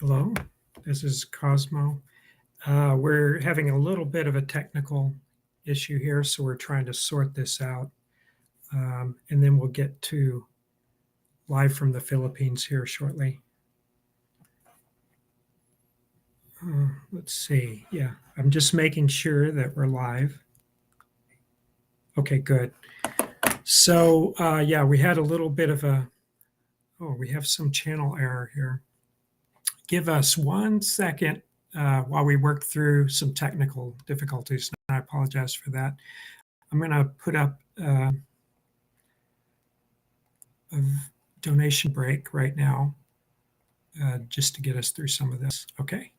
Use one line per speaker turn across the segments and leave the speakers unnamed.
Hello, this is Cosmo. We're having a little bit of a technical issue here, so we're trying to sort this out. And then we'll get to live from the Philippines here shortly. Let's see. Yeah, I'm just making sure that we're live. Okay, good. So, yeah, we had a little bit of we have some channel error here. Give us 1 second while we work through some technical difficulties. I apologize for that. I'm going to put up a donation break right now just to get us through some of this. Okay.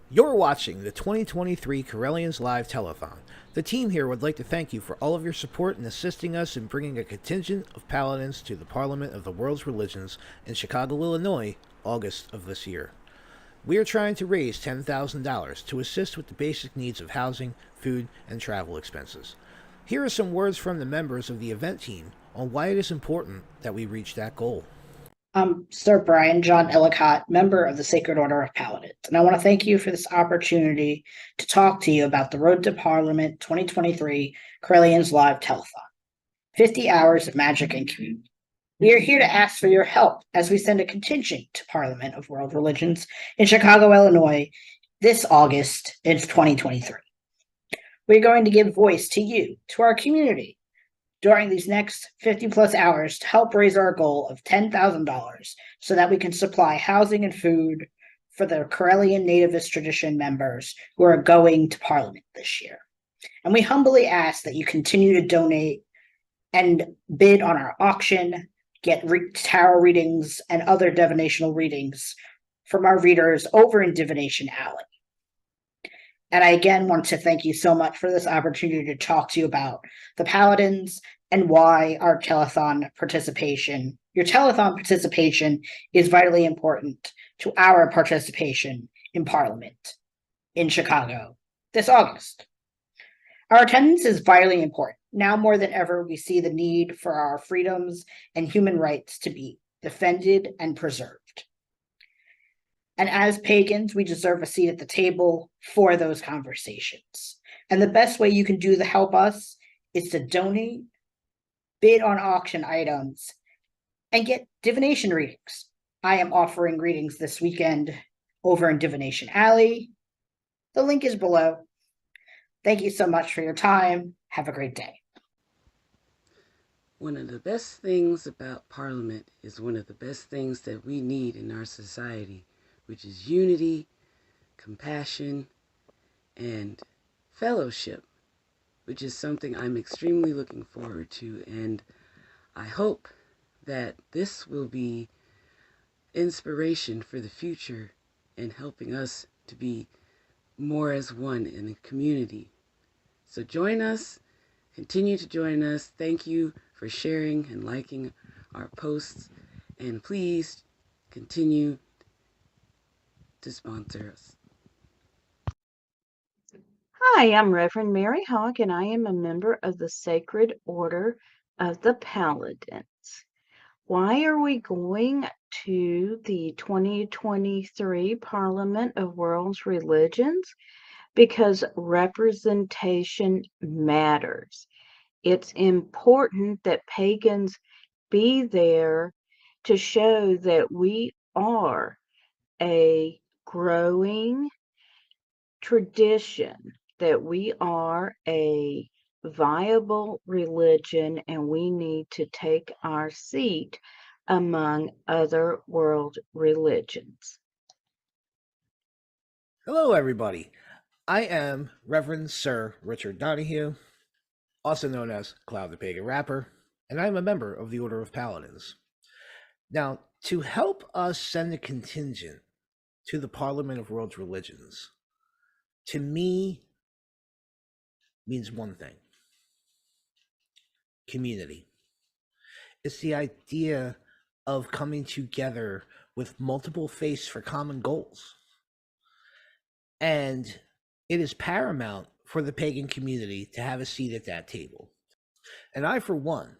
You're watching the 2023 Correllians Live Telethon. The team here would like to thank you for all of your support in assisting us in bringing a contingent of paladins to the Parliament of the World's Religions in Chicago, Illinois, August of this year. We are trying to raise $10,000 to assist with the basic needs of housing, food, and travel expenses. Here are some words from the members of the event team on why it is important that we reach that goal.
I'm Sir Brian John Ellicott, member of the Sacred Order of Paladins, and I want to thank you for this opportunity to talk to you about the Road to Parliament 2023 Correllians Live Telethon, 50 hours of magic and community. We are here to ask for your help as we send a contingent to Parliament of World Religions in Chicago, Illinois, this August in 2023. We're going to give voice to you, to our community, during these next 50 plus hours to help raise our goal of $10,000 so that we can supply housing and food for the Correllian Nativist tradition members who are going to Parliament this year. And we humbly ask that you continue to donate and bid on our auction, get tarot readings and other divinational readings from our readers over in Divination Alley. And I again want to thank you so much for this opportunity to talk to you about the Paladins and why our telethon participation, your telethon participation is vitally important to our participation in Parliament in Chicago this August. Our attendance is vitally important. Now more than ever, we see the need for our freedoms and human rights to be defended and preserved. And as pagans, we deserve a seat at the table for those conversations. And the best way you can do to help us is to donate, bid on auction items, and get divination readings. I am offering readings this weekend over in Divination Alley. The link is below. Thank you so much for your time. Have a great day.
One of the best things about Parliament is one of the best things that we need in our society, which is unity, compassion, and fellowship, which is something I'm extremely looking forward to. And I hope that this will be inspiration for the future and helping us to be more as one in a community. So join us, continue to join us. Thank you for sharing and liking our posts, and please continue to sponsor us.
Hi, I'm Reverend Mary Hawk, and I am a member of the Sacred Order of the Paladins. Why are we going to the 2023 Parliament of World's Religions? Because representation matters. It's important that pagans be there to show that we are a growing tradition, that we are a viable religion, and we need to take our seat among other world religions.
Hello, everybody. I am Reverend Sir Richard Donahue, also known as Cloud the Pagan Rapper, and I'm a member of the Order of Paladins. Now, to help us send a contingent to the Parliament of World's Religions, to me, means one thing: community. It's the idea of coming together with multiple faiths for common goals. And it is paramount for the pagan community to have a seat at that table. And I, for one,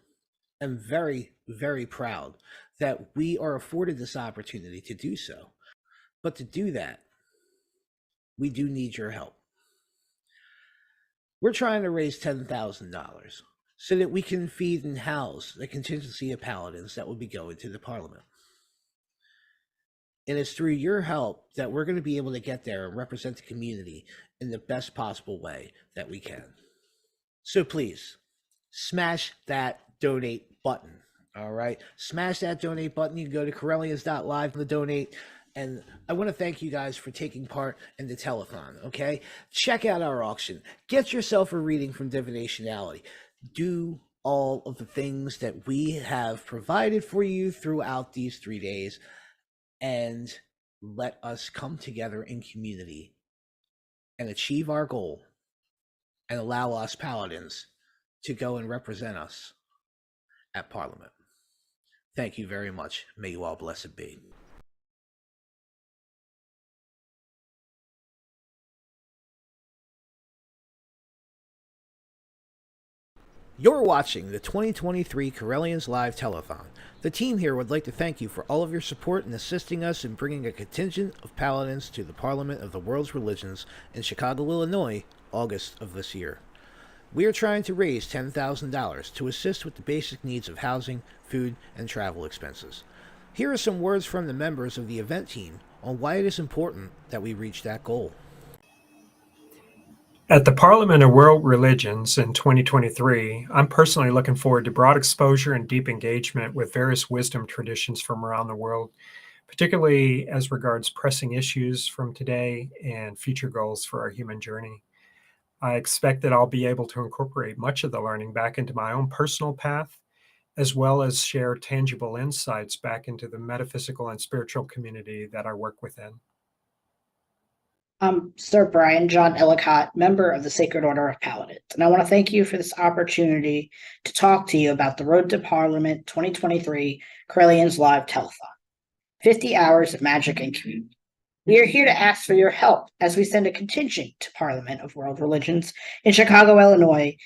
am very, very proud that we are afforded this opportunity to do so. But to do that, we do need your help. We're trying to raise $10,000 so that we can feed and house the contingency of paladins that will be going to the Parliament. And it's through your help that we're going to be able to get there and represent the community in the best possible way that we can. So please, smash that donate button. All right? Smash that donate button. You can go to Correllians.live to donate. And I want to thank you guys for taking part in the telethon, okay? Check out our auction. Get yourself a reading from Divinationality. Do all of the things that we have provided for you throughout these 3 days, and let us come together in community and achieve our goal and allow us paladins to go and represent us at Parliament. Thank you very much. May you all blessed be. You're watching the 2023 Correllians Live Telethon. The team here would like to thank you for all of your support in assisting us in bringing a contingent of paladins to the Parliament of the World's Religions in Chicago, Illinois, August of this year. We are trying to raise $10,000 to assist with the basic needs of housing, food, and travel expenses. Here are some words from the members of the event team on why it is important that we reach that goal.
At the Parliament of World Religions in 2023, I'm personally looking forward to broad exposure and deep engagement with various wisdom traditions from around the world, particularly as regards pressing issues from today and future goals for our human journey. I expect that I'll be able to incorporate much of the learning back into my own personal path, as well as share tangible insights back into the metaphysical and spiritual community that I work within.
I'm Sir Brian John Ellicott, member of the Sacred Order of Paladins, and I want to thank you for this opportunity to talk to you about the Road to Parliament 2023 Correllians Live Telethon. 50 hours of magic and community. We are here to ask for your help as we send a contingent to Parliament of World Religions in Chicago, Illinois,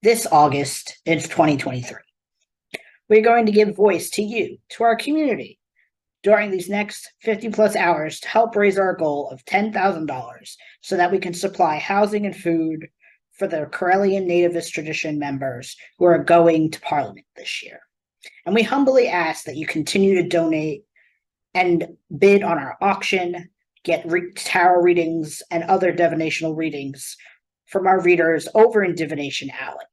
this August in 2023. We're going to give voice to you, to our community, during these next 50 plus hours to help raise our goal of $10,000 so that we can supply housing and food for the Correllian nativist tradition members who are going to Parliament this year. And we humbly ask that you continue to donate and bid on our auction, get tarot readings and other divinational readings from our readers over in Divination Alley.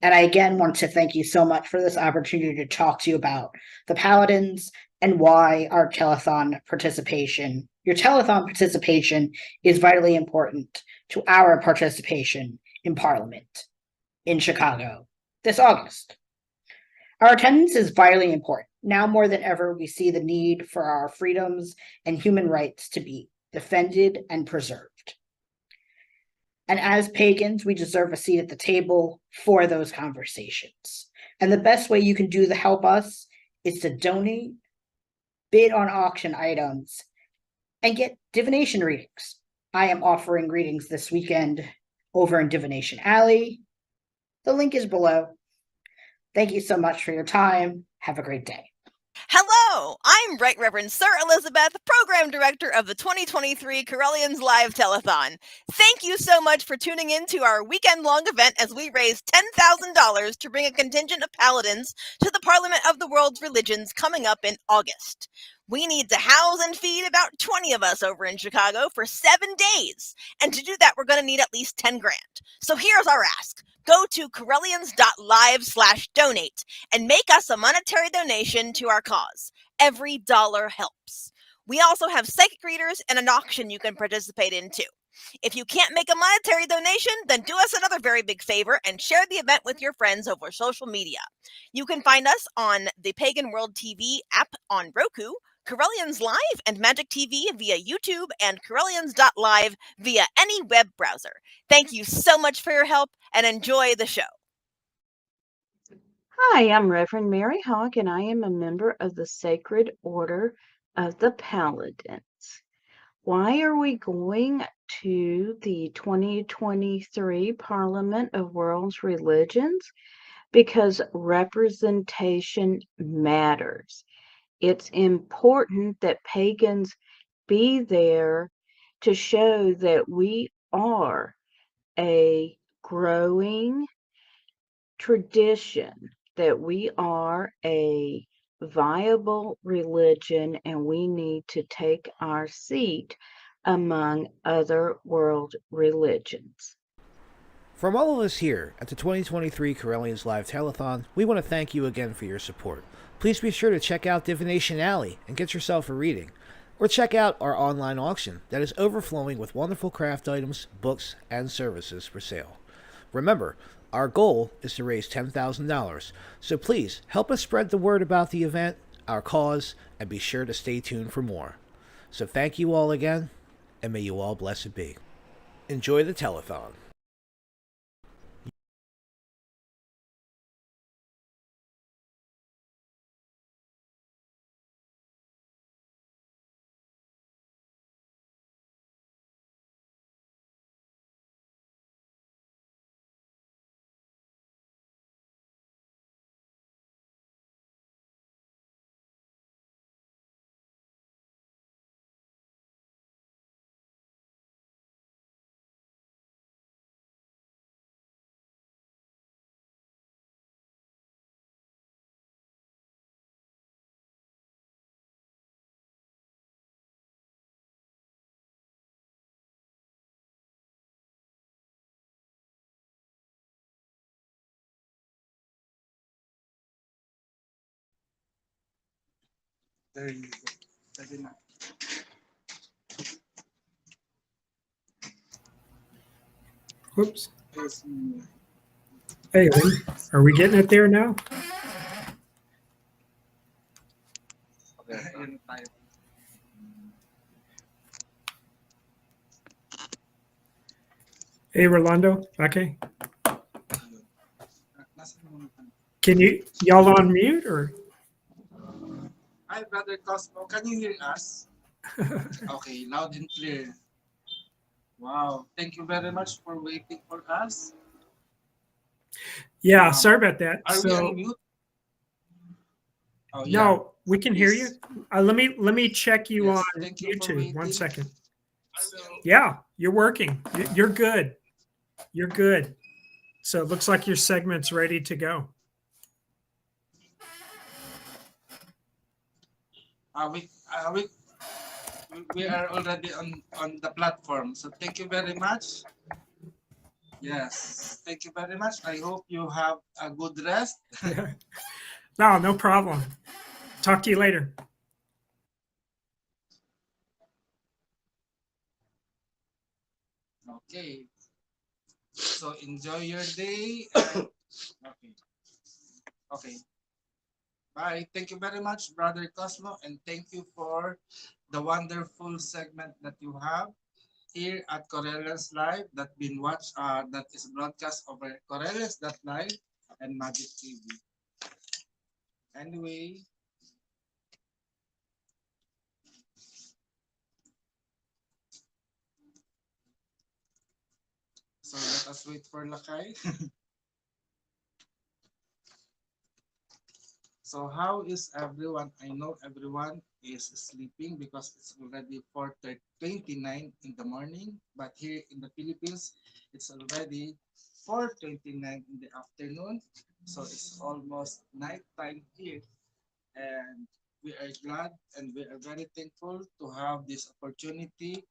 And I again want to thank you so much for this opportunity to talk to you about the Paladins and why our telethon participation, your telethon participation, is vitally important to our participation in Parliament in Chicago this August. Our attendance is vitally important. Now more than ever, we see the need for our freedoms and human rights to be defended and preserved. And as pagans, we deserve a seat at the table for those conversations. And the best way you can do to help us is to donate, bid on auction items, and get divination readings. I am offering readings this weekend over in Divination Alley. The link is below. Thank you so much for your time. Have a great day.
Hello, I'm Right Reverend Sir Elizabeth, Program Director of the 2023 Correllians Live Telethon. Thank you so much for tuning in to our weekend-long event as we raise $10,000 to bring a contingent of paladins to the Parliament of the World's Religions coming up in August. We need to house and feed about 20 of us over in Chicago for 7 days. And to do that, we're going to need at least 10 grand. So here's our ask. Go to Correllians.live/donate and make us a monetary donation to our cause. Every dollar helps. We also have psychic readers and an auction you can participate in too. If you can't make a monetary donation, then do us another very big favor and share the event with your friends over social media. You can find us on the Pagan World TV app on Roku, Correllians Live and Magic TV via YouTube, and Correllians.live via any web browser. Thank you so much for your help and enjoy the show.
Hi, I'm Reverend Mary Hawk, and I am a member of the Sacred Order of the Paladins. Why are we going to the 2023 Parliament of World's Religions? Because representation matters. It's important that pagans be there to show that we are a growing tradition, that we are a viable religion, and we need to take our seat among other world religions.
From all of us here at the 2023 Correllians Live Telethon, we want to thank you again for your support. Please be sure to check out Divination Alley and get yourself a reading. Or check out our online auction that is overflowing with wonderful craft items, books, and services for sale. Remember, our goal is to raise $10,000, so please help us spread the word about the event, our cause, and be sure to stay tuned for more. So thank you all again, and may you all blessed be. Enjoy the telethon.
There you go. Pwede na.
Whoops.
Yes.
Hey, Lee, are we getting it there now?
Ayan tayo.
Hey, Rolando. Okay.
Nasaan mo naman?
Can y'all on mute or?
Hi, Brother Cosmo. Can you hear us? Okay, loud and clear. Wow. Thank you very much for waiting for us.
Yeah, sorry about that.
Are we
So
on mute? Oh,
no, we can hear you.
Please.
Let me check you
Yes,
on
thank you for
YouTube. One
waiting.
second.
So,
Yeah, you're working. You're good. You're good. So it looks like your segment's ready to go.
we, we are already on the platform. So thank you very much. Yes, thank you very much. I hope you have a good rest.
No problem. Talk to you later.
Okay. So enjoy your day. And, okay. Okay. Bye. Thank you very much, Brother Cosmo, and thank you for the wonderful segment that you have here at Correllians Live that is broadcast over Correllians.live and Magic TV. Anyway, so let us wait for Lakay. So how is everyone? I know everyone is sleeping because it's already 4:29 in the morning. But here in the Philippines, it's already 4:29 in the afternoon. So it's almost night time here. And we are glad and we are very thankful to have this opportunity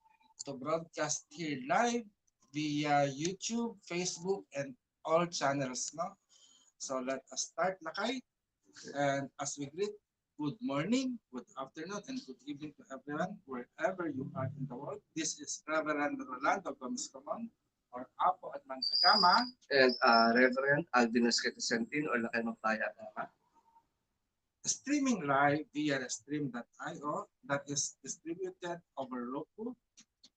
to broadcast here live via YouTube, Facebook, and all channels. No? So let us start, Lakay. And as we greet, good morning, good afternoon, and good evening to everyone, wherever you are in the world. This is Reverend Rolando Gomez Camon, or Apo at Mantagama.
And Reverend Alvin Esquete-Sentin or Lakay Magpaya Tama.
Streaming live via stream.io that is distributed over Roku,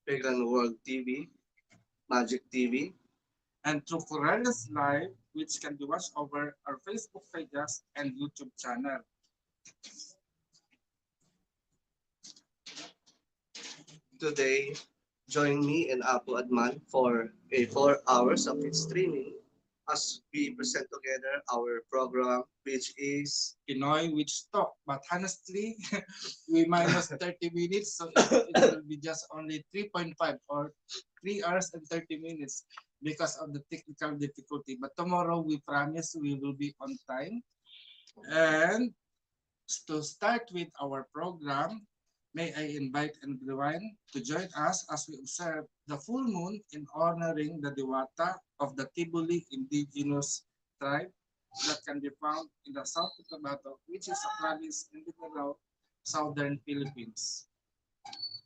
Pagan World TV, Magic TV,
and through Correllians Live, which can be watched over our Facebook pages and YouTube channel.
Today, join me and Apo Adman for a 4 hours of streaming as we present together our program, which is
Pinoy with stock. But honestly, we minus 30 minutes, so it will be just only 3.5 or 3 hours and 30 minutes because of the technical difficulty. But tomorrow, we promise we will be on time. And to start with our program, may I invite everyone to join us as we observe the full moon in honoring the Diwata of the Tibuli indigenous tribe that can be found in the South Cotabato, which is a province in the southern Philippines.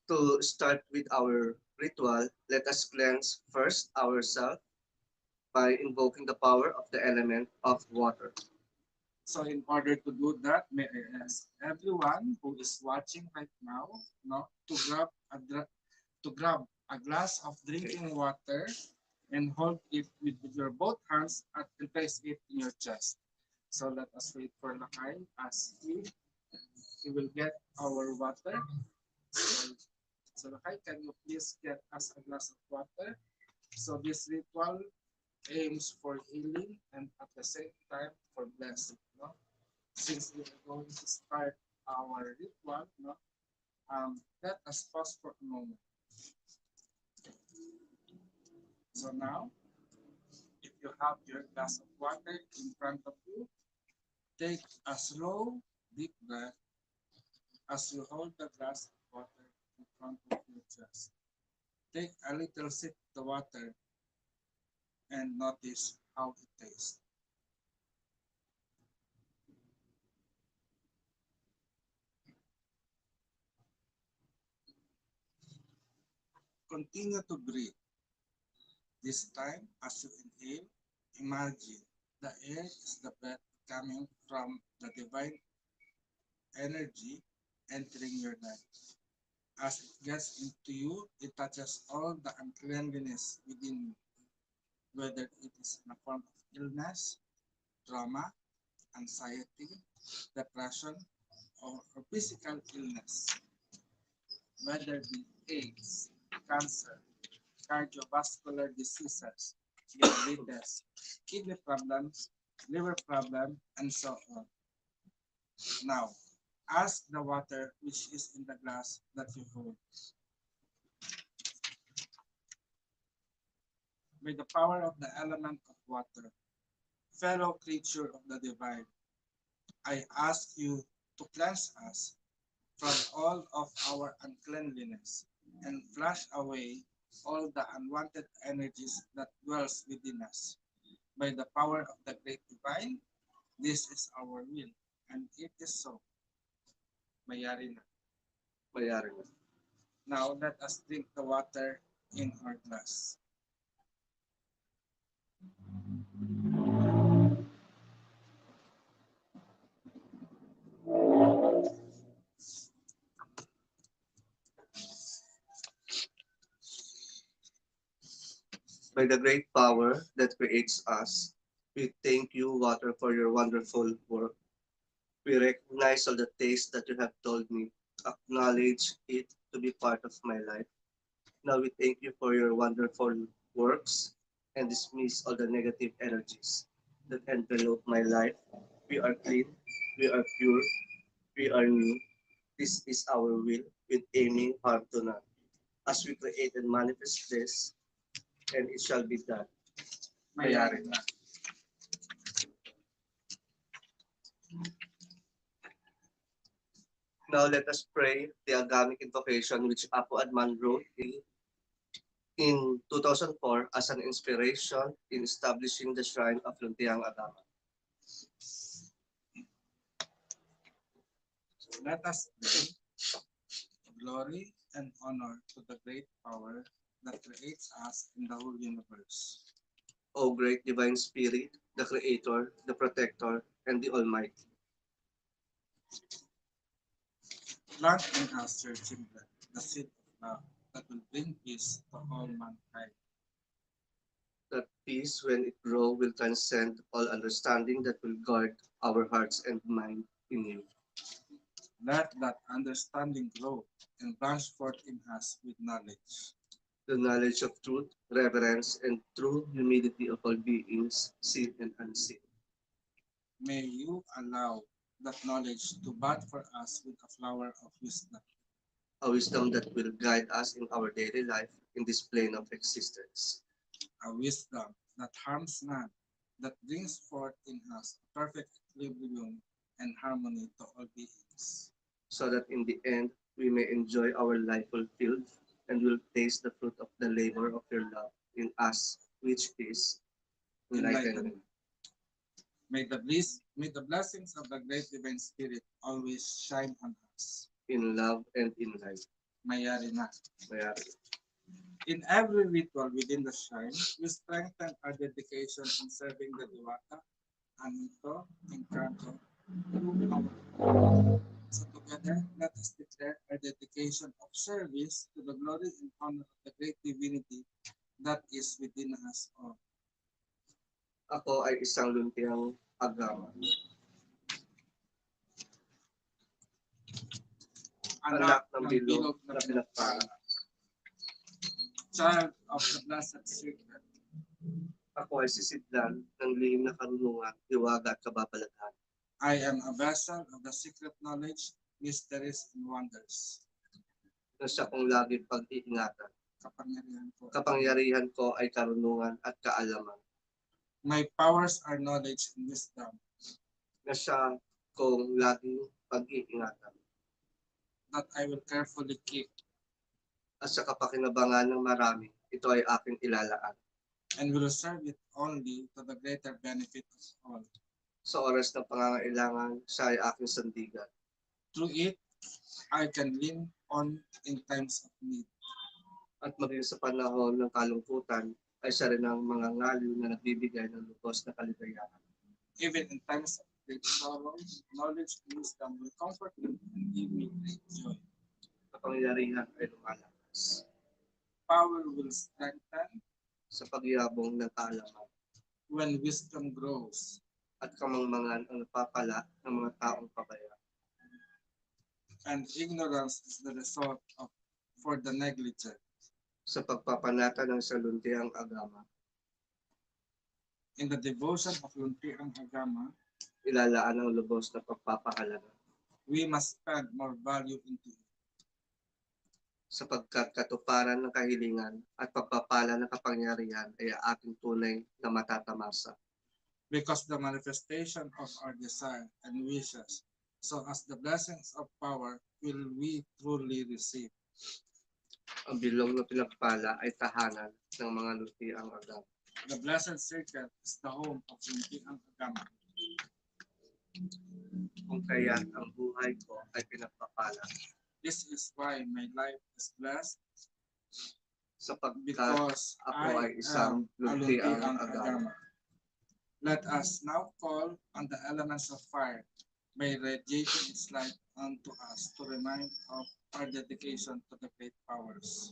to start with our ritual. Let us cleanse first ourselves by invoking the power of the element of water.
So in order to do that, may I ask everyone who is watching right now, no, to grab a glass of drinking water and hold it with your both hands and place it in your chest. So let us wait for Lakay as he will get our water. So, so Lakay, can you please get us a glass of water? So this ritual aims for healing and at the same time for blessing. No? Since we are going to start our ritual, no? Let us pause for a moment. So now, if you have your glass of water in front of you, take a slow, deep breath as you hold the glass of water in front of your chest. Take a little sip of the water and notice how it tastes. Continue to breathe. This time, as you inhale, imagine the air is the breath coming from the divine energy entering your life. As it gets into you, it touches all the uncleanliness within you, whether it is in a form of illness, trauma, anxiety, depression, or physical illness, whether it be AIDS, cancer, cardiovascular diseases, diabetes, kidney problems, liver problem, and so on. Now, ask the water which is in the glass that you hold. By the power of the element of water, fellow creature of the divine, I ask you to cleanse us from all of our uncleanliness and flush away all the unwanted energies that dwells within us. By the power of the great divine, this is our will, and it is so. Mayari na.
Mayari na.
Now let us drink the water in our glass.
By the great power that creates us, we thank you, water, for your wonderful work. We recognize all the taste that you have told me, acknowledge it to be part of my life. Now we thank you for your wonderful works and dismiss all the negative energies that envelop my life. We are clean, we are pure, we are new. This is our will with aiming harm to none. As we create and manifest this, and it shall be done.
Mayari na.
Now let us pray the Agamic invocation which Apo Adman wrote in 2004 as an inspiration in establishing the shrine of Luntiang Agama.
Let us bring glory and honor to the great power that creates us in the whole universe.
O great divine spirit, the creator, the protector, and the almighty.
Plant in us your children, the seed of love that will bring peace to all mankind.
That peace, when it grow, will transcend all understanding that will guard our hearts and mind in you.
Let that understanding grow and branch forth in us with knowledge.
the knowledge of truth, reverence, and true humility of all beings, seen and unseen.
May you allow that knowledge to bud for us with a flower of wisdom,
A wisdom that will guide us in our daily life in this plane of existence,
a wisdom that harms none, that brings forth in us perfect equilibrium and harmony to all beings.
so that in the end we may enjoy our life fulfilled and will taste the fruit of the labor of your love in us, which is enlightenment.
May the blessings of the great divine spirit always shine on us.
In love and in life.
Mayari na.
Mayari.
In every ritual within the shrine, we strengthen our dedication in serving the Diwata, Anito, and Kanto. So together, let us declare our dedication of service to the glory and honor of the great divinity that is within us all.
Ako ay isang lumpiang agama. Anak ng bilog na pinagpala.
Child of the Blessed Secret.
Ako ay sisidlan ng lihim na karunungan, hiwaga at kababalaghan.
I am a vessel of the secret knowledge, mysteries, and wonders.
Na siya kong lagi pag-iingatan.
Kapangyarihan ko.
Kapangyarihan ko ay karunungan at kaalaman.
My powers are knowledge and wisdom.
Na siya kong laging pag-iingatan.
That I will carefully keep.
At sa kapakinabangan ng marami, ito ay aking ilalaan.
And will serve it only to the greater benefit of all.
Sa oras ng pangangailangan, siya ay aking sandigan.
Through it, I can lean on in times of need.
At maging sa panahon ng kalungkutan, ay siya rin ang mga ngaliw na nagbibigay ng lubos na kaligayahan.
Even in times of great sorrow, knowledge and wisdom will comfort me and give me great joy.
Kapangyarihan ay lumalakas.
Power will strengthen
Sa pagyabong ng kaalaman.
when wisdom grows.
At kamangmangan ang napapala ng mga taong pabaya.
And ignorance is the result of for the negligent.
Sa pagpapanata ng saluntiang agama,
In the devotion of Luntiang Agama,
ilalaan ang lubos na pagpapahalaga.
we must spend more value into it.
Sapagkat katuparan ng kahilingan at pagpapala ng kapangyarihan ay ating tunay na matatamasa.
Because the manifestation of our desire and wishes, so as the blessings of power will we truly receive.
Ang bilog na pinagpala ay tahanan ng mga luntiang agama.
The blessed circle is the home of Luntiang Agama.
Kung kaya't ang buhay ko ay pinagpapala.
This is why my life is blessed,
Sapagkat
because
ako
I
ay isang
am a
luntiang
Luntiang
agama.
Agama. Let us now call on the elements of fire by radiating its light unto us to remind of our dedication to the great powers.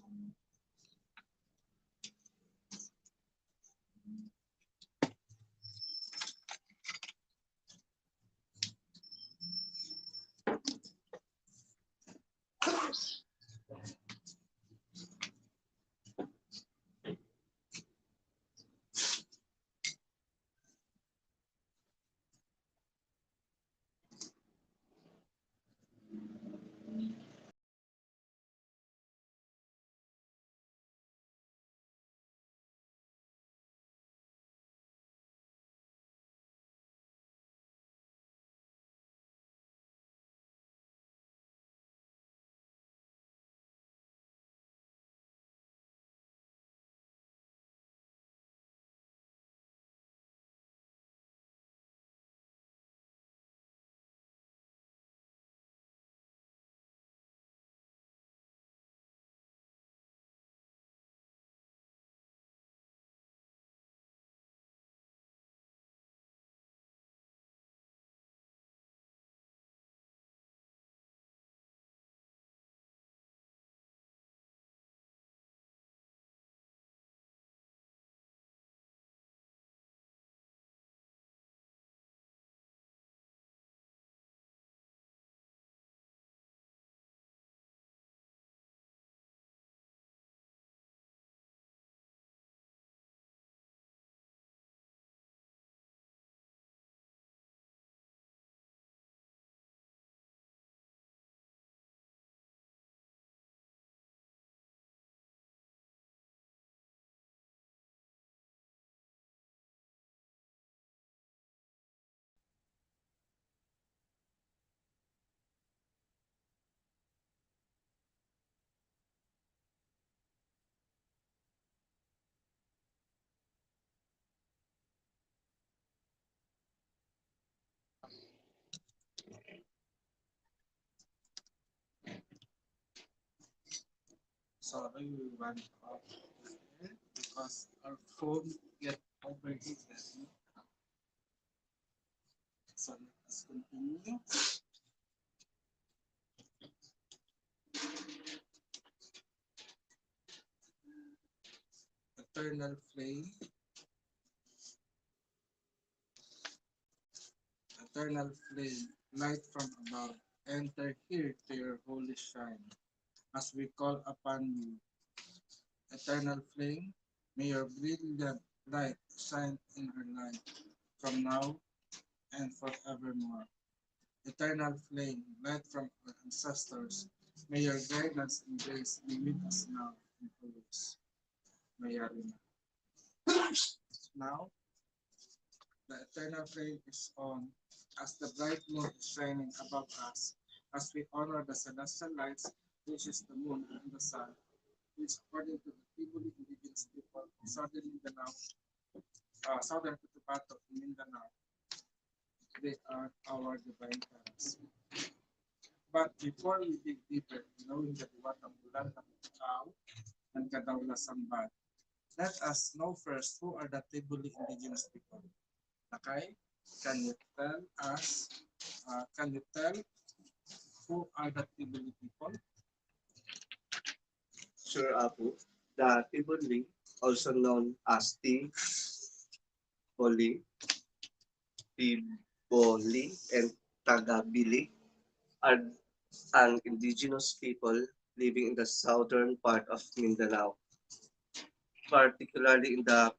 Sorry, we went off here because our phone get overheated. So let us continue. Eternal flame, eternal flame, light from above, enter here to your holy shrine, as we call upon you. Eternal flame, may your brilliant light shine in our life, from now and forevermore. Eternal flame, light from our ancestors, may your guidance and grace be with us now and always. Mayari na. Now, the eternal flame is on as the bright moon is shining above us, as we honor the celestial lights, which is the moon and the sun, which according to the Tribally indigenous people of southern Mindanao, southern Cotabato and Mindanao, they are our divine parents. But before we dig deeper in knowing the diwatang bulan ng tao and kadawlasang bad, let us know first who are the Tribally indigenous people. Okay, can you tell us, can you tell who are the Tribally people?
Sure, Apu. The Tiboli, also known as Tiboli, Tiboli, and Tagabili, are an indigenous people living in the southern part of Mindanao, particularly in the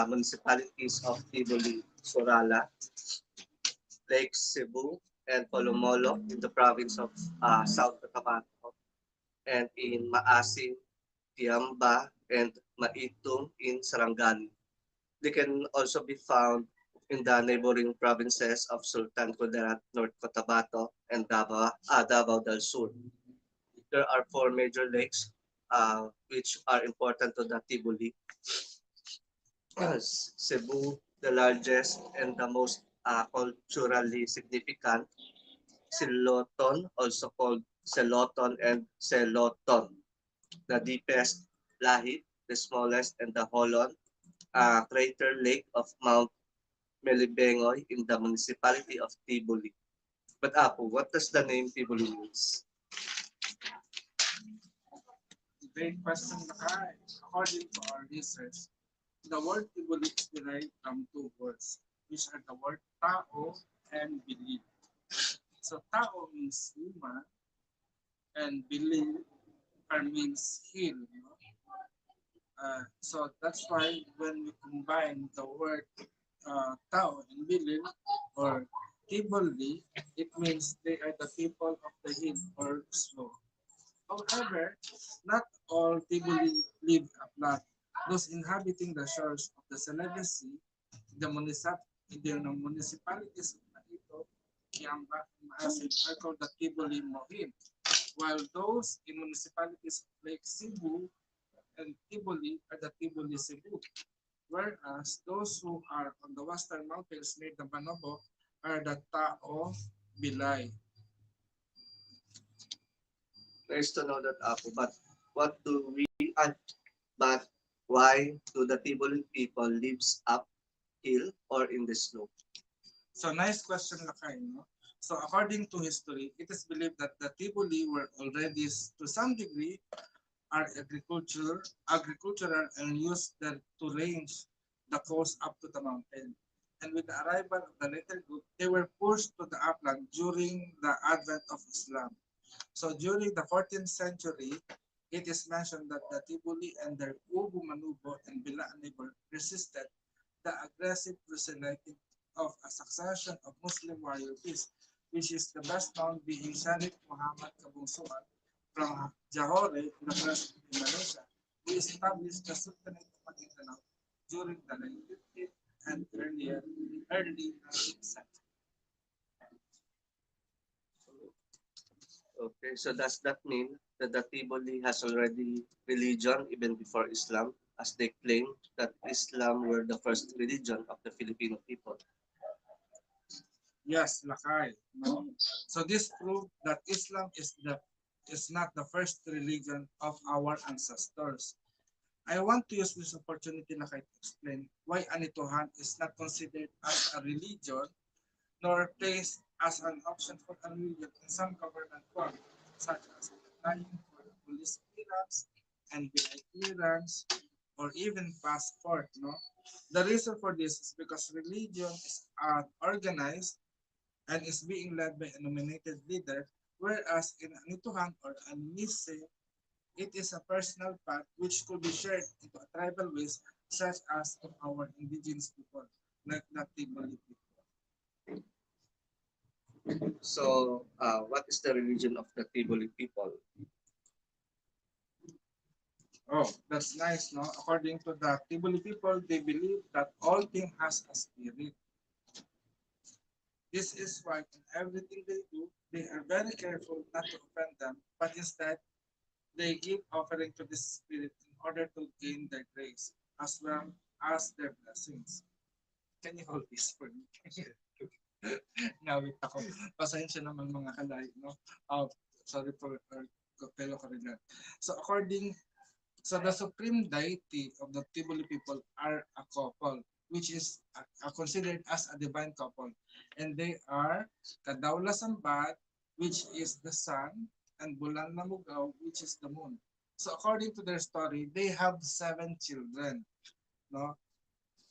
municipalities of Tiboli, Sorala, Lake Cebu, and Polomolo in the province of South Cotabato, and in Maasin, Tiamba, and Maitum in Sarangani. They can also be found in the neighboring provinces of Sultan Kudarat, North Cotabato, and Davao del Sur. There are four major lakes which are important to the Tibuli. Cebu, the largest and the most culturally significant. Siloton, also called Celoton and Celoton. The deepest, Lahit, the smallest, and the Holon, crater lake of Mount Melibengoy in the municipality of Tibuli. But Apo, what does the name Tibuli means?
Great question, Lakay. According to our research, the word Tibuli is derived from two words, which are the word tao and believe. So tao means human and believe means heal. So that's why when we combine the word Tao and Bilil or Tiboli, it means they are the people of the hill or slow. However, not all Tiboli live upland. Those inhabiting the shores of the Celebes Sea, the municipalities of Naito, Kiamba, and Maasin are called the Tiboli Mohin, while those in municipalities of Lake Cebu and Tiboli are the Tiboli Cebu, whereas those who are on the western mountains near the Banobo are the Tao Bilay.
Nice to know that, Apo. But what do we, uh, but why do the Tiboli people lives uphill or in the snow?
So nice question, Lakay. No? So according to history, it is believed that the Tiboli were already, to some degree, are agricultural and used them to range the coast up to the mountain. And with the arrival of the later group, they were pushed to the upland during the advent of Islam. So during the 14th century, it is mentioned that the Tibuli and their Ubu Manubo and Bila neighbor resisted the aggressive proselyting of a succession of Muslim warrior peace, which is the best known being Sharif Muhammad Kabungsuan from Johore in the present Malaysia, who established the Sultanate of Mindanao during the 19th and early 19th century.
Okay, so does that mean that the Tiboli has already religion even before Islam, as they claim that Islam were the first religion of the Filipino people?
Yes, Lakay. No? So this proved that Islam is the is not the first religion of our ancestors. I want to use this opportunity na to explain why Anituhan is not considered as a religion nor placed as an option for a religion in some government form, such as applying for police clearance, NBI clearance, or even passport. No, the reason for this is because religion is organized and is being led by a nominated leader, whereas in Anituhan or Anise, it is a personal path which could be shared into a tribal ways, such as of our indigenous people, like the Tiboli people.
So, what is the religion of the Tiboli people?
Oh, that's nice, no? According to the Tiboli people, they believe that all thing has a spirit. This is why in everything they do, they are very careful not to offend them, but instead they give offering to the spirit in order to gain their grace as well as their blessings. Can you hold this for me? Nawit ako. Pasensya naman mga kalay, no? Sorry for fellow Correllians. So the supreme deity of the Tiboli people are a couple, which is considered as a divine couple. And they are Kadawla Sambat, which is the sun, and Bulan Namugaw, which is the moon. So according to their story, they have 7 children, no?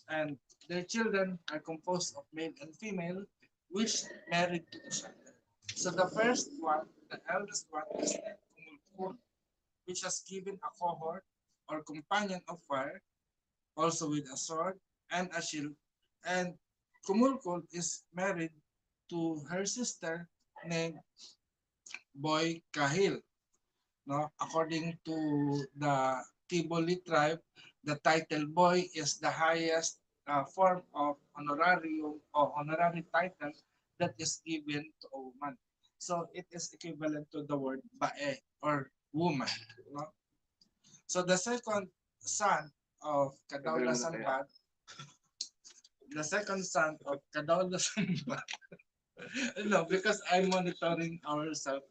And their children are composed of male and female, which married to each other. So the first one, the eldest one, is named Kumulkul, which has given a cohort or companion of fire, also with a sword and a shield. And Kumulkul is married to her sister named Boy Kahil. No, according to the Tiboli tribe, the title boy is the highest form of honorarium or honorary title that is given to a woman. So it is equivalent to the word bae or woman. No? So the second son of Kadaula Sanbad, the second son of Kadaula Sanbad, no, because I'm monitoring ourselves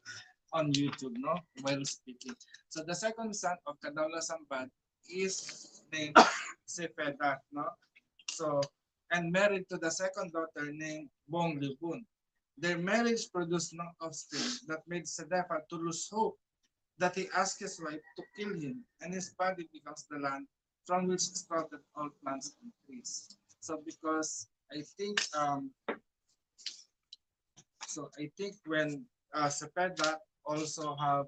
on YouTube, no, while speaking. So the second son of Kadaula Sambat is named Sepeda, no. So and married to the second daughter named Bong Libun. Their marriage produced no offspring that made Sedefa to lose hope that he asked his wife to kill him, and his body becomes the land from which sprouted all plants and trees. So because I think when Cepeda also have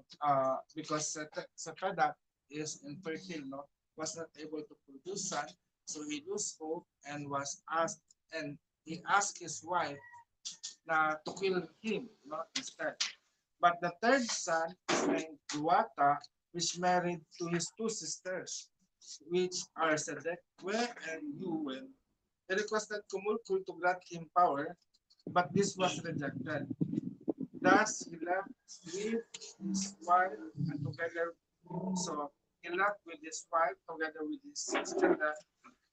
because Cepeda is infertile, no, was not able to produce son, so he lost hope and was asked and he asked his wife to kill him, no, instead. But the third son is named Duwata, which married to his two sisters, which are Sedekwe and Yuwen. He requested Kumulkul to grant him power, but this was rejected. Thus, he left with his wife and together. So he left with his wife together with his 6 children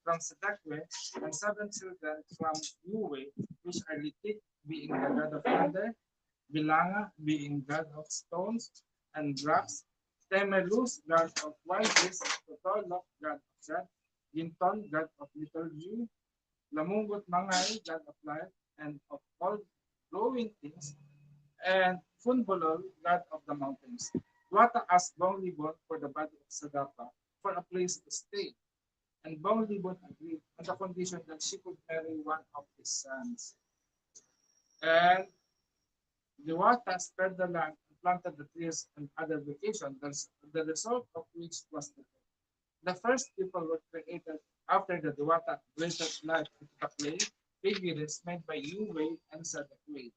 from Sedekwe and 7 children from Uwe, which are Litik, being the god of thunder, Bilanga, being god of stones and rocks, Temelus, god of wild beasts, Totolok, god of God, Ginton, god of liturgy, Lamungut Mangay, god of life and of all growing things, and Funbolol, god of the mountains. Tuata asked Bonglibon for the body of Sadapa for a place to stay, and Bonglibon agreed on the condition that she could marry one of his sons. And Diwata spared the land and planted the trees and other vegetation, the result of which was the first people were created after the Diwata breathed life into the clay figures made by Yu and Sadakwe.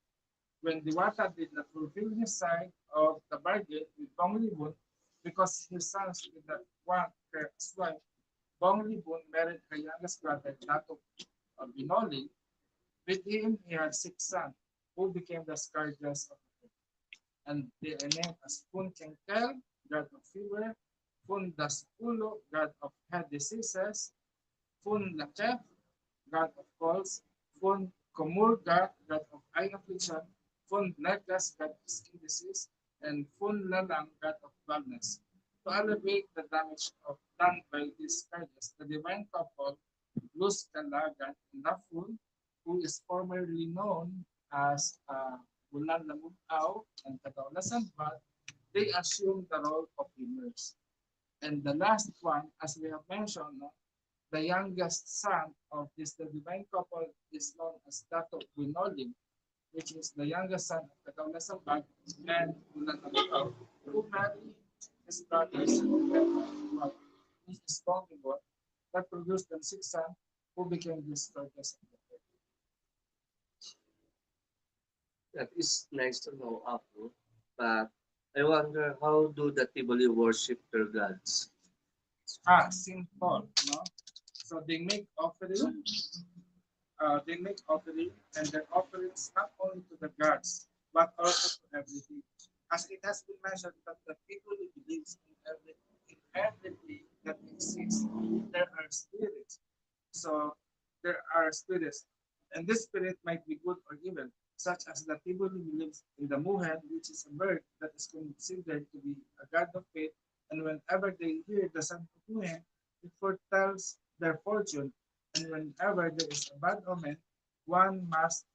When Diwata did not fulfill his side of the bargain with Bonglibun because his sons did not want her as wife, Bonglibun married her youngest brother, Dato Binoli. With him, he had 6 sons, who became the scourges of the earth. And they are named as Pun Kengkel, god of fever, Pun Daspulo, god of head diseases, Pun Lakef, god of colds, Pun Komurga, god of eye affliction, Fun Negras, god of skin disease, and Funlalang, god of gladness. To alleviate the damage done by these scourges, the divine couple, Luz Calagan and Lafun, who is formerly known as Bulan Lamugao and Kadaulasan Bad, they assume the role of healers. And the last one, as we have mentioned, no, the youngest son of this the divine couple is known as Dato Bunolim, which is the youngest son of Kadaula Sambag and Bulan Lamugao, who married his brothers who is Bongibon, that produced them six sons who became the scourges of the earth.
That is nice to know, Apo. But I wonder, how do the Tiboli worship their gods?
Simple, no? So they make offering, and their offerings not only to the gods, but also to everything. As it has been mentioned that the people who believes in everything that exists, there are spirits. So there are spirits, and this spirit might be good or evil, such as the people who believes in the Muhen, which is a bird that is considered to be a god of faith, and whenever they hear the sound of Muhen, it foretells their fortune, and whenever there is a bad omen, one must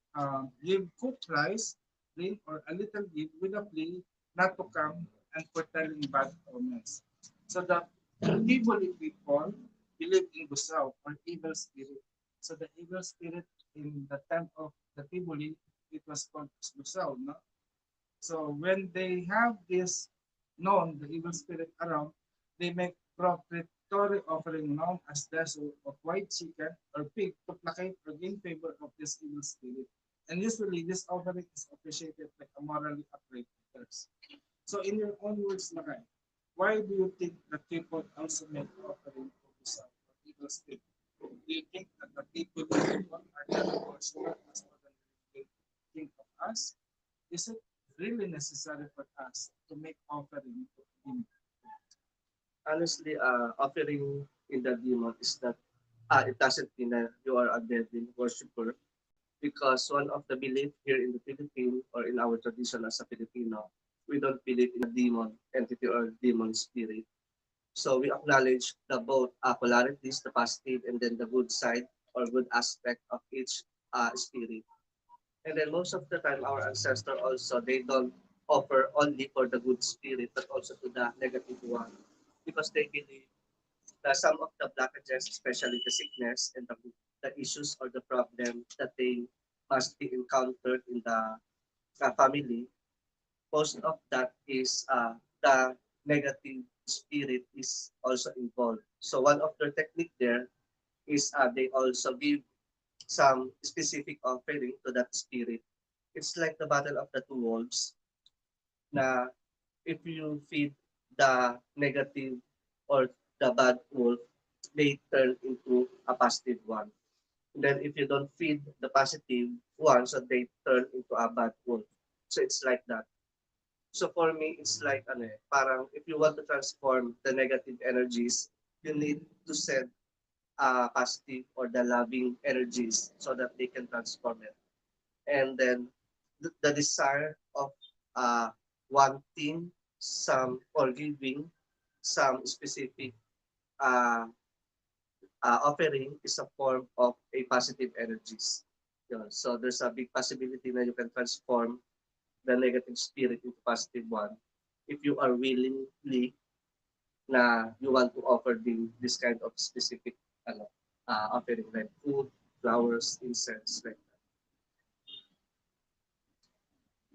give cooked rice, drink, or a little gift with a plea not to come and foretelling bad omens. So the Tiboli people believe in Gusao or evil spirit. So the evil spirit in the time of the Tiboli, it was called Gusao, no? So when they have this known, the evil spirit around, they make propitiatory offering known as deso of white chicken or pig to placate or gain favor of this evil spirit. And usually this offering is appreciated by a morally upright others. So in your own words, Lakay, why do you think that people also make offering to Gusao or evil spirit? Do you think that the people are never considered as more than they think of us? Is it really necessary for us to make offering to him?
Honestly, offering in the demon is that it doesn't mean that you are a devil worshiper, because one of the belief here in the Philippines or in our tradition as a Filipino, we don't believe in a demon entity or demon spirit. So we acknowledge the both polarities, the positive and then the good side or good aspect of each spirit. And then most of the time, our ancestors also, they don't offer only for the good spirit, but also to the negative one, because they believe that some of the blockages, especially the sickness and the issues or the problem that they must be encountered in the family, most of that is the negative spirit is also involved. So one of their technique there is they also give some specific offering to that spirit. It's like the battle of the two wolves na if you feed the negative or the bad wolf, they turn into a positive one. Then if you don't feed the positive one, so they turn into a bad wolf. So it's like that. So for me, it's like parang if you want to transform the negative energies, you need to send positive or the loving energies so that they can transform it. And then the desire of uh, wanting some or giving some specific uh, offering is a form of a positive energies. Yun. So there's a big possibility that you can transform the negative spirit into positive one if you are willingly na you want to offer this kind of specific offering like food, flowers, incense, like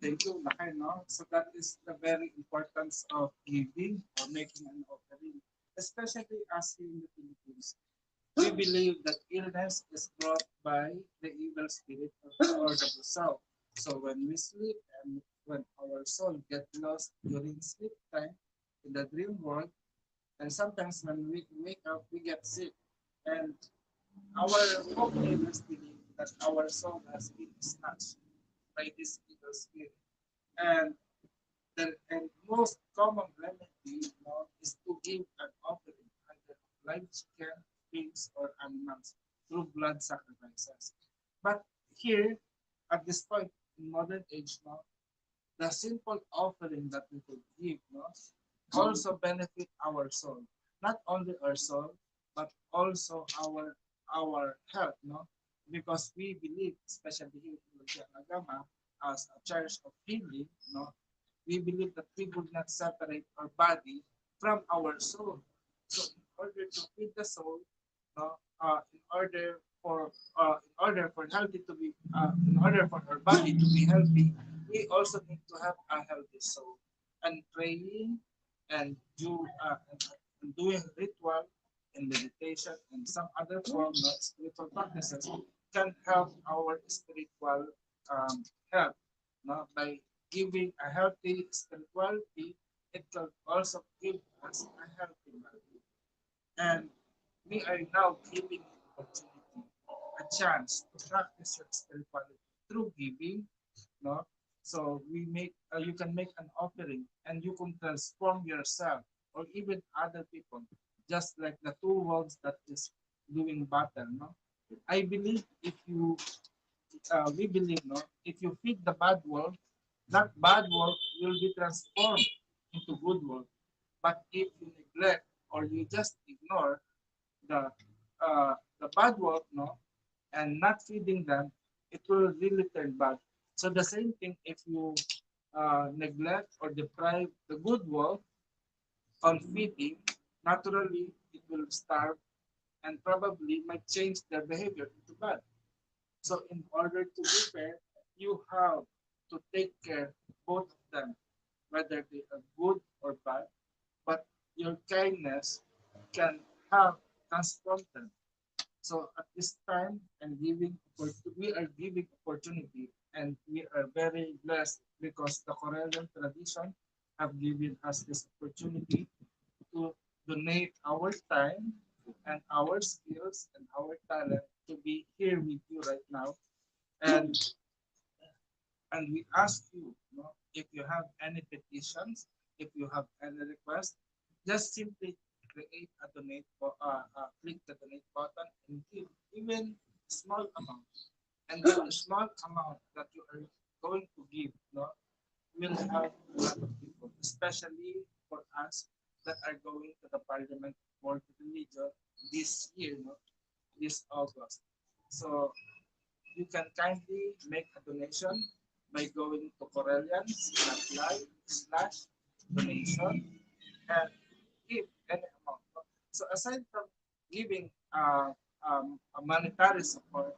Thank you, Lakay, no? So that is the very importance of giving or making an offering, especially as here in the Philippines. We believe that illness is brought by the evil spirit or the soul. So when we sleep and when our soul get lost during sleep time in the dream world, and sometimes when we wake up, we get sick. And our folk healers believe that our soul has been snatched by this evil spirit. And and most common remedy, is to give an offering either of live chicken, pigs, or animals through blood sacrifices. But here, at this point in modern age now, the simple offering that we could give, no, also benefit our soul. Not only our soul, but also our health, no? Because we believe, especially here in Agama, as a church of healing, no, we believe that we would not separate our body from our soul. So in order to feed the soul, no, in order for healthy to be in order for our body to be healthy, we also need to have a healthy soul. And praying and and doing ritual and meditation and some other form of spiritual practices can help our spiritual health. No? By giving a healthy spirituality, it can also give us a healthy body. And we are now giving opportunity, a chance to practice your spirituality through giving, no? So you can make an offering and you can transform yourself or even other people, just like the two worlds that is doing battle, no? I believe if you we believe, no, if you feed the bad world, that bad world will be transformed into good world. But if you neglect or you just ignore the the bad world, no, and not feeding them, it will really turn bad. So the same thing if you neglect or deprive the good world on feeding, naturally it will starve and probably might change their behavior into bad. So in order to be fair, you have to take care both of them, whether they are good or bad. But your kindness can have transform them. So at this time, we are giving opportunity, and we are very blessed because the Correllian tradition have given us this opportunity to donate our time and our skills and our talent to be here with you right now. And we ask you, you know, if you have any petitions, if you have any requests, just simply create a click the donate button and give even small amount. And the small amount that you are going to give, no, will help a lot of people, especially for us that are going to the Parliament for Religion this year, no, this August. So you can kindly make a donation by going to Correllians.live/donation and give any amount. So aside from giving a monetary support,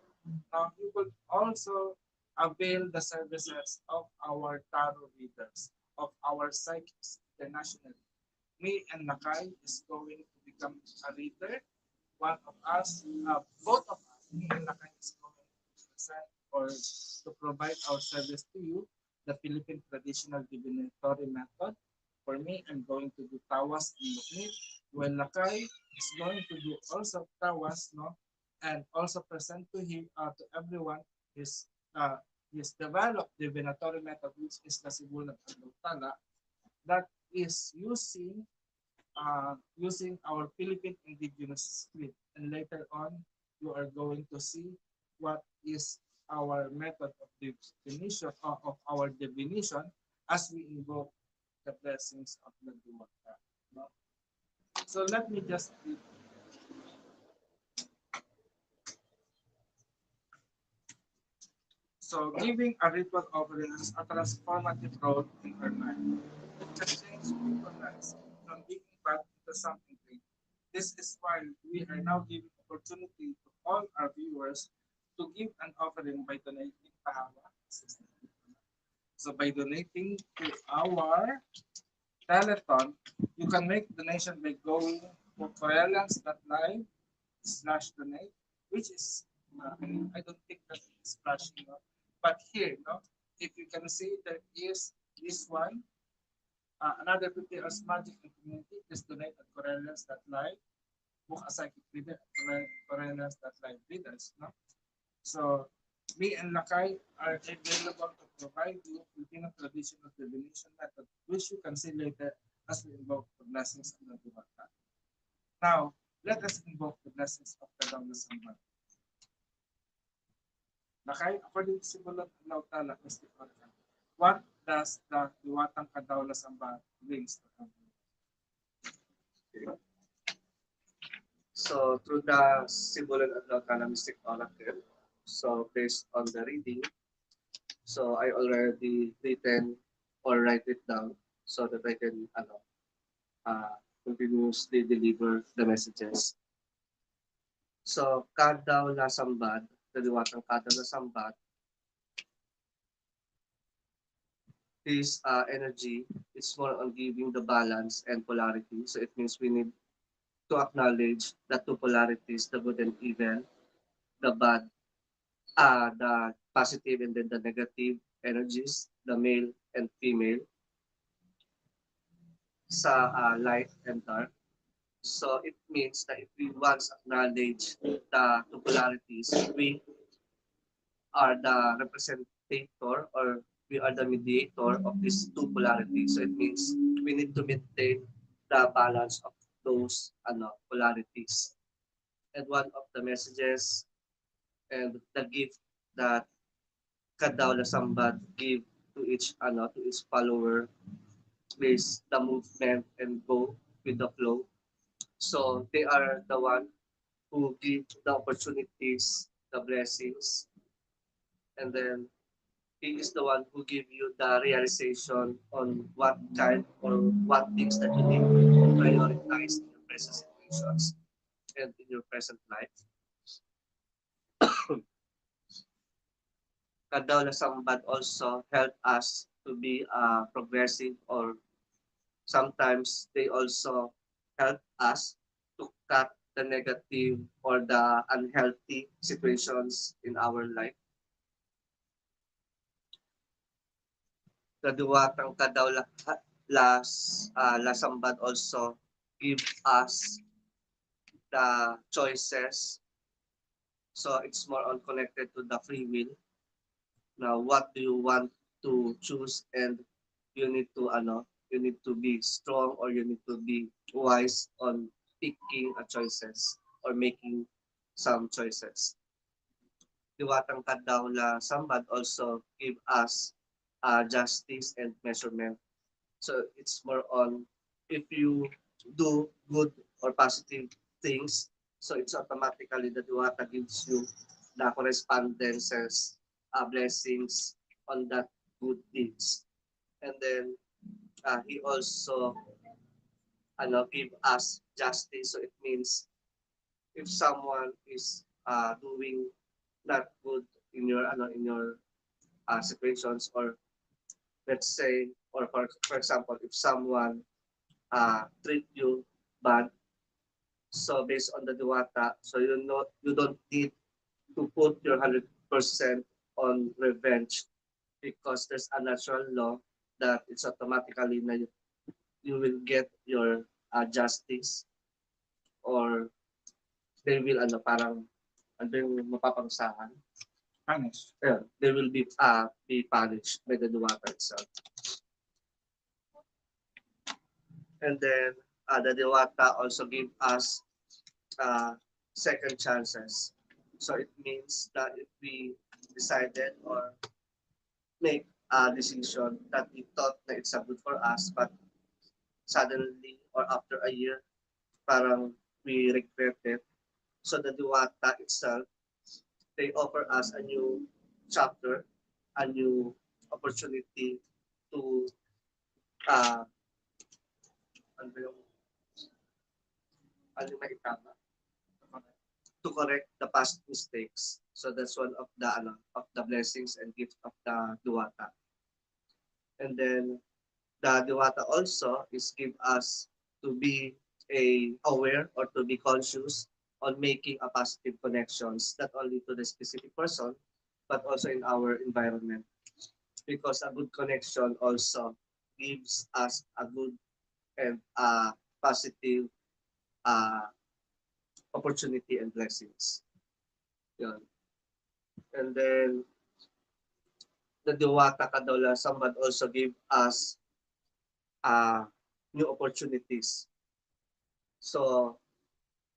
you could also avail the services of our tarot readers, of our psychics internationally. Me and Nakai is going to become a reader. One of us, both of us, me and Nakai is going to present or to provide our service to you, the Philippine traditional divinatory method. For me, I'm going to do tawas and luknit, while Nakai is going to do also tawas, no, and also present to him, to everyone, his his developed divinatory method, which is the Sibulan Tala, that is using our Philippine indigenous script. And later on, you are going to see what is our method of definition of our divination as we invoke the blessings of the Duwaka. No? So let me just read. So giving a ritual offering has a transformative role in our life. It can change people's lives from being bad into something great. This is why we are now giving opportunity to all our viewers to give an offering by donating pahawa. So by donating to our Telethon, you can make donation by going to Correllians.live/donate, which is, I don't think that is flashing up. But here, no, if you can see, there is this one, another 50 hours magic and community, just donate at Correllians.live, book a psychic reader at Correllians.live readers, no? So me and Lakay are available to provide you Filipino traditional divination method, which you can see later as we invoke the blessings of the Duwata. Now, let us invoke the blessings of the Dhamma. Lakay, according to Sibulan Allah Ta'ala, Mr. Orkan, what does the Diwatang Kadaula Samba brings to everyone?
So through the Sibulan Adlaw Mystic Oracle, so based on the reading, so I already written or write it down so that I can continuously deliver the messages. So Kadaw na Sambad, Kaliwatang Kadaw na Sambad, this energy, it's more on giving the balance and polarity. So it means we need to acknowledge the two polarities, the good and evil, the bad, the positive and then the negative energies, the male and female, sa light and dark. So it means that if we once acknowledge the two polarities, we are the representator or we are the mediator of these two polarities. So it means we need to maintain the balance of those polarities. And one of the messages and the gift that Kadaula Sambat give to each follower is the movement and go with the flow. So they are the one who give the opportunities, the blessings, and then he is the one who give you the realization on what kind or what things that you need to prioritize in your present situations and in your present life. Kadaula Sambat also help us to be progressive, or sometimes they also help us to cut the negative or the unhealthy situations in our life. Kaduwatang Kadaula Lasambad also give us the choices. So it's more on connected to the free will. Now, what do you want to choose, and you need to be strong or you need to be wise on picking a choices or making some choices. Diwatang Kadaula Sambad also give us justice and measurement. So it's more on if you do good or positive things, so it's automatically the Diwata gives you the correspondences, blessings on that good deeds. And then he also give us justice. So it means if someone is doing not good in your situations, or let's say, or for example, if someone treat you bad, so based on the Diwata, so you don't need to put your 100% on revenge, because there's a natural law that it's automatically na you will get your justice, or they will ano yung mapaparusahan.
Punish.
Yeah, they will be punished by the Diwata itself. And then the Diwata also give us second chances. So it means that if we decided or make a decision that we thought that it's a good for us, but suddenly or after a year, parang we regret it. So the Diwata itself, they offer us a new chapter, a new opportunity to uh, ano ba yung, ano yung maitama? To correct the past mistakes. So that's one of the blessings and gift of the Diwata. And then the Diwata also is give us to be aware or to be conscious on making a positive connections, not only to the specific person, but also in our environment. Because a good connection also gives us a good and positive uh, opportunity and blessings. Yun. And then the Diwata Kadola Samad also give us uh, new opportunities. So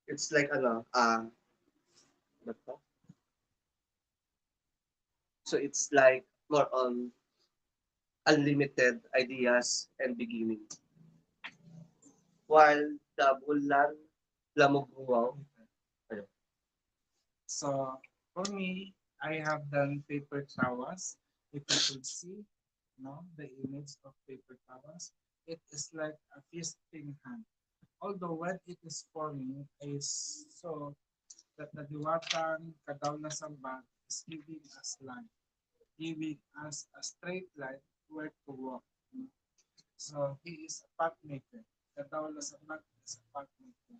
it's like so it's like more on unlimited ideas and beginning. While the bulan lamugluaw, ayun.
So for me, I have done paper tawas. If you could see, no, the image of paper tawas, it is like a feasting hand. Although when it is forming, I saw that the Diwatang Kadawna Samba is giving us life, giving us a straight line where to walk. No? So he is a path maker. Kadawna Samba is a path maker.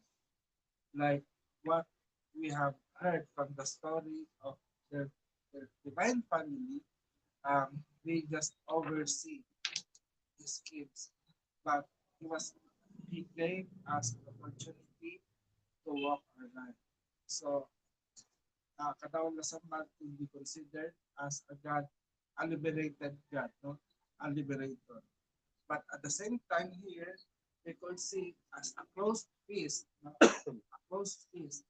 Like what we have heard from the story of the divine family, they just oversee his kids, but he gave us the opportunity to walk our life. So Katawan Lasambag could be considered as a God, a liberated God, no? A liberator. But at the same time here, we could see as a closed fist, no? A closed fist.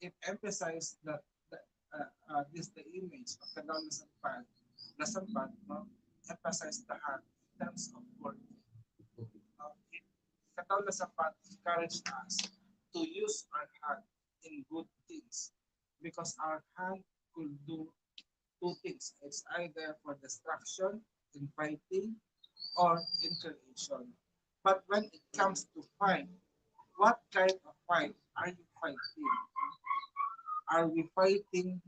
It emphasized that this the image of Katawan Lasambag, no? Emphasized the heart in terms of work. It, Katawan Lasambag encouraged us to use our hand in good things because our hand could do two things. It's either for destruction, in fighting, or in creation. But when it comes to fight, what kind of fight are you fighting? Are we fighting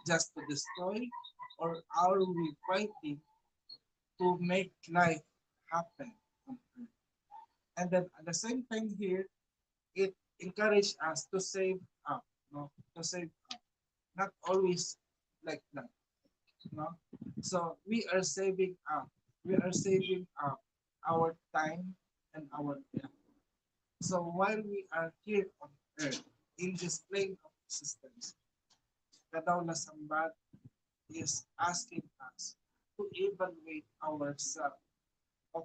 just to destroy, or are we fighting to make life happen on earth? And then at the same time here, it encouraged us to save up, no? To save up. Not always like that. No? So we are saving up. We are saving up our time and our effort. So while we are here on earth, in this plane of existence, Kadaula Sambat is asking us to evaluate ourselves of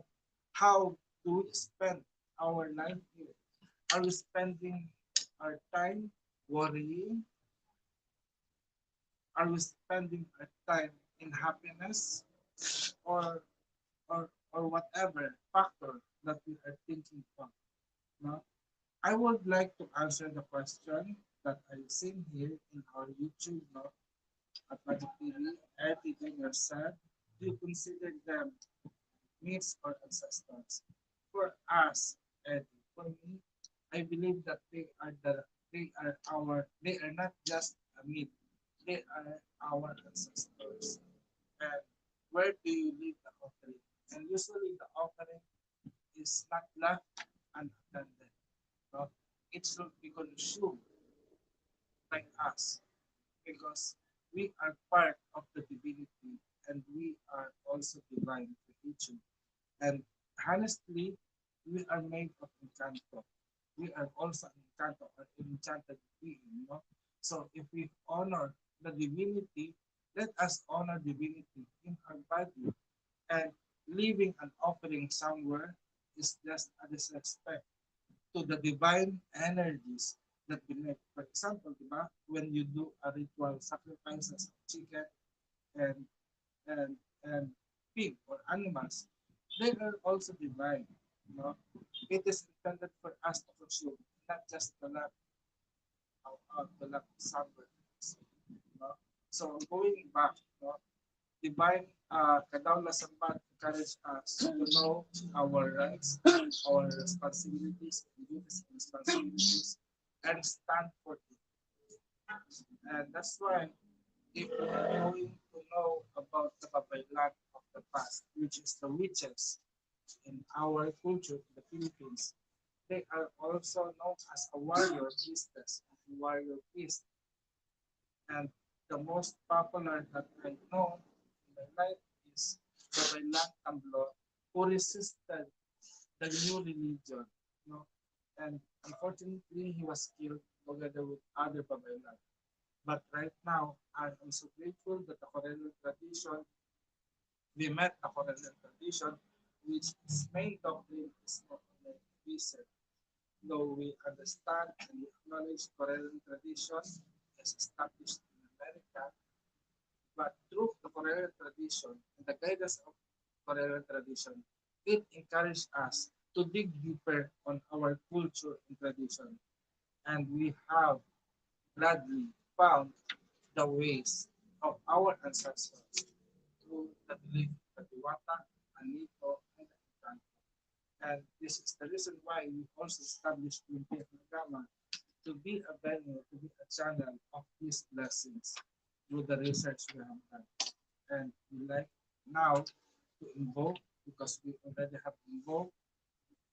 how do we spend our life here. Are we spending our time worrying? Are we spending our time in happiness or or whatever factor that we are thinking of? No? I would like to answer the question that I've seen here in our YouTube, no, at Magic TV. Eddie Jr. said, do you consider them myths or ancestors? For us, Eddie, for me, I believe that they are not just a myth. They are our ancestors. And where do you leave the offering? And usually the offering is not left unattended. No? It should be consumed by us because we are part of the divinity and we are also divine creature. And honestly, we are made of encanto. We are also an encanto or enchanted being. No? So if we honor the divinity, let us honor divinity in our body. And leaving an offering somewhere is just a disrespect to the divine energies that we make. For example, diba, when you do a ritual sacrifices of chicken and and and pig or animals, they are also divine. You know? It is intended for us to consume, not just the lack of somewhere. You know? So going back, you know, divine Kadaula Sambat encourage us to know our rights, our responsibilities, duties and responsibilities, and stand for it. And that's why if we are going to know about the Babaylan of the past, which is the witches in our culture in the Philippines, they are also known as a warrior priestess and warrior priest. And the most popular that I know in my life is Babaylan Tamblo, who resisted the new religion. You know? And unfortunately, he was killed together with other Babaylan. But right now, I'm so grateful that the Correllian tradition, we met the Correllian tradition, which its main doctrine is not only reason. Though we understand and we acknowledge Correllian tradition is established in America, but through the Correllian tradition and the guidance of Correllian tradition. It encouraged us to dig deeper on our culture and tradition, and we have gladly found the ways of our ancestors through the belief of the Diwata, Anito, and the Encanto. And this is the reason why we also established Lumpia Programa to be a venue, to be a channel of these blessings through the research we have done. And we like now to invoke, because we already have invoked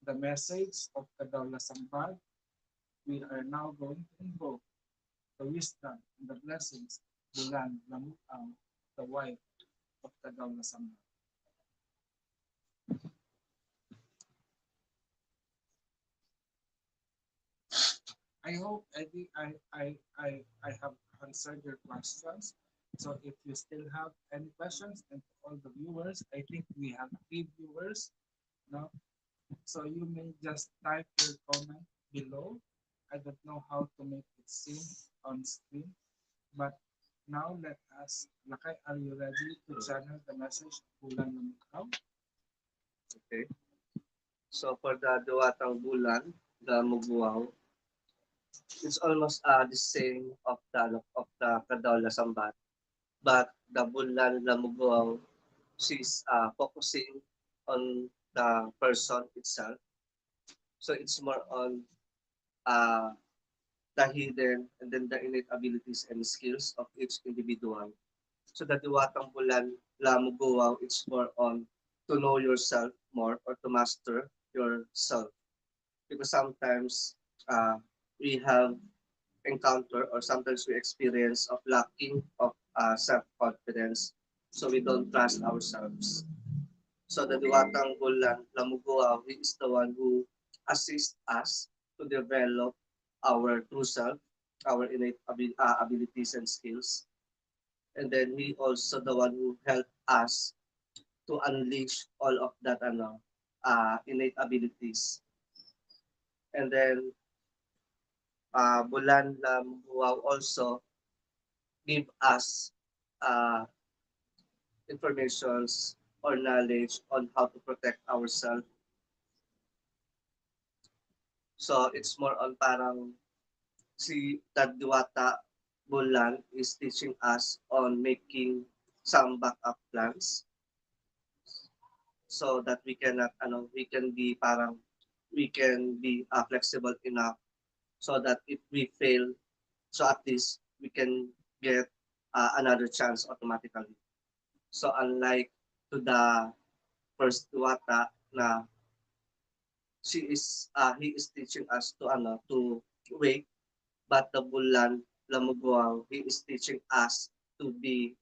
the message of Kadawla Sambal, we are now going to invoke the wisdom and the blessings, Bulan Lamutang, the wife of Kadawla Sambal. I hope I have answered your questions. So if you still have any questions, and to all the viewers, I think we have 3 viewers. No? So you may just type your comment below. I don't know how to make it seen on screen, but now let us, Lakay, are you ready to channel the message Bulan ng Ikaw?
Okay. So for the Duwatang Bulan, the Muguao, it's almost the same of the Kadawla Sambat. But the Bulan la Muguao, she's focusing on the person itself. So it's more on uh, the hidden and then the innate abilities and skills of each individual. So the Diwatang Bulan la Muguao, it's more on to know yourself more or to master yourself. Because sometimes uh, we have encounter or sometimes we experience of lacking of self-confidence, so we don't trust ourselves. So the Diwatang Bulan Lamuguaw, he is the one who assists us to develop our true self, our innate abilities and skills. And then he also the one who helped us to unleash all of that innate abilities. And then Bulan Lamuguaw also give us uh, informations or knowledge on how to protect ourselves. So it's more on parang si Tadwata Bulan is teaching us on making some backup plans so that we can be flexible enough so that if we fail, so at least we can get another chance automatically. So unlike to the first Duwata na he is teaching us to wait, but the Bulan Lamuguaw, he is teaching us to be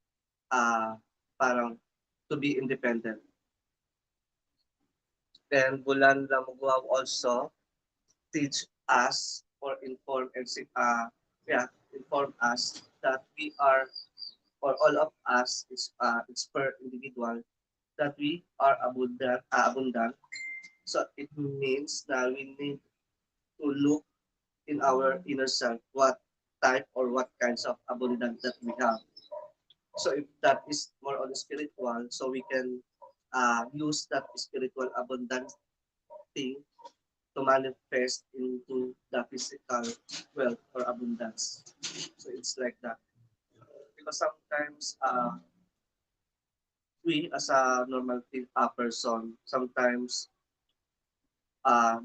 uh parang to be independent. Then Bulan Lamuguaw also teach us or inform us that we are, or all of us is it's per individual, that we are abundant. So it means that we need to look in our inner self what type or what kinds of abundance that we have. So if that is more on spiritual, so we can use that spiritual abundance thing to manifest into the physical wealth or abundance. So it's like that. Because sometimes we as a normal person, sometimes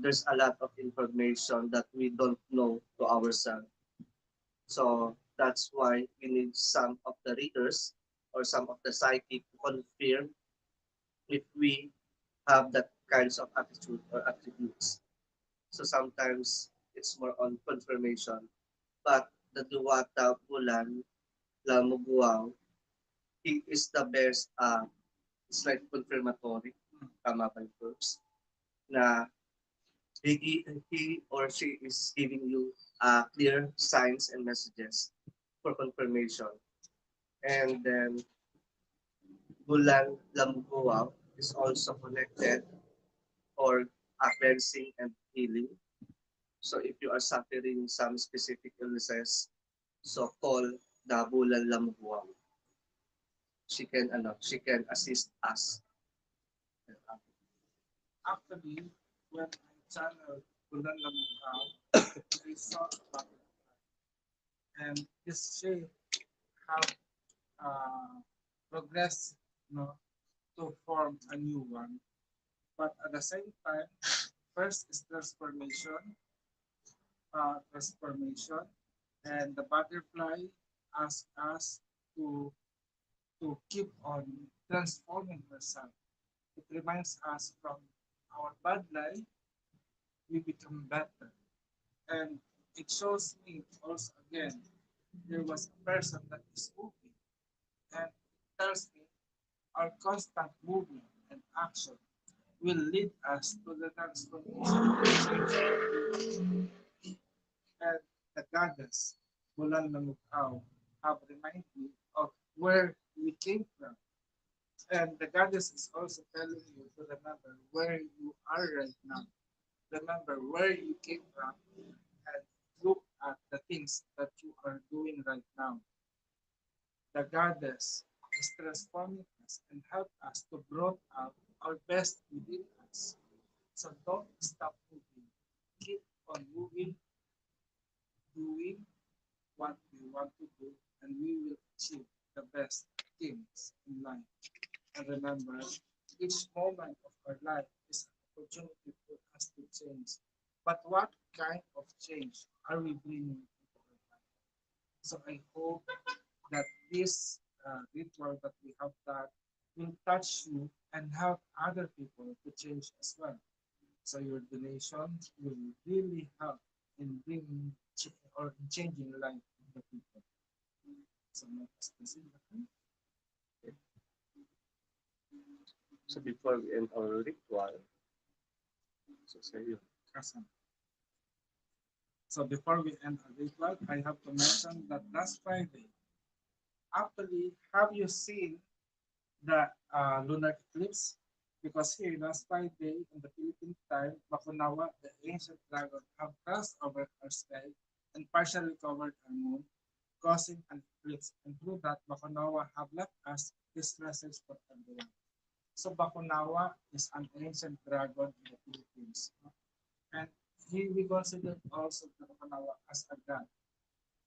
there's a lot of information that we don't know to ourselves. So that's why we need some of the readers or some of the psychic to confirm if we have that kinds of attitude or attributes. So sometimes it's more on confirmation. But the Duwata Bulan Lamuguaw, he is the best, it's like confirmatory, tama ba yung verbs, na he or she is giving you clear signs and messages for confirmation. And then Bulan Lambuaw is also connected or cleansing and healing. So if you are suffering some specific illnesses, so call the Bulan Lambuaw. She can assist us
Actually, when I channeled Bulan Lamukhaw, I saw a butterfly, and this shape have progressed, you know, to form a new one. But at the same time, first is transformation, and the butterfly asks us to keep on transforming herself. It reminds us from our bad life, we become better. And it shows me also again, there was a person that is moving, and it tells me our constant movement and action will lead us to the transformation. And the goddess, Bulan Lamukhaw, have reminded me of where we came from. And the goddess is also telling you to remember where you are right now. Remember where you came from and look at the things that you are doing right now. The goddess is transforming us and help us to bring out our best within us. So don't stop moving. Keep on moving, doing what we want to do, and we will achieve the best things in life. And remember, each moment of our life is an opportunity for us to change. But what kind of change are we bringing into our life? So I hope that this ritual that we have done will touch you and help other people to change as well. So your donation will really help in bringing or in changing the life of the people. So let us proceed.
So before we end our ritual, so say you.
Awesome. So before we end our ritual, I have to mention that last Friday, actually, have you seen the lunar eclipse? Because here last Friday in the Philippine time, Bakunawa, the ancient dragon, have crossed over our sky and partially covered our moon, causing an eclipse. And through that, Bakunawa have left us this message for everyone. So Bakunawa is an ancient dragon in the Philippines. And he we consider also the Bakunawa as a god.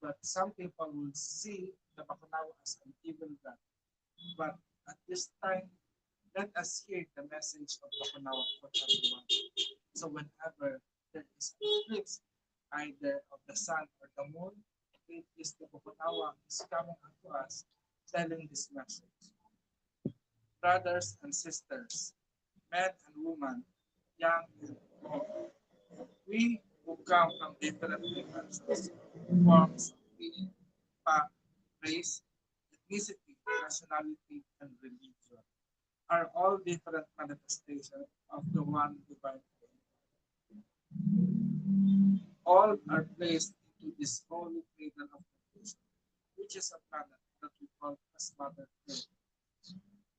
But some people will see the Bakunawa as an evil god. But at this time, let us hear the message of Bakunawa for everyone. So whenever there is an eclipse, either of the sun or the moon, it is the Bakunawa is coming unto us, telling this message. Brothers and sisters, men and women, young and old, we who come from different differences, forms of being, fact, race, ethnicity, nationality, and religion are all different manifestations of the one divine faith. All are placed into this holy cradle of creation, which is a planet that we call as Mother Earth.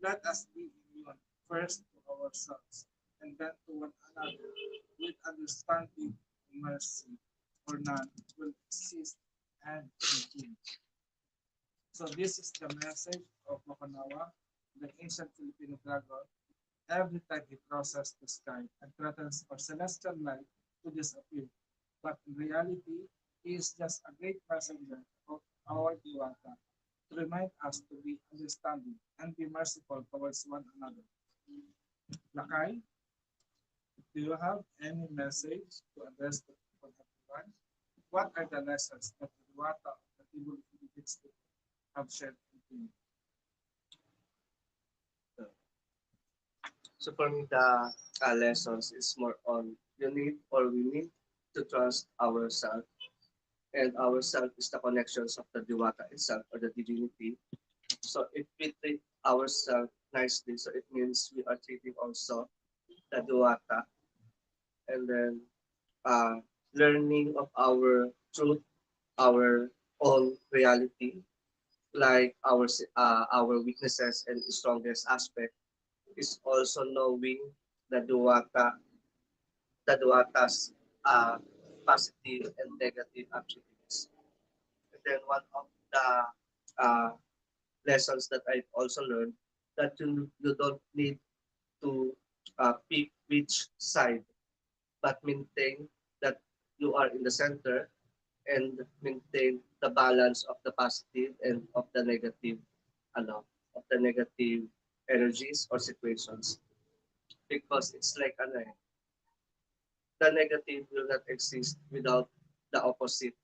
Let us be immune first to ourselves and then to one another with understanding and mercy, or none will exist and begin. So this is the message of Makanawa, the ancient Filipino dragon. Every time he crosses the sky and threatens our celestial light to disappear. But in reality, he is just a great messenger of our Diwata to remind us to be understanding and be merciful towards one another. Lakay, do you have any message to address to everyone? What are the lessons that the Diwata of the Tibul Philippines have shared with you?
So for me, the lessons is more on you need or we need to trust ourselves, and ourself is the connections of the Diwata itself or the divinity. So if we treat ourselves nicely, so it means we are treating also the Diwata, and then uh, learning of our truth, our own reality, like our weaknesses and strongest aspect is also knowing the Duwata, the Duwata's positive and negative attributes. And then one of the uh, lessons that I've also learned that you don't need to pick which side, but maintain that you are in the center and maintain the balance of the positive and of the negative, ano, of the negative energies or situations. Because it's like the negative will not exist without the opposite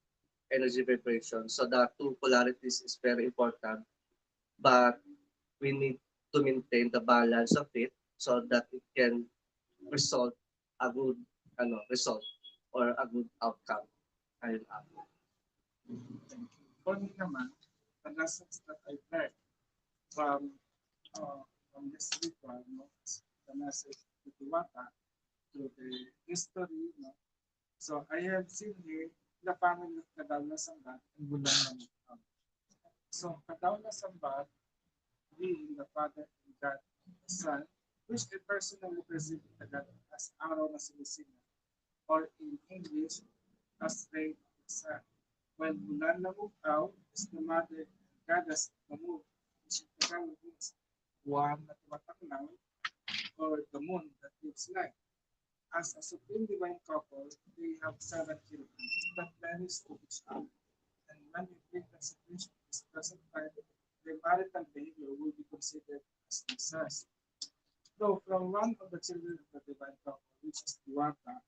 energy vibration. So the two polarities is very important, but we need to maintain the balance of it so that it can result a good result or a good outcome. Ayun lang.
Thank you. For me naman, the lessons that I learned from this ritual, the message to Diwata through the history. So I have seen here the family of Kadawla Sambat and Bulan Namukam. So Kadawla Sambat being the Father and God, the Son, which I personally perceive Tagalog as Araw na Sinisina, or in English, as Ray of the Sun. While Bulan Namukam is the Mother and Goddess of the Moon, which in Tagalog means Buwan na Tumataknaw, or the moon that gives light. As a supreme divine couple, they have 7 children that marries to each other. And when we bring the situation to this present time, their marital behavior will be considered as incest. Though from one of the children of the divine couple, which is Diwata,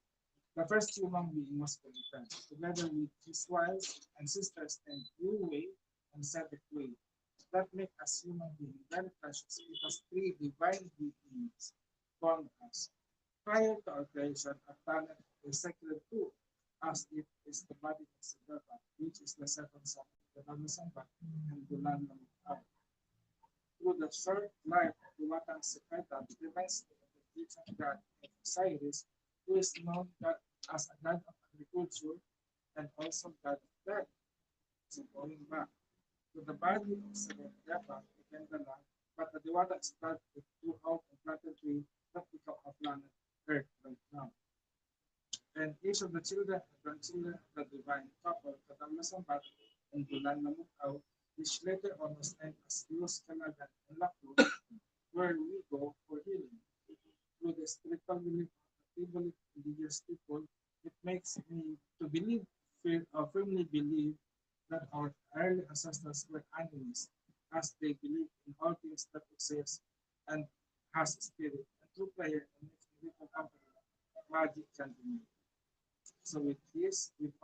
the first human being was created, together with his wives and sisters named Yu and Sedek. That make us human beings very precious because 3 divine beings formed us. Prior to our creation, our planet is sacred too, as it is the body of Siddhartha, which is the second son of the Namasambat and Bulan Namukam. Through the short life of Dumatang Sekretan, reminds me of the Egyptian god of Osiris, who is known as a god of agriculture and also god of death. So going back to the body of Serendepa, again the land, but the Diwata is planted throughout and planted tree that become a planet Earth right now. And each of the children and grandchildren of the divine couple, Kadamla Sambat and Bulan Namukaw, which later on was named as Yus Kalagan and Laku, where we go for healing. Through the spiritual belief of the tribal indigenous people, it makes me to believe, firmly believe that our early ancestors were animals, as they believed in all things that exist and has spirit, and through prayer and little company, magic can be made. So with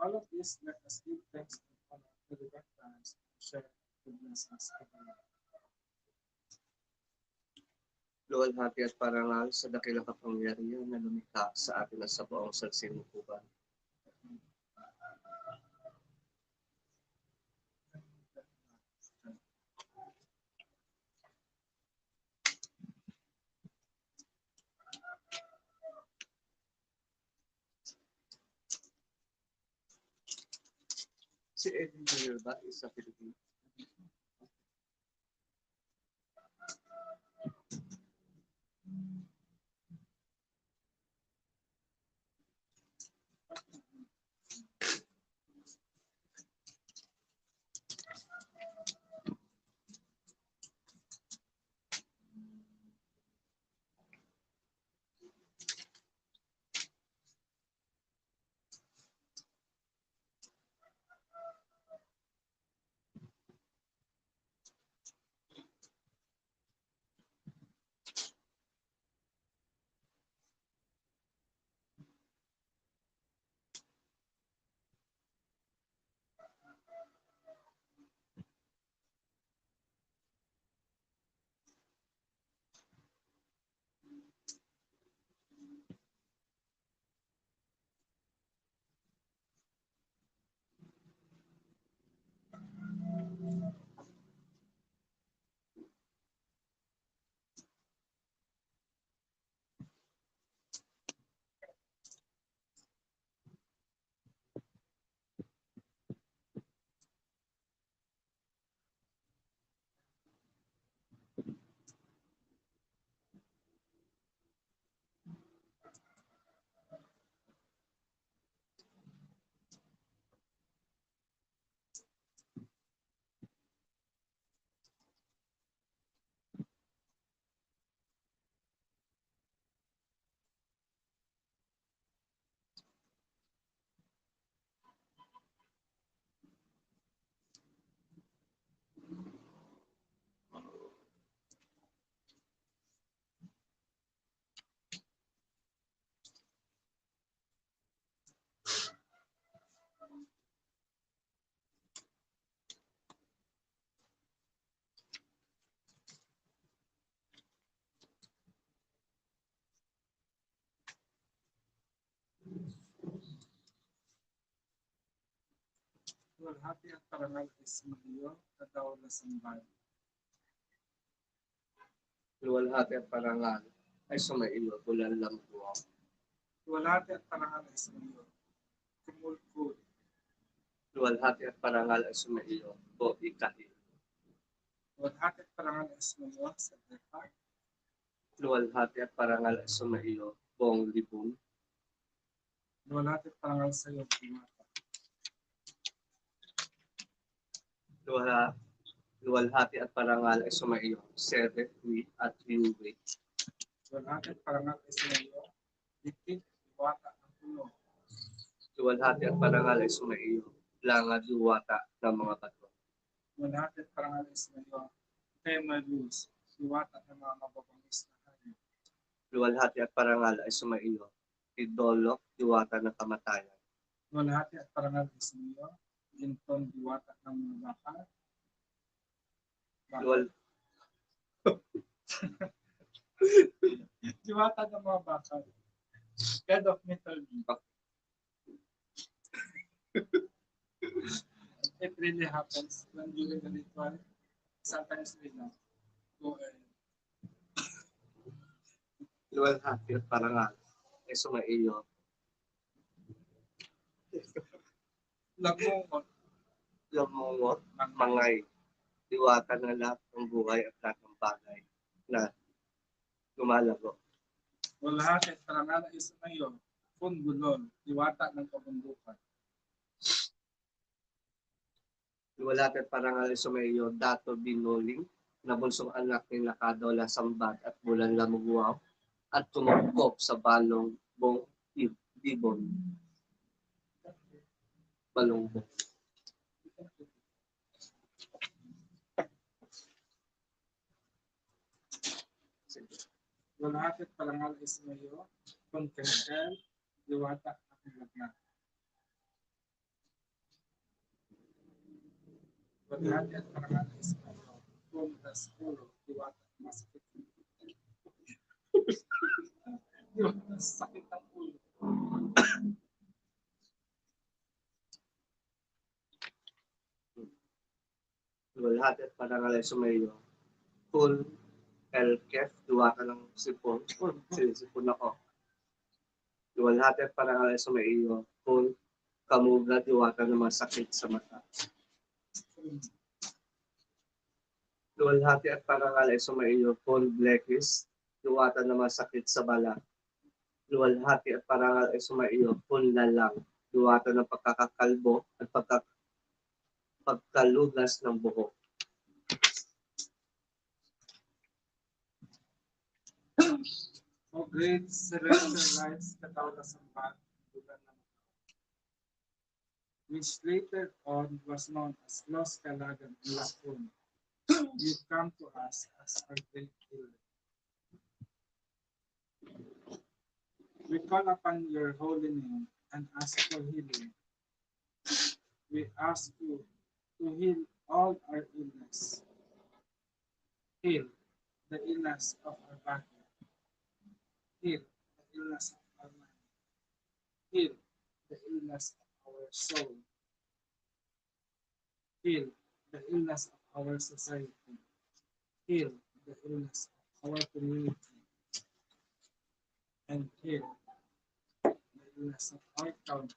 all of this, let us give thanks and honor to the grandparents and share the blessings of the Lord.
Luwalhati at parangal sa dakilang kapangyarihan na lumikha sa atin at sa buong sansinukuban. Si Edwin Jr. ba is sa Pilipinas?
Luwalhati at parangal ay sumayo, kadaw na sambal.
Luwalhati at parangal ay sumaiyo, bulan lang buwang.
Luwalhati at parangal ay sumayo, kumulkul.
Luwalhati at parangal ay sumaiyo, bo ikahil.
Luwalhati at parangal ay sumayo, sa depa.
Luwalhati at parangal ay sumaiyo, buong libon.
Luwalhati at parangal sa iyo, dimata.
Luwalhati at parangal ay sumaiyo, sere, wi, at yuwi.
Luwalhati at parangal ay sumayo, dikit, diwata ang puno.
Luwalhati at parangal ay sumaiyo, langa duwata ng mga bato.
Luwalhati at parangal ay sumayo, tema luz, diwata ng mga mababangis na hayop.
Luwalhati at parangal ay sumaiyo, idolo, diwata ng kamatayan.
Luwalhati at parangal ay sumayo, ginton, diwata ng mga bakal.
Luwal,
Diwata ng mga bakal. God of mythology. It really happens when during the ritual, sometimes we know. Go ahead.
luwalhati at parangal ay sumaiyo,
Lagungot.
lamungot, mangay, diwata ng lahat ng buhay at lahat ng bagay na lumalago.
Luwalhati at parangal ay sumayo, Fungulol, diwata ng kabundukan.
Luwalhati at parangal ay sumaiyo, dato binuling, na bunsong anak ni Nakadola Sambat at Bulan Lamuguaw, at tumukop sa balong bong ibon. Balongbong.
Luwalhati at parangal ay sumayo, Pangkengkel, diwata ng lagnat. Luwalhati at parangal ay sumayo, Puntas ulo, diwata ng masakit. Diwata ng sakit ng ulo.
Luwalhati at parangal ay sumaiyo, Kul Elkef, duwata ng sipon. Sipon ako. Luwalhati at parangal ay sumaiyo, Kul Kamuga, diwata ng mga sakit sa mata. Luwalhati at parangal ay sumaiyo, Kul Blekis, diwata ng mga sakit sa balat. Luwalhati at parangal ay sumaiyo, Kul Lalang, diwata ng pagkakakalbo at pagkalugas ng buhok.
O great celestial lights, kataw na sambat, bulan ng which later on was known as Los Calagan and Lacun. You come to us as our great healer. We call upon your holy name and ask for healing. We ask you to heal all our illness. Heal the illness of our body. Heal the illness of our mind. Heal the illness of our soul. Heal the illness of our society. Heal the illness of our community. And heal the illness of our country.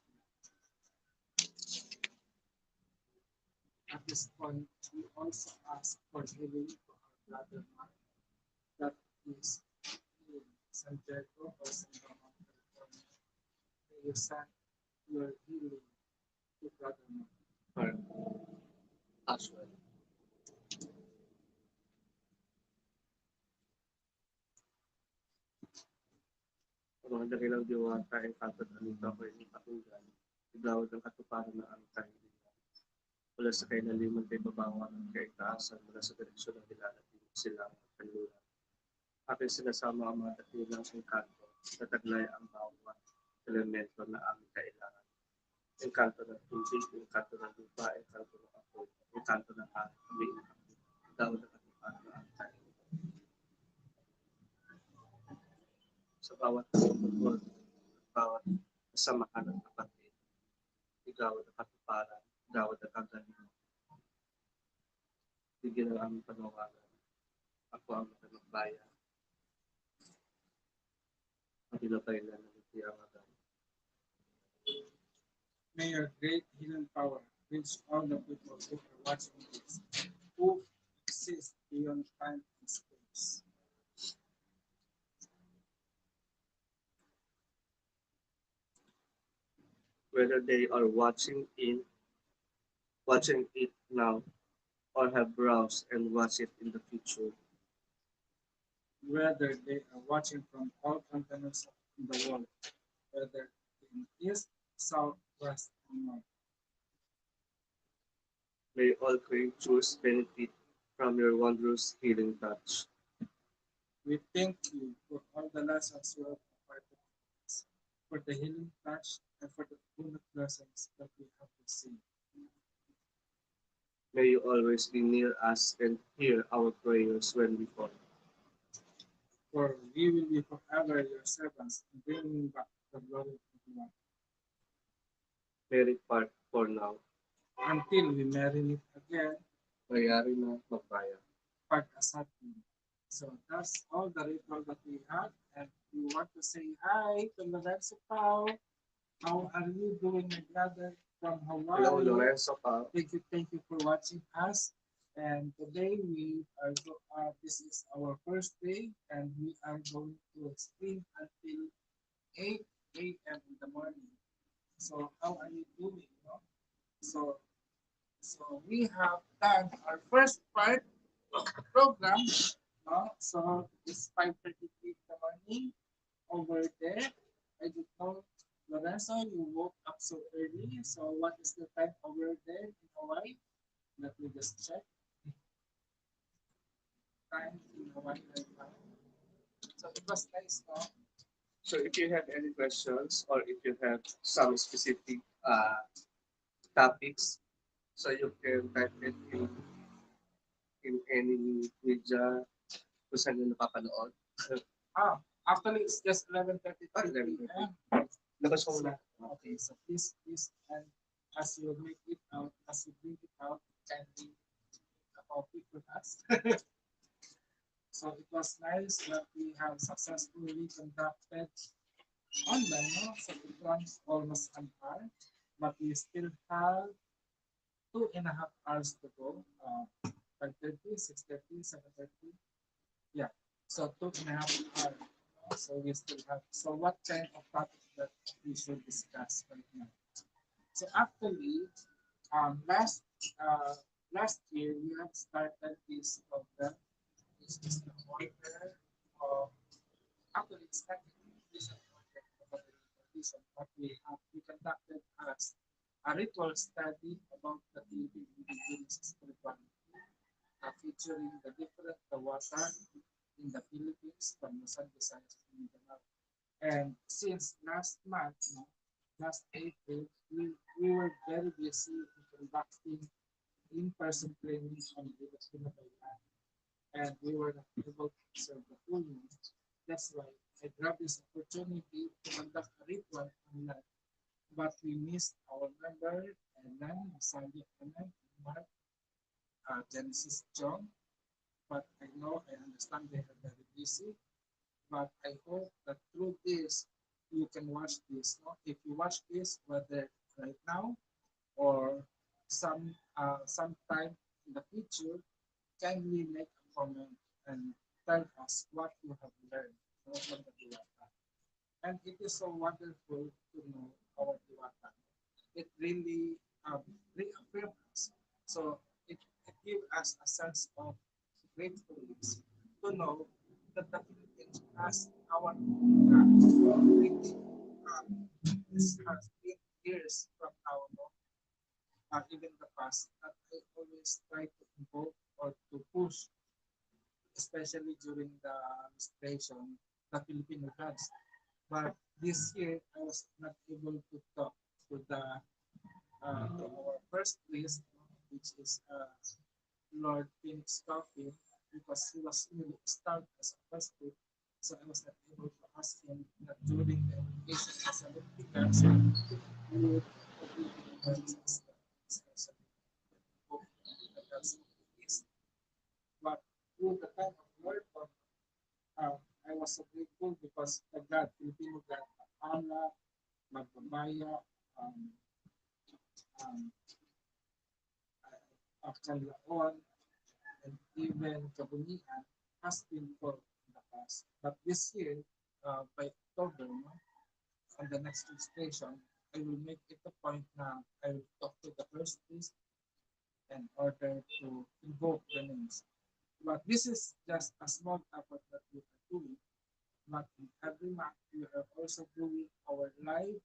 At this point, we also ask for healing to our brother Mark, that is in San Diego or San Ramon, California. May you send your healing to brother Mark.
As well. Ang mga dakilang diwata ay tatataluta ko yung katunggan. Igawad ang katuparan ng ang kahilingan. Mula sa kailaliman kay babawan at kay taasan, mula sa direksyon ng hilalatin sila at kanluran. Aking sinasama ang mga dakilang engkanto na taglay ang bawat elemento na aming kailangan. Engkanto ng tubig, engkanto ng lupa, engkanto ng apoy, engkanto ng aming igawad ang katuparan ng ang kahilingan. Sa bawat pagkakot, bawat kasamahan ng kapatid, igawad ang katuparan, igawad ang bigyan ng aming panawagan. Ako ang matanong at ilabay na ng ang agad.
May your great healing power reach all the people who are watching this, who exist beyond time and space.
Whether they are watching it now, or have browsed and watch it in the future.
Whether they are watching from all continents in the world, whether in east, south, west, and north.
May all creatures benefit from your wondrous healing touch.
We thank you for all the lessons you have imparted to us, for the healing touch, and for the full blessings that we have received.
May you always be near us and hear our prayers when we fall.
For we will be forever your servants, bringing back the glory of God.
May it part for now.
Until we marry it again,
Mayari na magbayan.
pag-asatin. So that's all the ritual that we have. And we want to say hi to Lorenzo Pao. How are you doing, my brother from Hawaii?
Hello, Lorenzo pa.
Thank you for watching us. And today this is our first day, and we are going to stream until 8 a.m. in the morning. So how are you doing? No? So we have done our first part of the program. No? So it's 5:33 in the morning over there. I don't know, Lorenzo, you woke up so early. So what is the time over there in Hawaii? Let me just check. Time in Hawaii right now. So it was nice, no?
So if you have any questions or if you have some specific topics, so you can type it in any media kung saan nyo napapanood.
Actually, it's just 11:33 p.m.
Labas ko muna.
Okay, so please, and as you make it out, as you bring it out, kindly copy with us. So it was nice that we have successfully conducted online, no? So it runs almost an hour, but we still have 2.5 hours to go. 5:30, 6:30, 7:30. Yeah. So 2.5 hours. So we still have. So what kind of topic that we should discuss right now? So actually, last year we have started this program. This is the order of actually it's not this order of tradition, but we conducted as a ritual study about the Philippine indigenous spirituality, featuring the water in the Philippines from Luzon, Visayas, to Mindanao. And since last month, no, last April, we were very busy in conducting in-person trainings on Filipino land, and we were not able to observe the full moon. That's why I grabbed this opportunity to conduct a ritual online. But we missed our member, and then Sandy and Mark, Genesis John. But I understand they are very busy. But I hope that through this, you can watch this. No? If you watch this, whether right now or sometime in the future, kindly make a comment and tell us what you have learned from the Diwata. And it is so wonderful to know our Diwata. It really reaffirms us. So it gives us a sense of gratefulness to know that the Philippines has our own land. This has been years from now, no? Even the past, that I always try to invoke or to push, especially during the administration, the Filipino gods. But this year, I was not able to talk to to our first priest, which is Lord Phoenix Coffin, because he was newly installed as a first priest. So I was not able to ask him that during the invocation as a litigants, he would open the words as the especially the gods of the east. do the kind of work on, I was so grateful because the God, Filipino God, Allah, Magpabaya, um, um, Calyaon, and even Kabunian has been for in the past. But this year, by October, no, on the next registration, I will make it a point now. I will talk to the first list in order to invoke the names. But this is just a small effort that we are doing. But in every month, we are also doing our live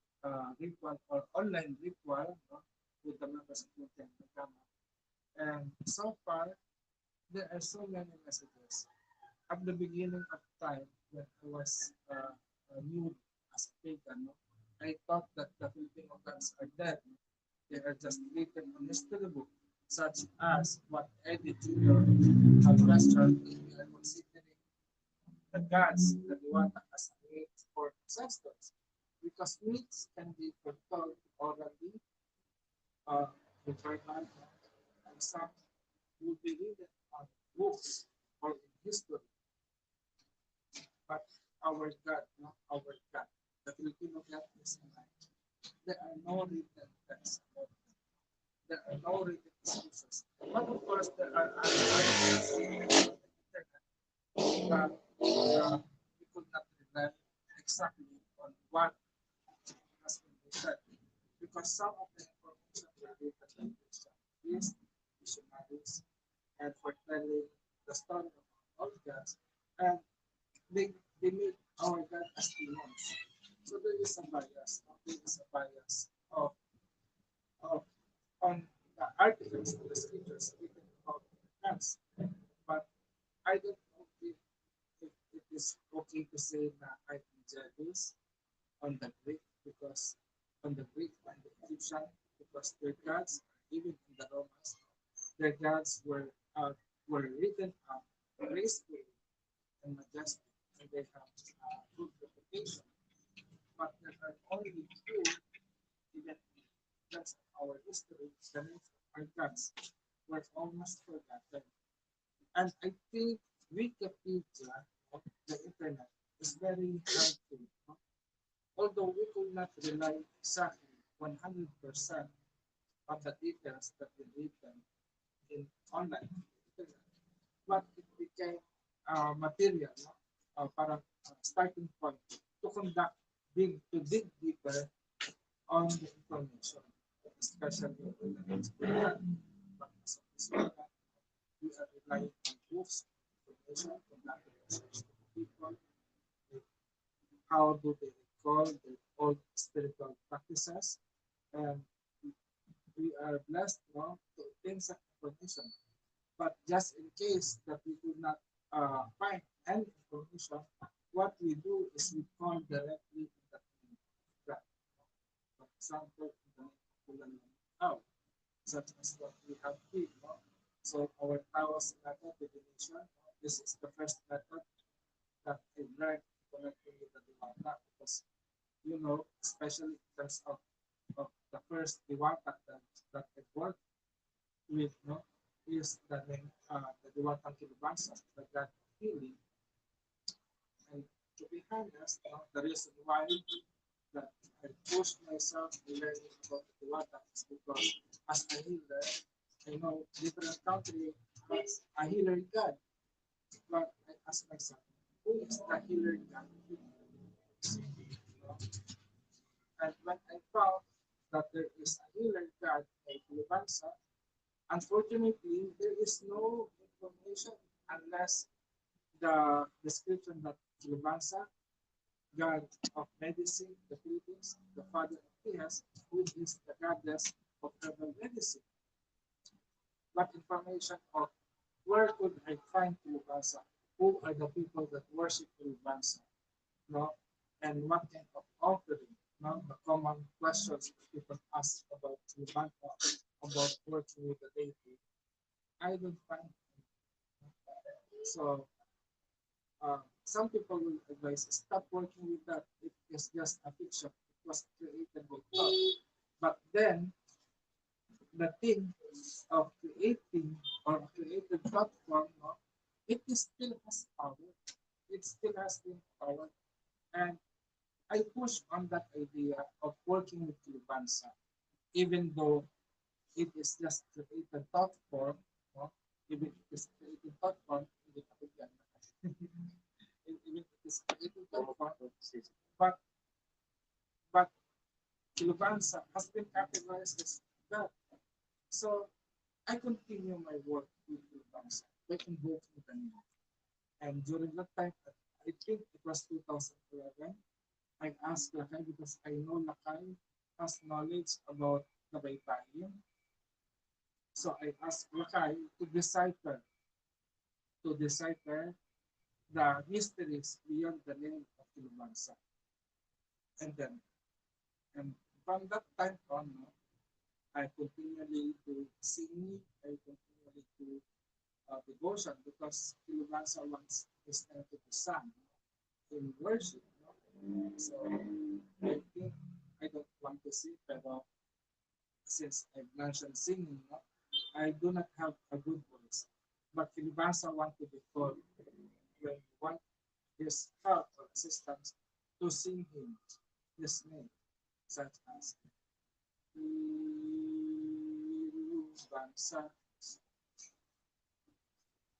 ritual or online ritual, no, with the members of the Temple. And so far, there are so many messages. At the beginning of time, when I was new as a pagan, no, I thought that the Filipino gods are dead. They are just written on history book, such as what Eddie Jr. had questioned if we are considering the gods that we want as myths or ancestors. Because myths can be foretold orally, uh, verbal, and some will be written on books or in history. But our God, not our God, the Filipino God is alive. There are no written texts. There are no written excuses. But of course, there are other articles on the internet that we could not rely exactly on what has been written. Because some of the information were written by Christian priests, missionaries, and for telling the story of our gods. And they, they make our God as demons. So there is a bias. There is a bias of on the articles of the scriptures written about gods. But I don't know if it is okay to say that I'm jealous on the Greek because on the Greek and the Egyptian because their gods, even in the Romans, their gods were written up gracefully and majestic, and they have good reputation. But there are only few, even that's our history, the names of our gods were almost forgotten. And I think Wikipedia, the internet, is very helpful. No? Although we could not rely exactly 100% on the details that we read them in online internet, but it became material, no? Parang starting point to conduct to dig deeper on the information, especially in the next program. But as of this moment, we are relying on books, information, conducting research to people, like how do they recall their old spiritual practices, and we are blessed, no, to obtain such information. But just in case that we could not find any information, what we do is we call directly in the name of God. For example, in the name of Bulan, such as what we have here. No? So our Taos method divination, this is the first method that I learned connecting with the Diwata because especially in terms of the first Diwata that I worked with, no, is the name the Diwatang Kilibansa, the God of healing. And to be honest, the reason why that I pushed myself to learning about the Diwata is because as a healer, I know different country has a healer God. But I ask myself, who is the healer God? And when I found that there is a healer God named Lubansa, unfortunately, there is no information unless the description that Lubansa, God of medicine, the Philippines, the father of Tias, who is the goddess of herbal medicine. But information of where could I find Lubansa? Who are the people that worship Lubansa? No? And what kind of offering? No? The common questions people ask about Lubansa, about working with the deity. I don't find it. So some people will advise stop working with that. It is just a fiction. It was created by God. But then the thing of creating or created platform, no, it is still has power. It still has the power. And I push on that idea of working with Lubansa, even though it is just created thought form, no? Even it is created thought form, even it is created thought form, but but Lubansa has been categorized as that. So I continue my work with Lubansa by invoking the name. And during that time, I think it was 2011, I asked Lakay because I know Lakay has knowledge about the Baybayin. So I asked Lakay to decipher the mysteries beyond the name of Kilumansa. And then, and from that time on, no, I continually do singing, I continually do devotion because Kilumansa wants his name to be sung in worship. No? So I think I don't want to sing, but since I mentioned singing, no, I do not have a good voice. But Kilibasa want to be called when you want his help or assistance to sing him his name, such as Kilibasa,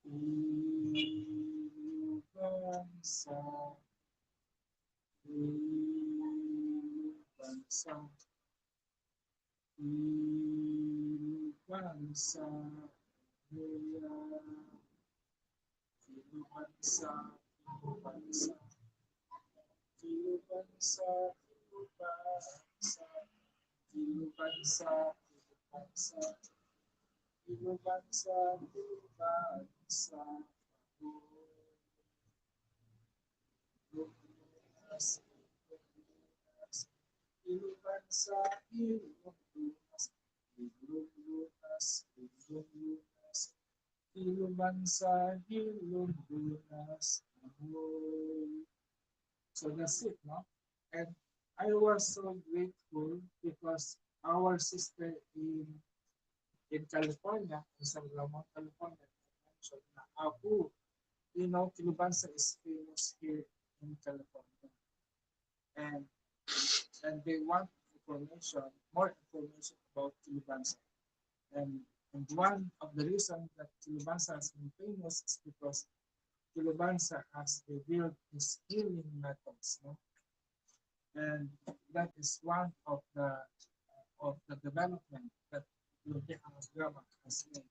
Kilibasa, Kilibasa, Kilibasa, Kilibasa, Kilibasa, Kilibasa, Kilibasa, Kilibasa, Kilibasa, Kilibasa, Kilibasa, Lunas, Lunas, Kilibasa, Lunas, Lunas, Lunas, Kilibasa, Lunas, so that's it, no? And I was so grateful because our sister in California, in San Ramon, California, mentioned na ako, Kilubansa is famous here in California. And and they want information, more information about Kilubansa. And one of the reasons that Kilubansa has been famous is because Kilubansa has revealed his healing methods, no? And that is one of the development that Lumpia Grama has made.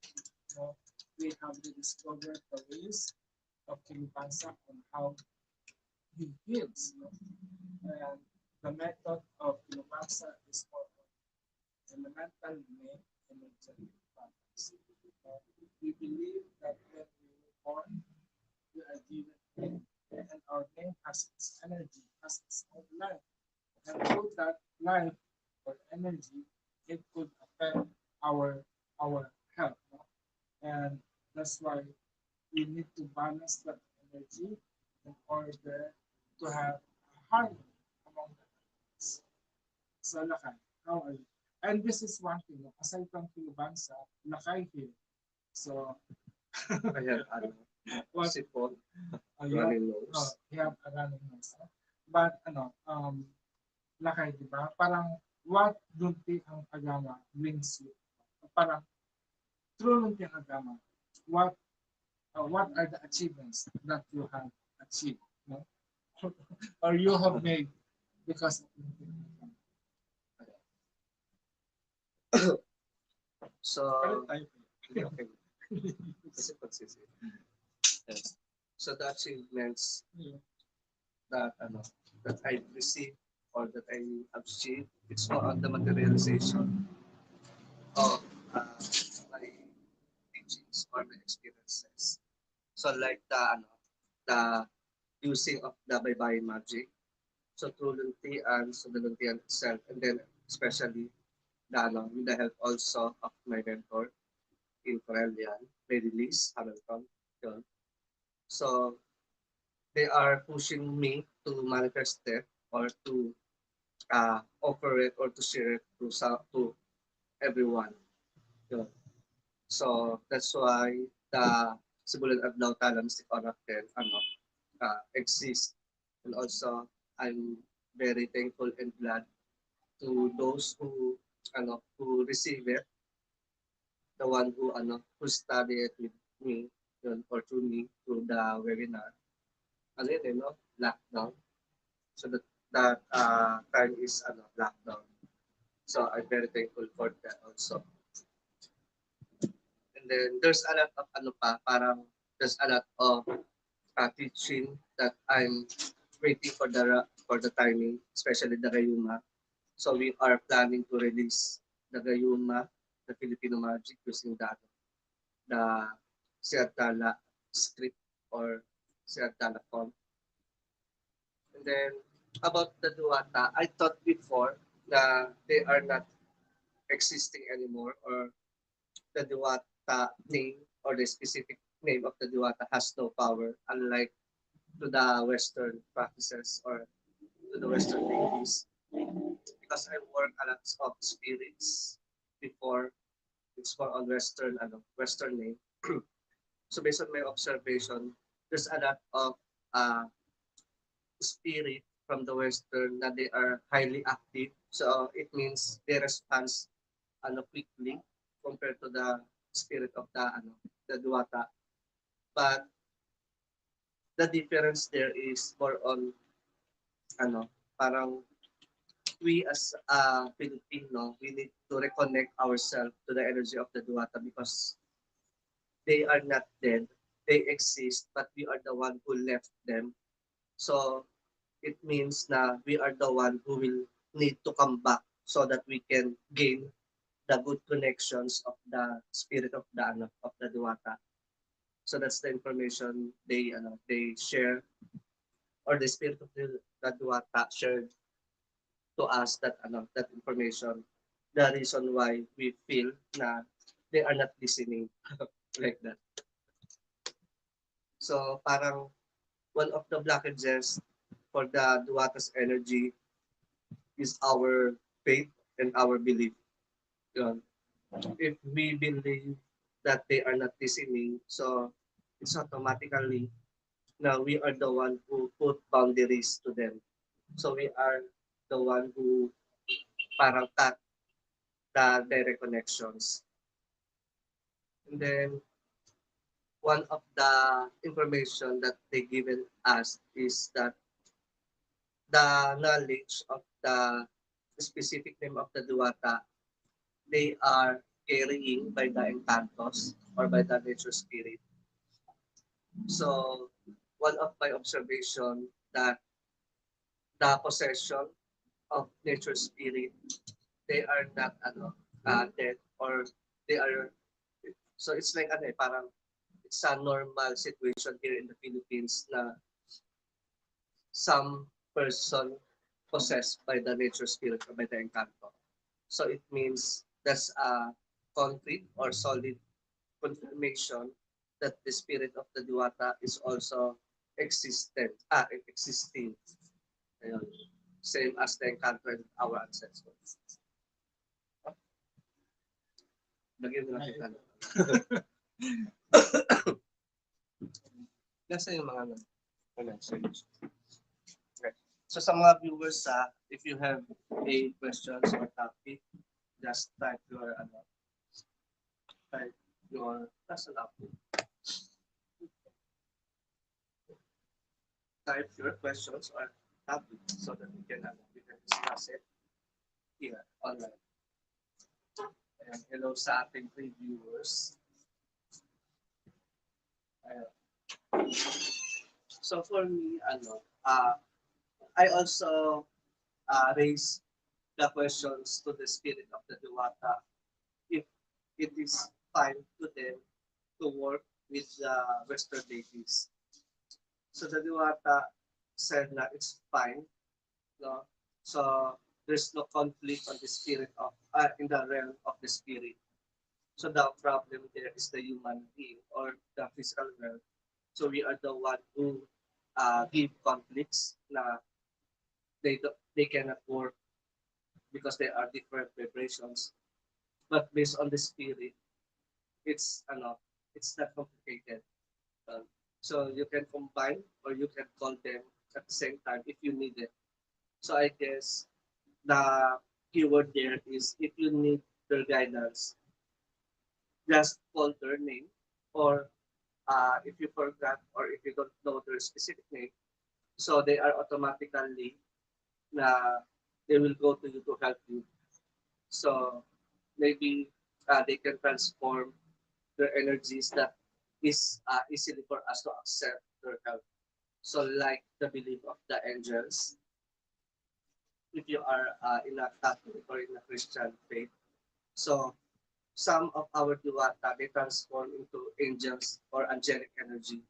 You know, we have rediscovered the ways of Kilipansa on how he heals. You know? And the method of Kilipansa is for elemental name energy patterns. We believe that when we were born, we are given name, and our name has its energy, has its own life. And through that life or energy, it could affect our health. No? And that's why we need to balance that energy in order to have harmony among the elements. So Lakay, how are you? And this is one thing, no? Aside from Kilubansa, Lakay here. So
I have
what
sipon,
you have,
running nose.
you have a running nose. No? But Lakay, di ba? Parang what Lunti ang agama brings you? Parang through Lunti ang agama, what are the achievements that you have achieved? No? Or you have made because of Lunti ang agama?
So,
Palit tayo.
okay. Kasi pagsisi. Yes. So the achievements
Yeah.
that I received or that I achieved, it's more on the materialization of my teachings or my experiences. So like the using of the Baybayin magic. So through Luntian, so the Luntian itself, and then especially with the help also of my mentor in Correllian, may release Hamilton. Yun. So they are pushing me to manifest it or to offer it or to share it to everyone. Yun. So that's why the sibulan adlaw talang si Oracle exist. And also, I'm very thankful and glad to those who receive it, the one who study it with me, yun, or through me through the webinar. Ano yun, lockdown. So that time is lockdown. So I'm very thankful for that also. And then there's a lot of parang there's a lot of teaching that I'm waiting for the timing, especially the Gayuma. So we are planning to release the Gayuma, the Filipino magic using the Siatala script or Siatala font. And then about the Duwata, I thought before that they are not existing anymore, or the Diwata name or the specific name of the Diwata has no power, unlike to the Western practices or to the Western deities. Because I work a lot of spirits before, it's for on Western name. So based on my observation, there's a lot of uh, spirit from the Western that they are highly active. So it means they respond quickly compared to the spirit of the Duwata. But the difference there is more on parang we as a Filipino, we need to reconnect ourselves to the energy of the Duwata because they are not dead. They exist, but we are the one who left them. So it means na we are the one who will need to come back so that we can gain the good connections of the spirit of the Duwata. So that's the information they share, or the spirit of the Duwata shared to us that information. The reason why we feel na they are not listening like that. So parang one of the blockages for the Duwata's energy is our faith and our belief. Yun. If we believe that they are not listening, so it's automatically now we are the one who put boundaries to them. So we are the one who parang cut the direct connections. And then one of the information that they given us is that the knowledge of the specific name of the Duwata, they are carrying by the encantos or by the nature spirit. So one of my observation that the possession of nature spirit, they are not dead, or they are, so it's like parang it's a normal situation here in the Philippines na some person possessed by the nature spirit or by the encanto. So it means that's a concrete or solid confirmation that the spirit of the Diwata is also existing. Ayun. Same as the encounter with our ancestors. Lagyan mo natin Kasi yung mga message. Okay. So sa mga viewers, if you have a questions or topic, just type your personal output. Type your questions or topic so that we can discuss it here online. Ayan, hello sa ating viewers. So for me, I also raise the questions to the spirit of the Diwata if it is fine to them to work with the Western deities. So the Diwata said that it's fine, no? So there's no conflict on the spirit of in the realm of the spirit. So the problem there is the human being or the physical realm. So we are the one who give conflicts na they cannot work because there are different vibrations. But based on the spirit, it's it's not complicated. Uh, so you can combine or you can call them at the same time if you need it. So I guess the keyword there is if you need their guidance, just call their name, or if you forgot or if you don't know their specific name, so they are automatically na they will go to you to help you. So maybe they can transform their energies that is easily for us to accept their help. So like the belief of the angels, if you are in a Catholic or in a Christian faith, so some of our diwata they transform into angels or angelic energy,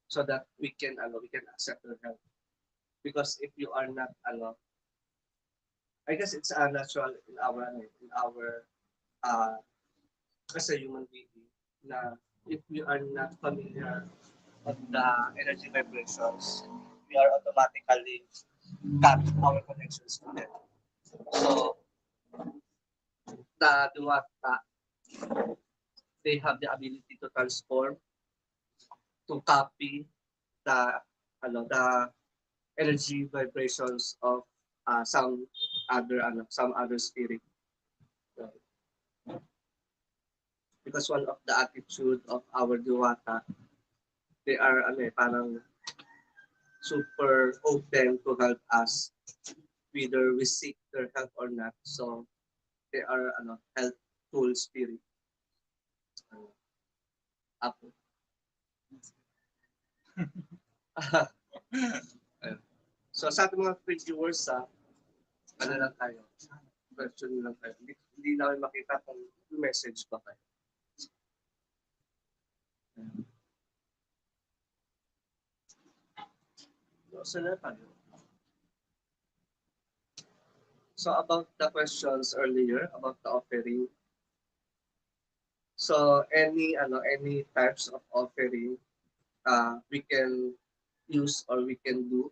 so that we can accept their help. Because if you are not I guess it's natural in our uh, as a human being na if we are not familiar of the energy vibrations, we are automatically cut our connections to them. So the Duwata, they have the ability to transform, to copy the the energy vibrations of some other spirit. So, because one of the attitude of our Duwata, they are parang super open to help us whether we seek their help or not. So they are helpful spirit. Ano, Apo. Ayun. So sa ating mga viewers lang tayo. Question lang tayo. Hindi namin makita kung message pa kayo. So na tayo. So about the questions earlier about the offering. So any types of offering we can use or we can do.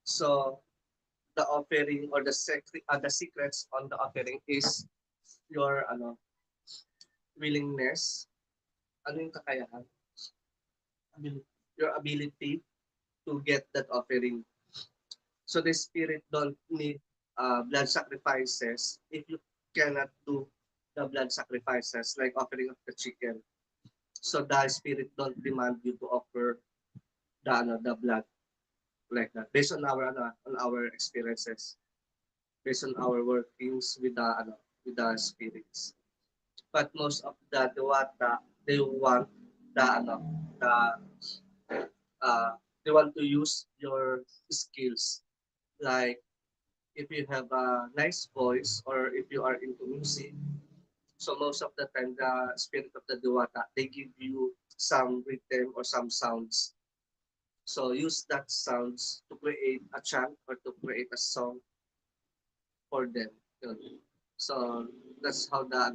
So the offering or the secrets on the offering is your willingness, ano yung kakayahan, your ability to get that offering. So the spirit don't need blood sacrifices if you cannot do the blood sacrifices like offering of the chicken. So the spirit don't demand you to offer the blood like that based on our experiences, based on our workings with the spirits. But most of the Dewata, they want the the uh, they want to use your skills. Like if you have a nice voice or if you are into music, so most of the time the spirit of the Dewata, they give you some rhythm or some sounds. So use that sounds to create a chant or to create a song for them. Yun. So that's how the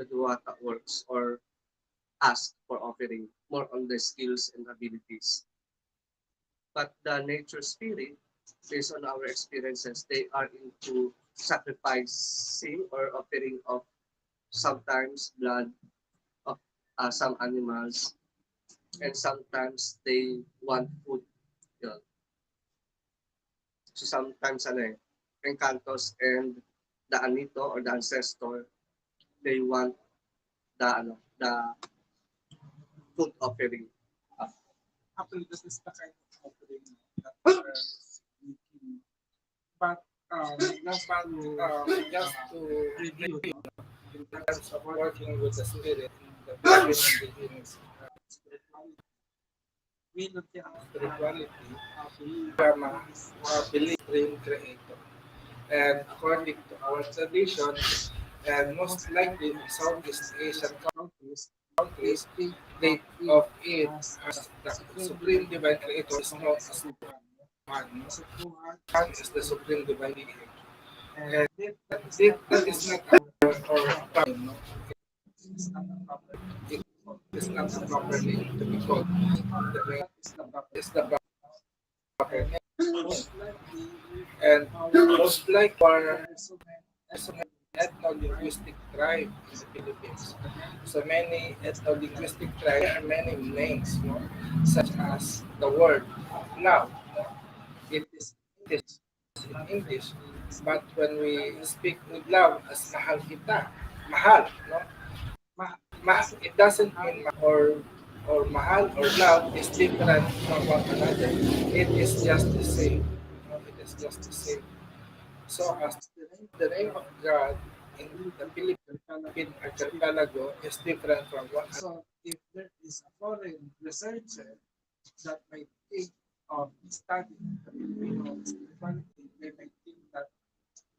Duwata works or ask for offering more on the skills and abilities. But the nature spirit, based on our experiences, they are into sacrificing or offering of sometimes blood of some animals, and sometimes they want food. Yun. So sometimes encantos and the anito or the ancestor, they want the food offering.
Actually, this is the kind of offering that we're making. But just to review, in terms of working with the spirit in the beginnings, spirituality, we look at spirituality from a belief in creator. And according to our tradition, and most likely in Southeast Asian countries, they of it as the supreme divine creator is known as Tuhan. Tuhan is the supreme divine being. And that is not our time, no? It is not a proper name to be called. It's the proper name. And most like our ethno-linguistic tribe in the Philippines. So many ethno-linguistic tribes, there are many names, such as the word love. It is in English, but when we speak with love as mahal kita, mahal, it doesn't mean or mahal or love is different from one another. It is just the same. It is just the same. So as the name of God in the Philippine archipelago is different from one another. So if there is a foreign researcher that might think of studying the Filipino spirituality, they might think that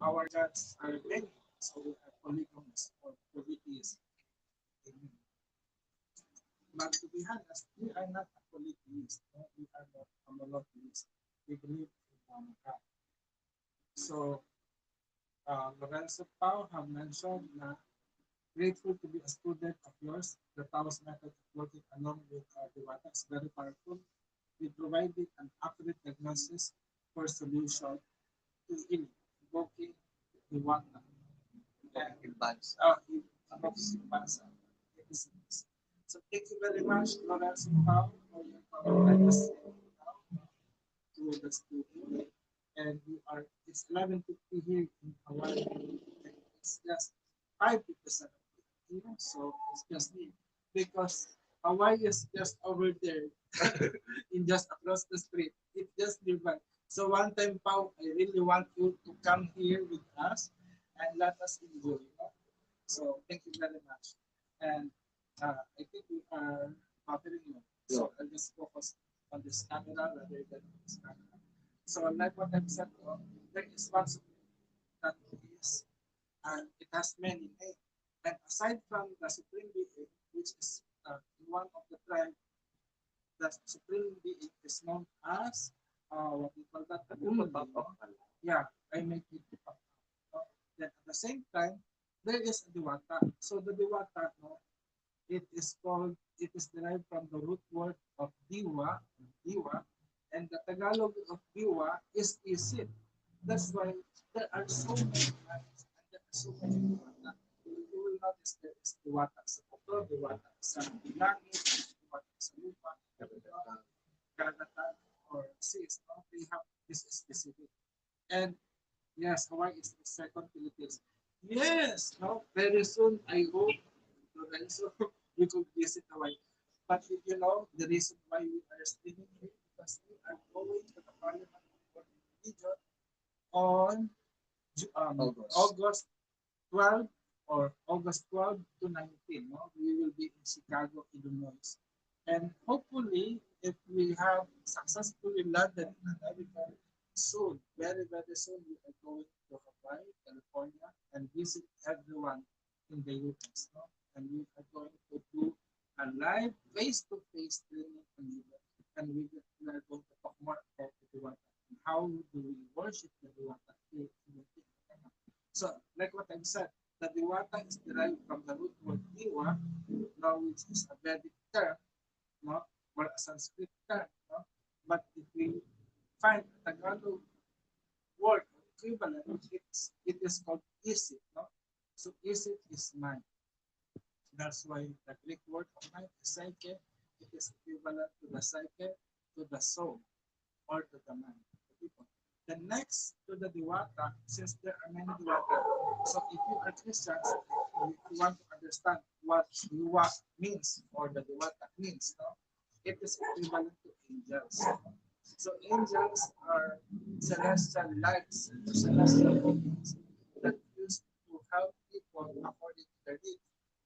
our gods are many, so we are polygamous or polytheist. But to be honest, we are not a polytheist. No? We are not a monotheist. We believe in one God. So, Lorenzo Pao have mentioned na grateful to be a student of yours. The Tao's method of working along with Diwata is very powerful. We provided an accurate diagnosis for solution to healing, invoking Diwata. And advance. Advance. So thank you very much, Lorenzo Pao, for your comments to the studio. And we are, it's 11:50 here in Hawaii, and it's just 5:57 here, so it's just me. Because Hawaii is just over there, in just across the street. It's just nearby. So one time, Pao, I really want you to come here with us and let us enjoy. So thank you very much. And I think we are covering it. So I'll just focus on this camera rather than on this camera. So like what I've said, there is one supreme that is, and it has many names. And aside from the supreme being, which is one of the tribe, the supreme being is known as what we call that? Yeah, I make it up. Then at the same time, there is a diwata. So the diwata, no, it is derived from the root word of diwa, and the Tagalog of diwa is isit. That's why there are so many lines and there are so many diwata. You will notice there is diwata sa puto, diwata sa langit, diwata sa lupa, karagatan, or seas. No? They have this specific. And yes, Hawaii is the second Philippines. Yes, no, very soon I hope Lorenzo we could visit Hawaii. But you know the reason why we are staying here because we are going to the Parliament of Religion on August 12 or August 12 to 19. No? We will be in Chicago, Illinois. And hopefully, if we have successfully landed in America soon, very, very soon, we are going to Hawaii, California, and visit everyone in the US. No? And we are going to do a live face-to-face training on YouTube. And we are going to talk more about the Diwata and how do we worship the Diwata here in the Philippines. So, like what I've said, the Diwata is derived from the root word Diwa, now which is a Vedic term, no, or a Sanskrit term, no. But if we find a Tagalog word equivalent, it is called isit, no. So isit is mind. That's why the Greek word of mind is psyche. It is equivalent to the psyche, to the soul, or to the mind. The people. The next to the Diwata, since there are many Diwata, so if you are Christians, if you want to understand what Diwa means or the Diwata means, no, it is equivalent to angels. So angels are celestial lights, celestial beings that used to help people according to their needs.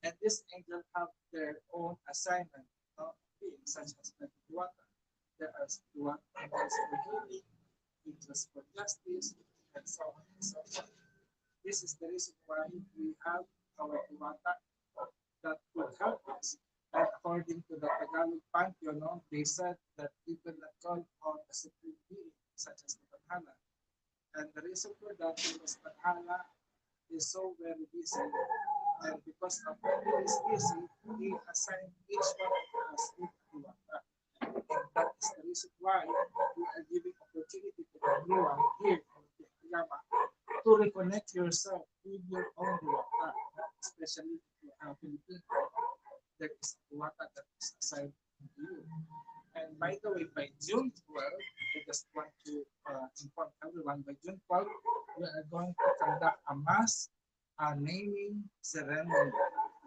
And these angels have their own assignment, no, beings such as the Diwata. There are Diwata angels for healing, angels for justice, and so on and so forth. This is the reason why we have our Diwata that could help us. And according to the Tagalog Pantheon, no, they said that we could not call on a supreme being such as the Tadhana. And the reason for that is Tadhana is so very busy. And because of that he is busy, he assigned each one of us with a Diwata. And that is the reason why we are giving opportunity to everyone here in Yama to reconnect yourself with your own Filipino, there is Diwata that is assigned to you. And by the way, by June 12th, I just want to inform everyone, by June 12th, we are going to conduct a mass naming ceremony.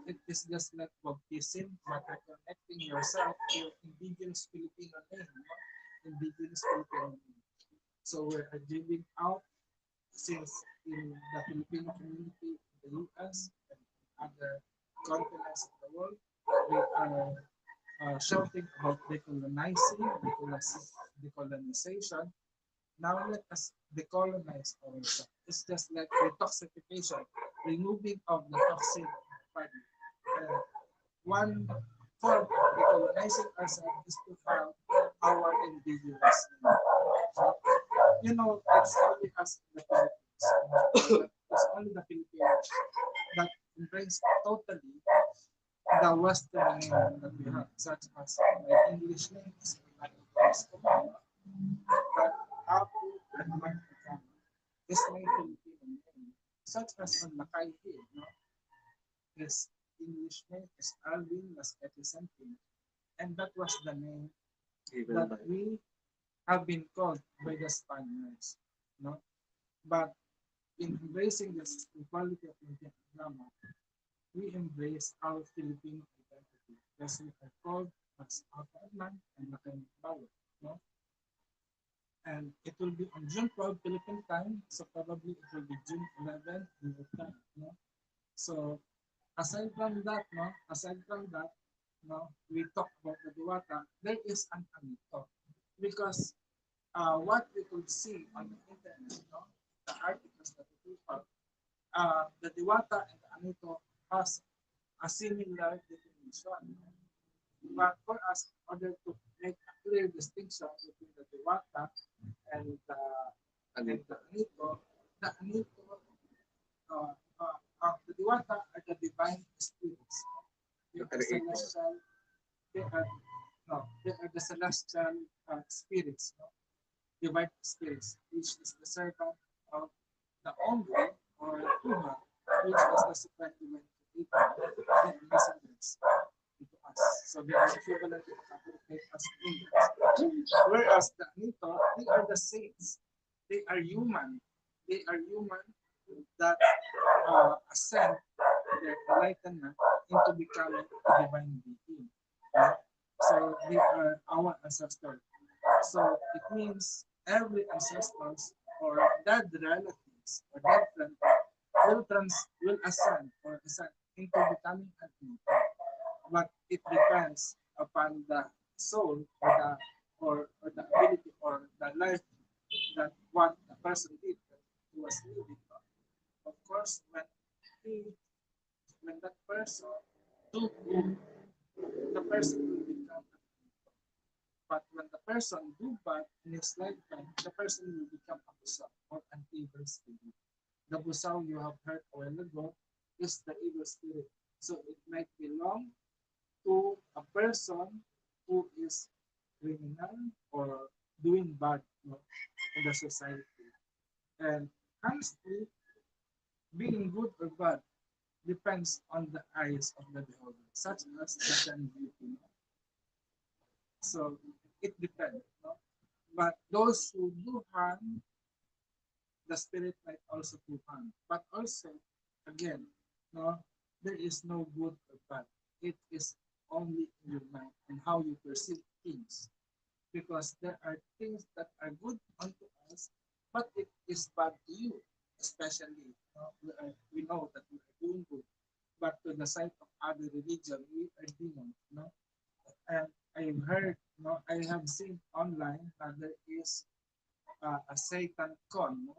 It is just like baptism, but you're connecting yourself to your indigenous Filipino name, indigenous Filipino name. So we are giving out, since in the Filipino community in the US and other continents of the world, we are shouting about decolonization. Now let us decolonize ourselves. It's just like detoxification, removing of the toxin body. One form of decolonizing ourselves is to have our indigenous name. You know, it's only us in the Philippines. It's only the Philippines that embrace totally the Western name that we have, such as my English name is Escobar, but Apu and Marticana is my Filipino name, such as on Lakay Hill, no? His English name is Alvin Las Etisantin, and that was the name that we have been called by the Spaniards, no? But in embracing this equality of Indian drama, we embrace our Filipino identity. As we are called as Alpha and Lakan Bawa, no? And it will be on June 12 Philippine time, so probably it will be June 11 in your time, no? So aside from that, we talk about the Diwata, there is an anito. Because what we could see on the internet, no? The articles that we found, the Diwata and the Anito has a similar definition. But for us, in order to make a clear distinction between the Diwata and the Anito, the Diwata are the divine spirits. They are celestial, they are, they are the celestial spirits, no? Divine spirits, which is the servant of the Omri or Puma, which is the supreme divine creator. They are messengers to us. So they are equivalent to the as angels. Whereas the Anito, they are the saints. They are human. They are human that ascend their enlightenment into becoming a divine being. Right? So they are our ancestors. So it means every ancestors or dead relatives or dead friend will ascend into becoming an immortal. But it depends upon the soul or the ability or the life that what the person did that he was living. Of course, when that person took the person will become an immortal. But when the person do bad in his lifetime, the person will become a busaw or an evil spirit. The busaw you have heard a while ago is the evil spirit. So it might belong to a person who is criminal or doing bad, in the society. And honestly, being good or bad depends on the eyes of the beholder, such as the sun beauty. So it depends. No? But those who do harm, the spirit might also do harm. But also, again, no, there is no good or bad. It is only in your mind and how you perceive things. Because there are things that are good unto us, but it is bad to you. Especially, we know that we are doing good, but to the side of other religion, we are demons. No? And I've heard, I have seen online that there is a Satan con, no?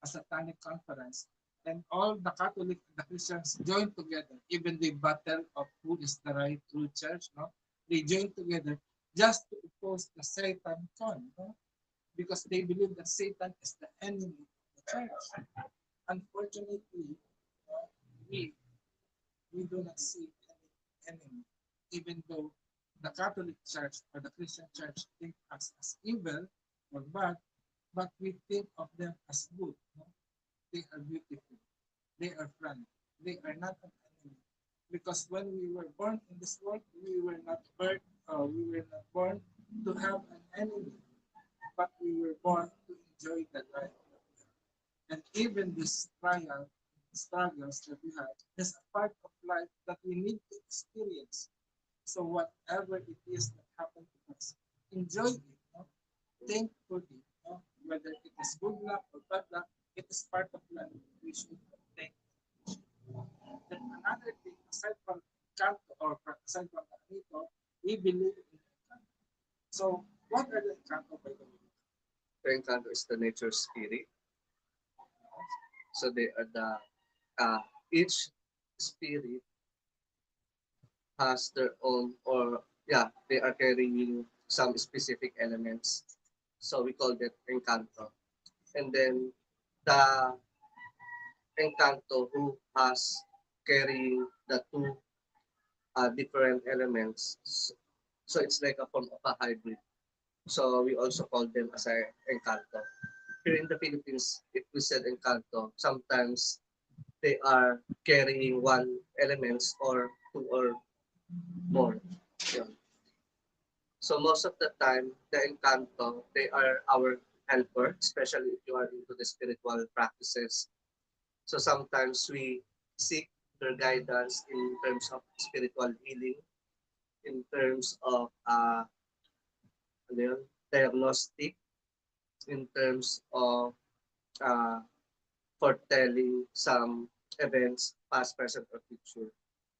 A satanic conference, and all the Catholic and the Christians join together, even the battle of who is the right true church, no? They join together just to oppose the Satan con, no? Because they believe that Satan is the enemy of the church. Unfortunately, we we do not see any enemy, even though the Catholic Church or the Christian Church think us as evil or bad, but we think of them as good. No? They are beautiful. They are friendly. They are not an enemy. Because when we were born in this world, we were not born to have an enemy, but we were born to enjoy the life. And even this trial, struggles that we have, is a part of life that we need to experience. So whatever it is that happened to us, enjoy it, no? Thankfully, no? Whether it is good luck or bad luck, it is part of life. We should thank. Then another thing, aside from Kanto or aside from Anito, we believe in Encanto. So what are the Encanto by the way?
Encanto is the nature spirit. So they are the uh, each spirit has their own, or yeah, they are carrying some specific elements. So we call that Encanto. And then the Encanto who has carrying the two different elements. So it's like a form of a hybrid. So we also call them as a Encanto. Here in the Philippines, if we said Encanto, sometimes they are carrying one elements or two or more. Yun. So most of the time, the Encanto, they are our helper, especially if you are into the spiritual practices. So sometimes we seek their guidance in terms of spiritual healing, in terms of ano yun, diagnostic, in terms of uh, foretelling some events, past, present, or future.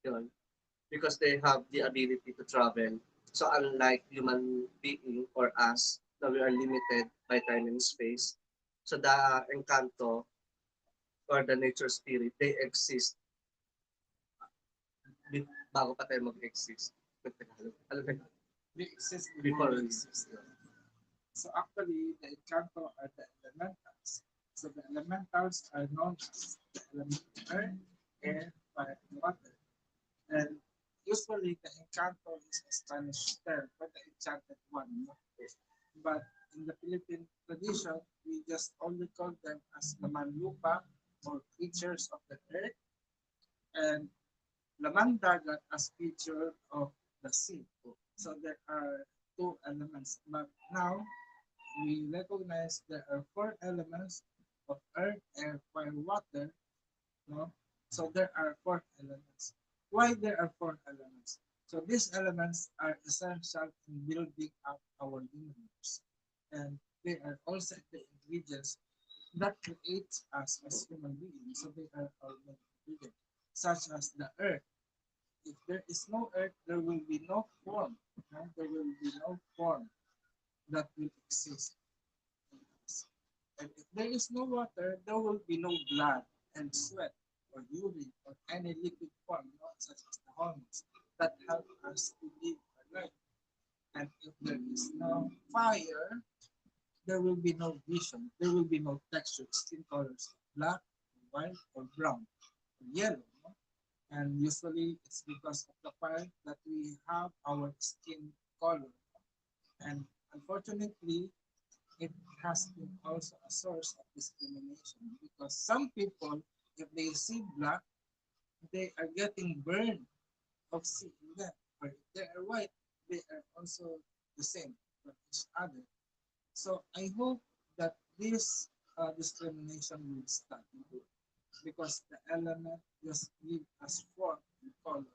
Yun. Because they have the ability to travel. So unlike human being or us, that we are limited by time and space. So the Encanto or the nature spirit, they exist bago pa tayo mag-exist. Alam mo,
They exist
before
before we
we
exist. So actually, the Encanto are the elementals. So the elementals are known as the element earth, air, fire, and water. And usually the Encanto is a Spanish term for the enchanted one. No? But in the Philippine tradition, we just only call them as the manlupa or creatures of the earth and laman dagat as creature of the sea. So there are two elements. But now we recognize there are four elements of earth, air, fire, water. No? So there are four elements. Why there are four elements? So these elements are essential in building up our universe. And they are also the ingredients that creates us as human beings. So they are our main ingredients, such as the earth. If there is no earth, there will be no form. No? There will be no form that will exist. And if there is no water, there will be no blood and sweat or urine or any liquid form, such as the hormones that help us to live our life. And if there is no fire, there will be no vision. There will be no texture, skin colors, black, white, or brown, or yellow. No? And usually it's because of the fire that we have our skin color. And unfortunately, it has been also a source of discrimination because some people, if they see black, they are getting burned of seeing that. But if they are white, they are also the same for each other. So I hope that this discrimination will stop because the element just give us form and color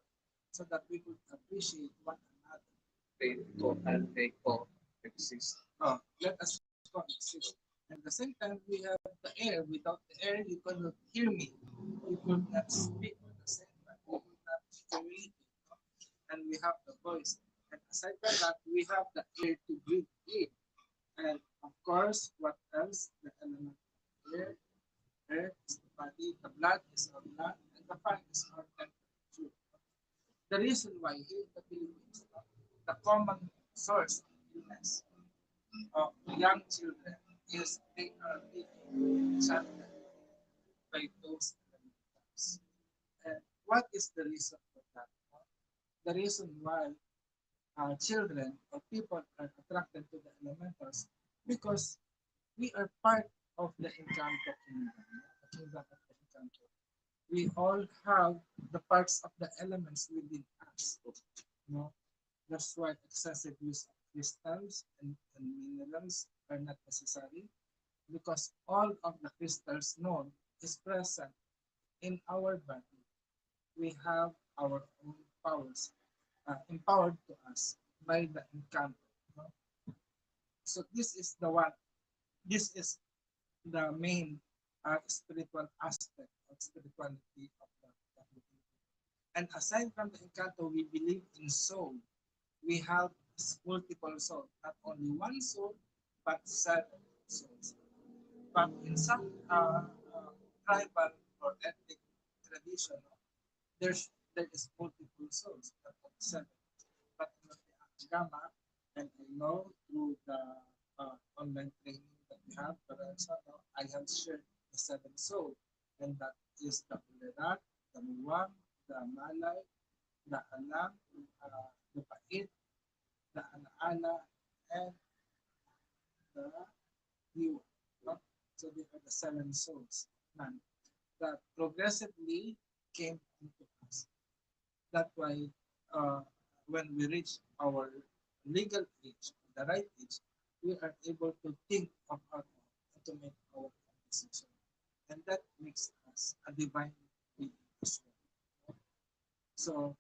so that we could appreciate one another.
they coexist.
Let us coexist. At the same time, we have the air. Without the air, you cannot hear me. You could not speak at the same time. You could not communicate. And we have the voice. And aside from that, we have the air to breathe in. And of course, what else? The element of air. Air is the body. The blood is our blood. And the fire is our temperature. The reason why here in the Philippines, the common source of illness of young children is they are being enchanted by those elementals. And what is the reason for that? The reason why children or people are attracted to the elementals because we are part of the Encanto kingdom, the kingdom of the Encanto. We all have the parts of the elements within us. You know, that's why excessive use of crystals and minerals are not necessary because all of the crystals known is present in our body. We have our own powers empowered to us by the encanto. No? So this is the one. This is the main spiritual aspect of spirituality of the people. And aside from the encanto, we believe in soul. We have multiple souls, not only one soul, but seven souls. But in some tribal or ethnic tradition, there is multiple souls, not only seven. But in the Agama, and I know through the online training that we have, but also I have shared the seven souls, and that is the Ulerat, the Muwang, the Malay, the Alam, the Pait, the Alaala, and the Diwa. No? So they are the seven souls of man that progressively came into us. That's why uh, when we reach our legal age, the right age, we are able to think of our own and to make our own decision. And that makes us a divine being as well. So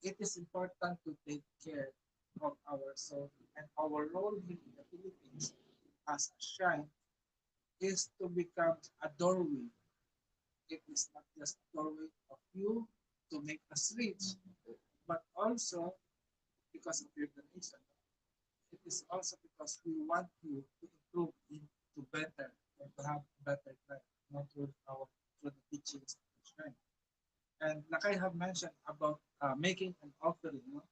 it is important to take care of our soul, and our role here in the Philippines as a shrine is to become a doorway. It is not just a doorway of you to make us rich, but also because of your donation. It is also because we want you to improve into better and to have better life, not through the teachings of the shrine. And like I have mentioned about making an offering, no?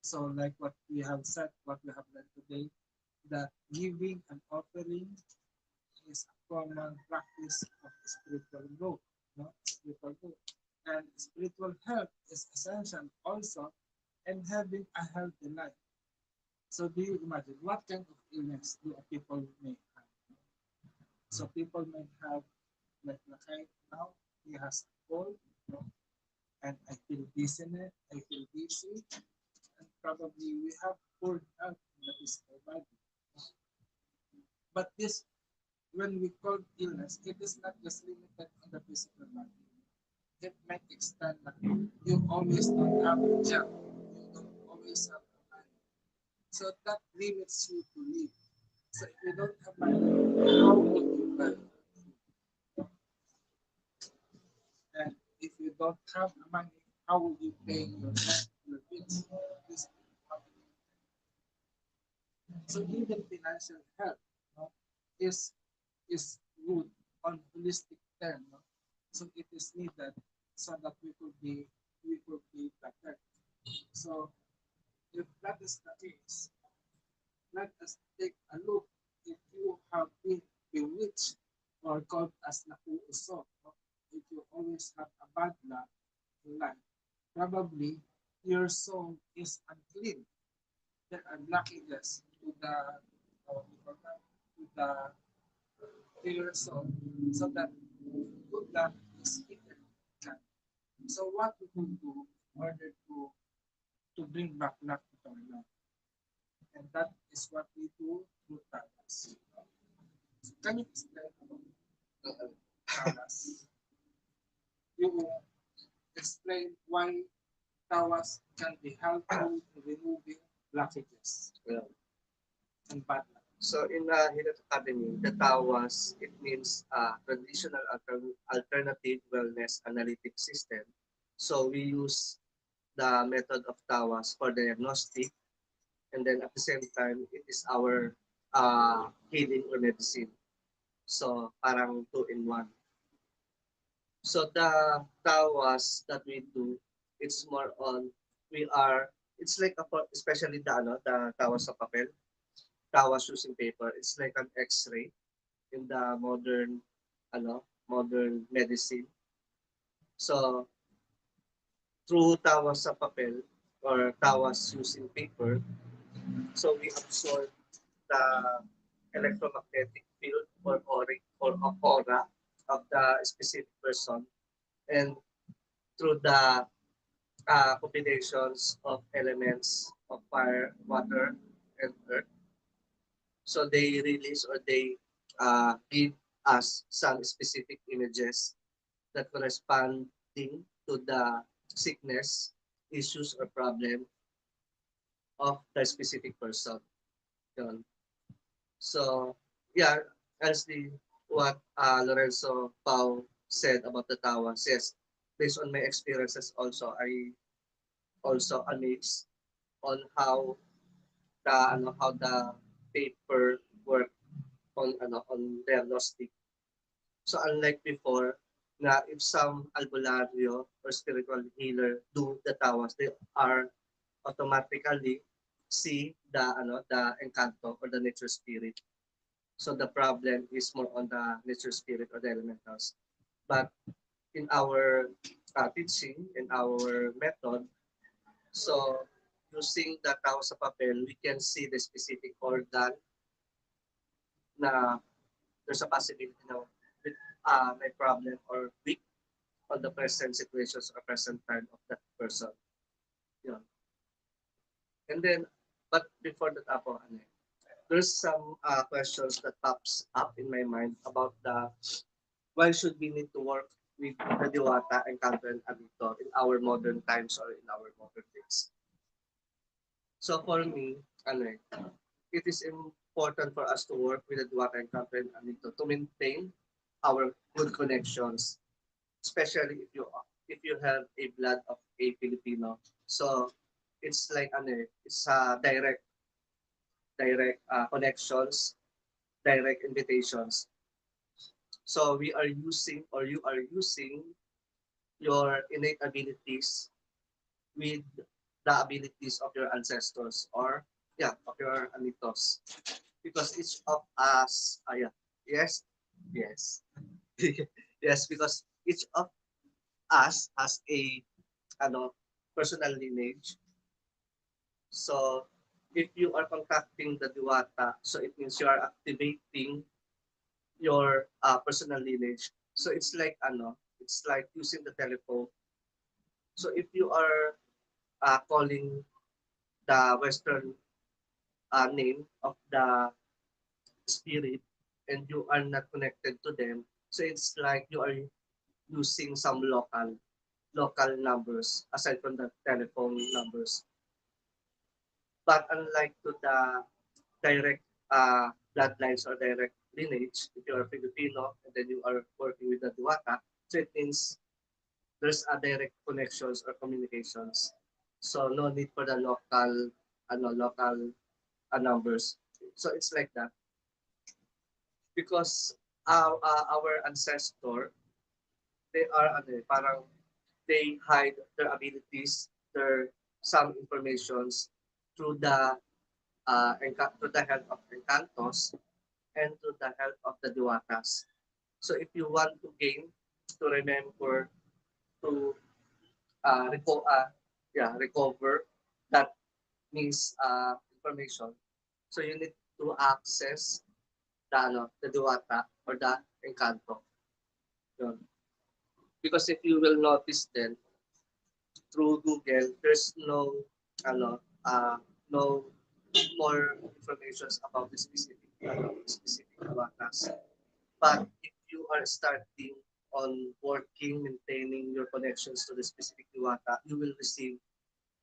So like what we have said, what we have learned today, that giving an offering is a common practice of spiritual growth, no? Spiritual growth. And spiritual health is essential also in having a healthy life. So do you imagine what kind of illness do people may have? So people may have like right now he has a cold, you know, and I feel dizziness, I feel dizzy, and probably we have poor health in the physical body. But this, when we call illness, it is not just limited on the physical body. It might extend like you always don't have a job, you don't always have money. So that limits you to live. So if you don't have money, how would you buy? And if you don't have money, how will you pay your rent, your bills? This so even financial health, no, is is good on holistic term. No? So it is needed so that we could be better. So if that is the case, let us take a look if you have been bewitched or called as nakuusok. No? If you always have a bad luck in life, probably your soul is unclean. There are blockages to the to your soul, so that good luck is hidden. So what we can do in order to bring back luck to our life, and that is what we do through talas. So can you explain about talas? You explain why tawas can be helpful in removing blockages.
Yeah.
And bad luck.
So in Hidden Academy, the TAWAS, it means traditional alternative wellness analytic system. So we use the method of TAWAS for diagnostic, and then at the same time, it is our healing or medicine. So parang two in one. So the TAWAS that we do, it's more on, we are, it's like, especially the TAWAS sa papel, TAWAS using paper, it's like an X-ray in the modern medicine. So through tawas sa papel or tawas using paper, so we absorb the electromagnetic field or aura of the specific person, and through the combinations of elements of fire, water, and earth. So they release or they give us some specific images that corresponding to the sickness, issues, or problem of the specific person. Yun. So, yeah, as the what Lorenzo Pau said about the tawas, yes, based on my experiences also, I also amazed on how the paper work on diagnostic. So unlike before, na if some albularyo or spiritual healer do the tawas, they are automatically see the encanto or the nature spirit. So the problem is more on the nature spirit or the elementals. But in our teaching, in our method, so using the tao sa papel, we can see the specific organ na there's a possibility na with may problem or weak on the present situations or present time of that person. Yun. And then, but before that ako, there's some questions that pops up in my mind about the why should we need to work with the Diwata and Kanto and Abito in our modern times or in our modern days. So for me, it is important for us to work with the Diwata and Kanto and Abito to maintain our good connections, especially if you have a blood of a Filipino. So it's like it's direct connections, direct invitations. So we are using or you are using your innate abilities with the abilities of your ancestors or of your amitos because each of us yes yes yes because each of us has a ano personal lineage. So if you are contacting the diwata, so it means you are activating your personal lineage. So it's like using the telephone. So if you are calling the Western name of the spirit and you are not connected to them, so it's like you are using some local numbers aside from the telephone numbers. But unlike to the direct bloodlines or direct lineage, if you are Filipino and then you are working with the Diwata, so it means there's a direct connections or communications. So no need for the local numbers. So it's like that because our ancestor they are parang they hide their abilities, their some informations through through the help of encantos and through the help of the diwatas. So if you want to gain to remember to recover that means information. So you need to access the Duwata or the Encanto. Yun. Because if you will notice then through Google, there's ano, no more information about the specific Duwatas. But if you are starting on working, maintaining your connections to the specific Duwata, you will receive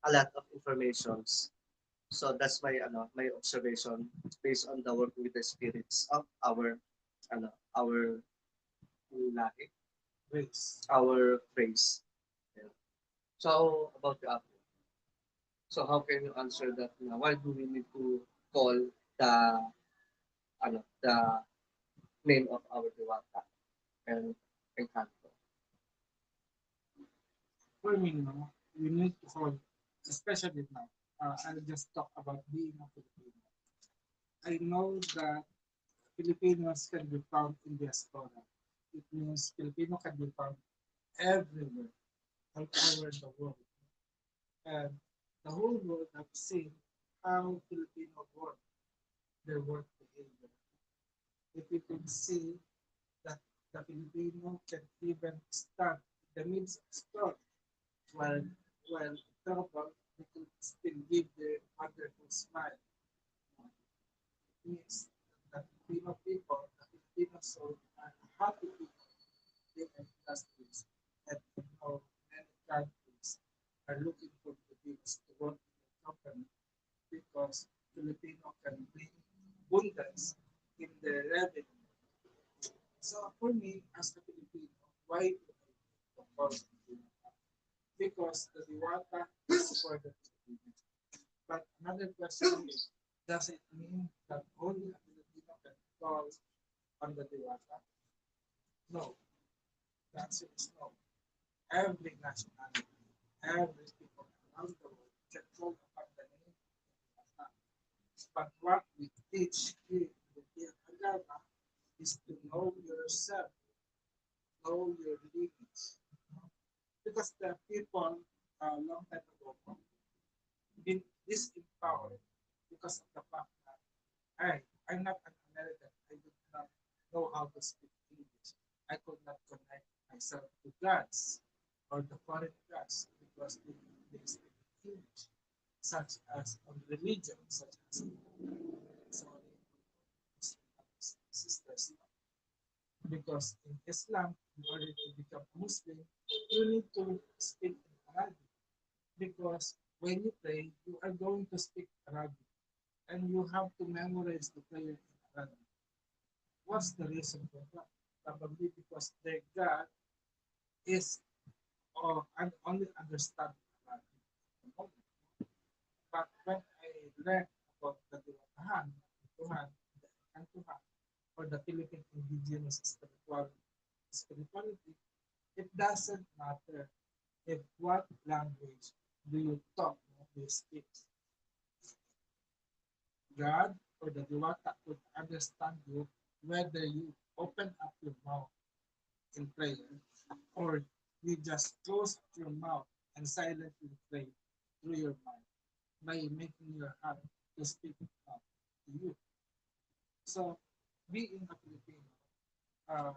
a lot of informations. So that's my observation based on the work with the spirits of our lahi, our race. Yeah. So about the apple. So how can you answer that now? Why do we need to call the the name of our Diwata and Encanto?
For me, we need to hold, especially now. I'll just talk about being a Filipino. I know that Filipinos can be found in diaspora. It means Filipino can be found everywhere, all over the world. And the whole world have seen how Filipino work, their work behavior. If you can see that the Filipino can even stand the midst of storm, while while trouble, they could still give their wonderful smile. It means that Filipino people, the Filipino soul, are happy people. They are industries, and you know many countries are looking for Filipinos to work in their company because Filipino can bring abundance in their revenue. So for me, as a Filipino, why do I propose Diwata? Because the Diwata is for the Filipino. But another question is, does it mean that only a Filipino can call on the Diwata? No. The answer is no. Every nationality, every people around the world can call upon the name of Diwata. But what we teach here in the Agama is to know yourself, know your limits. Because the people long time ago been disempowered because of the fact that I'm not an American. I did not know how to speak English. I could not connect myself to gods or the foreign gods because they speak English, such as on religion, such as sorry, sisters. Because in Islam, in order to become Muslim, you need to speak in Arabic. Because when you pray, you are going to speak Arabic and you have to memorize the prayer in Arabic. What's the reason for that? Probably because their God is and only understand Arabic. But when I learned about the Diwatahan, Tuhan, the Kantuhan, or the Philippine indigenous spirituality, it doesn't matter if what language do you talk, do you speak. God or the Diwata would understand you whether you open up your mouth in prayer or you just close your mouth and silently pray through your mind by making your heart to speak out to you. So, being a Filipino, uh,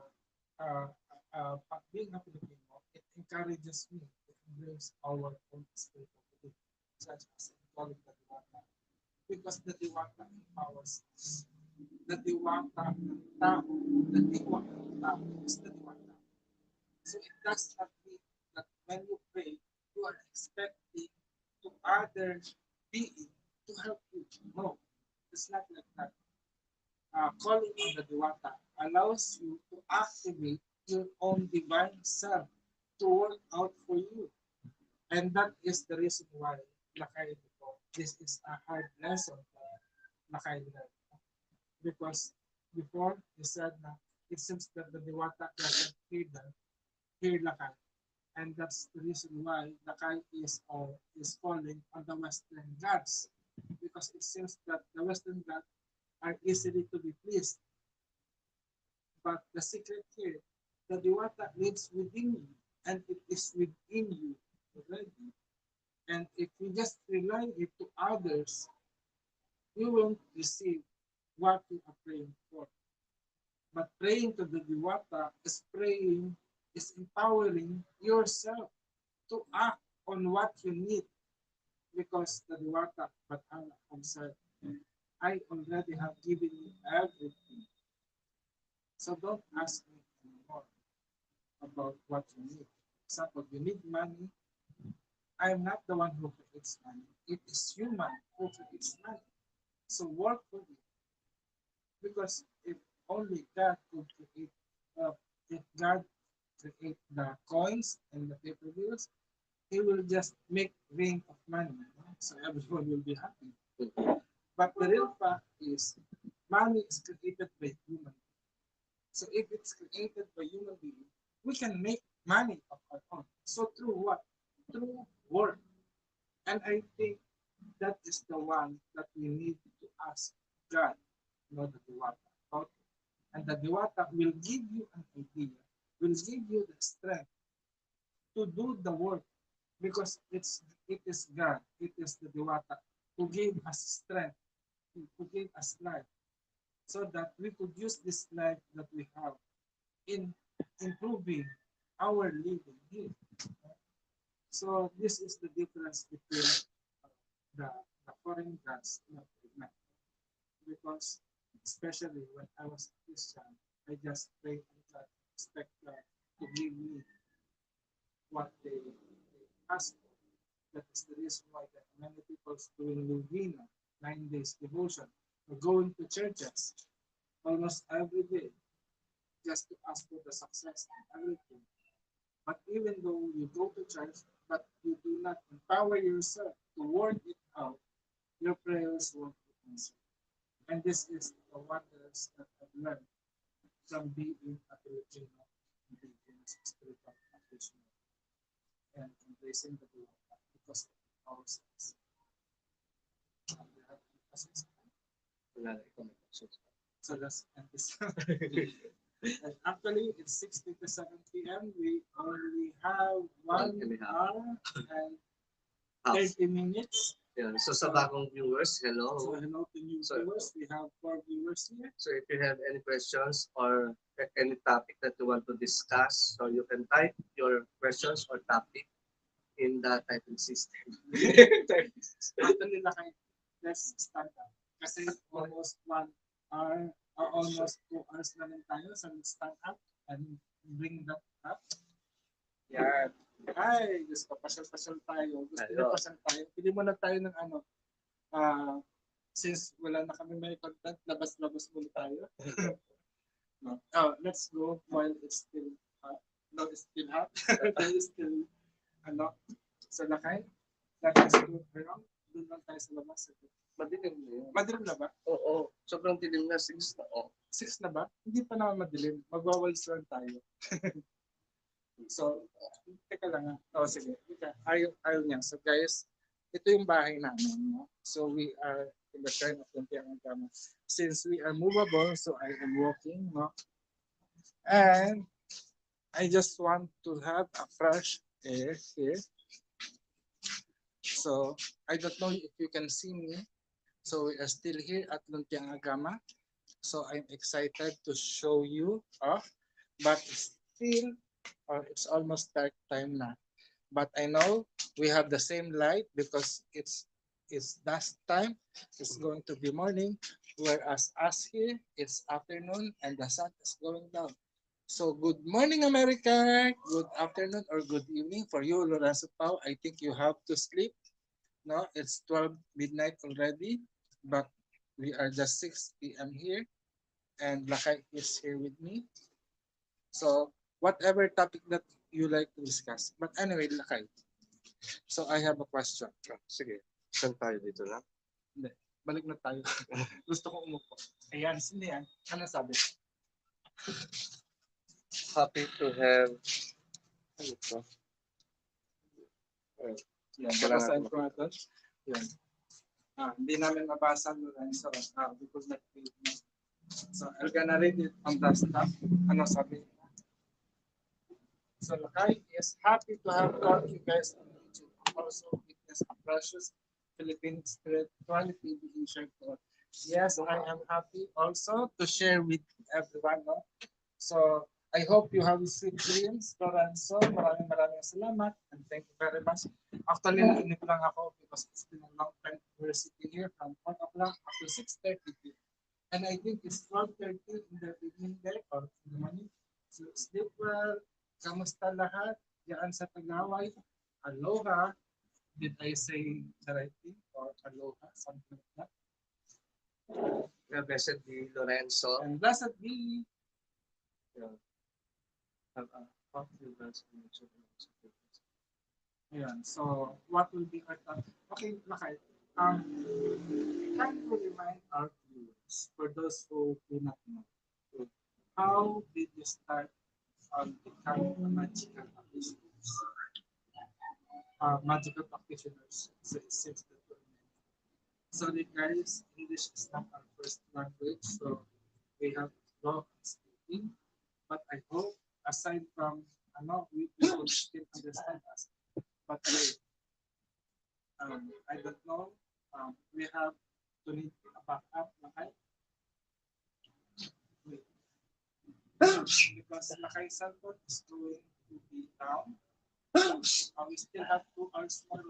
uh, being a Filipino, it encourages me, it brings our own spirituality, such as in calling the Diwata. Because the Diwata empowers us. The Diwata ng tao, the Diwata ng tao is the Diwata. So it does not mean that when you pray, you are expecting to other being to help you. No, it's not like that. Calling on the Diwata allows you to activate your own divine self to work out for you. And that is the reason why Lakay Dito, this is a hard lesson for Lakay Dito. Because before you said that it seems that the Diwata doesn't hear Lakay. And that's the reason why Lakay is falling on the Western gods. Because it seems that the Western gods are easily to be pleased. But the secret here, the Diwata lives within you, and it is within you already. And if you just rely it to others, you won't receive what you are praying for. But praying to the Diwata is praying, is empowering yourself to act on what you need. Because the Diwata, but Allah said, I already have given you everything. So don't ask me anymore about what you need. For example, you need money. I am not the one who creates money. It is human who creates money. So work for it. Because if only God could create, if God create the coins and the paper bills, He will just make rain of money. So everyone will be happy. But the real fact is, money is created by human. So if it's created by human being, we can make money of our own. So through what? Through work. And I think that is the one that we need to ask God, not the Diwata, about. And the Diwata will give you an idea, will give you the strength to do the work because it is God, it is the Diwata who gave us strength, who gave us life, so that we could use this life that we have in improving our living here. So this is the difference between the, the foreign gods and the man. Because especially when I was a Christian, I just pray and God expect God to give me what they ask for. That is the reason why that many people doing Novena, 9 days devotion, or going to churches almost every day just to ask for the success and everything. But even though you go to church, but you do not empower yourself to work it out, your prayers won't be answered. And this is the wonders that I've learned from being a Filipino and being a spiritual practitioner and embracing the will of God because of ourselves. We have to assist.
Wala na ikaw may questions.
So let's end this. And actually, it's 6:57 p.m. We only have 1 hour and 30 minutes.
Yeah. So sa bagong viewers, hello.
So hello to new viewers. We have 4 viewers here.
So if you have any questions or any topic that you want to discuss, so you can type your questions or topic in the typing system.
Actually, let's start up. Kasi almost 1 hour or almost 2 hours na rin tayo. So let's start up and bring that up. Yan. Ay, gusto pasyal-pasyal tayo. Gusto na pasyal tayo. Pili muna tayo ng ano. Since wala na kami may content, labas-labas muna tayo. No. Let's go while it's still hot. No, it's still hot. It's still ano. So lakay. Let's go around. Doon lang tayo sa labas.
Madilim na yun.
Madilim na ba?
Oo. Sobrang dilim na, 6 na. Oh.
6 na ba? Hindi pa naman madilim. Magwawalis lang tayo. So, teka lang. Sige. Ayaw niya. So guys, ito yung bahay namin. No? So we are in the kind of Agama. Since we are movable, so I am walking. No? And I just want to have a fresh air here. So I don't know if you can see me. So we are still here at Lumpiang Agama. So I'm excited to show you. But still, it's almost dark time now. But I know we have the same light because it's dusk time. It's going to be morning, whereas us here it's afternoon and the sun is going down. So good morning, America. Good afternoon or good evening for you, Lorenzo Pao. I think you have to sleep. No, it's 12 midnight already, but we are just 6 p.m. here, and Lakay is here with me. So whatever topic that you like to discuss. But anyway, Lakay. So I have a question.
Sige. Saan tayo dito na?
Hindi. Balik na tayo. Gusto ko umupo. Ayan, sino yan? Ano sabi?
Happy to have... Ano ito?
Yan, babasahin ko nga ito. Yan. Hindi namin mabasa Lorenzo. We could not read. So I'm gonna read it on the stuff. Ano sabi? So Lakay is happy to have got you guys on YouTube. Also witness a precious Philippine spirituality being shared to us. Yes, I am happy also to share with everyone. No? So I hope you have sweet dreams, Lorenzo. Maraming salamat and thank you very much. Actually, nainip lang ako because it's been a long time we're sitting here from 1 o'clock up to 6:30 p.m. And I think it's 12:30 in the evening there or in the morning. So sleep well. Kamusta lahat? Diyan sa Tagaway. Aloha. Did I say the right thing? Or aloha? Something like that.
Blessed be Lorenzo.
And blessed be. Ayan. So, what will be our topic? Okay, Lakay. Can you remind our viewers, for those who do not know, how did you start on becoming a magical practitioners? Magical practitioners since the tournament. Sorry guys, English is not our first language, so we have to go on speaking. But I hope, aside from, we will still understand us. But I don't know. We have to need a backup, okay? Wait. Because Lakay Salford is going to be down. We still have 2 hours more.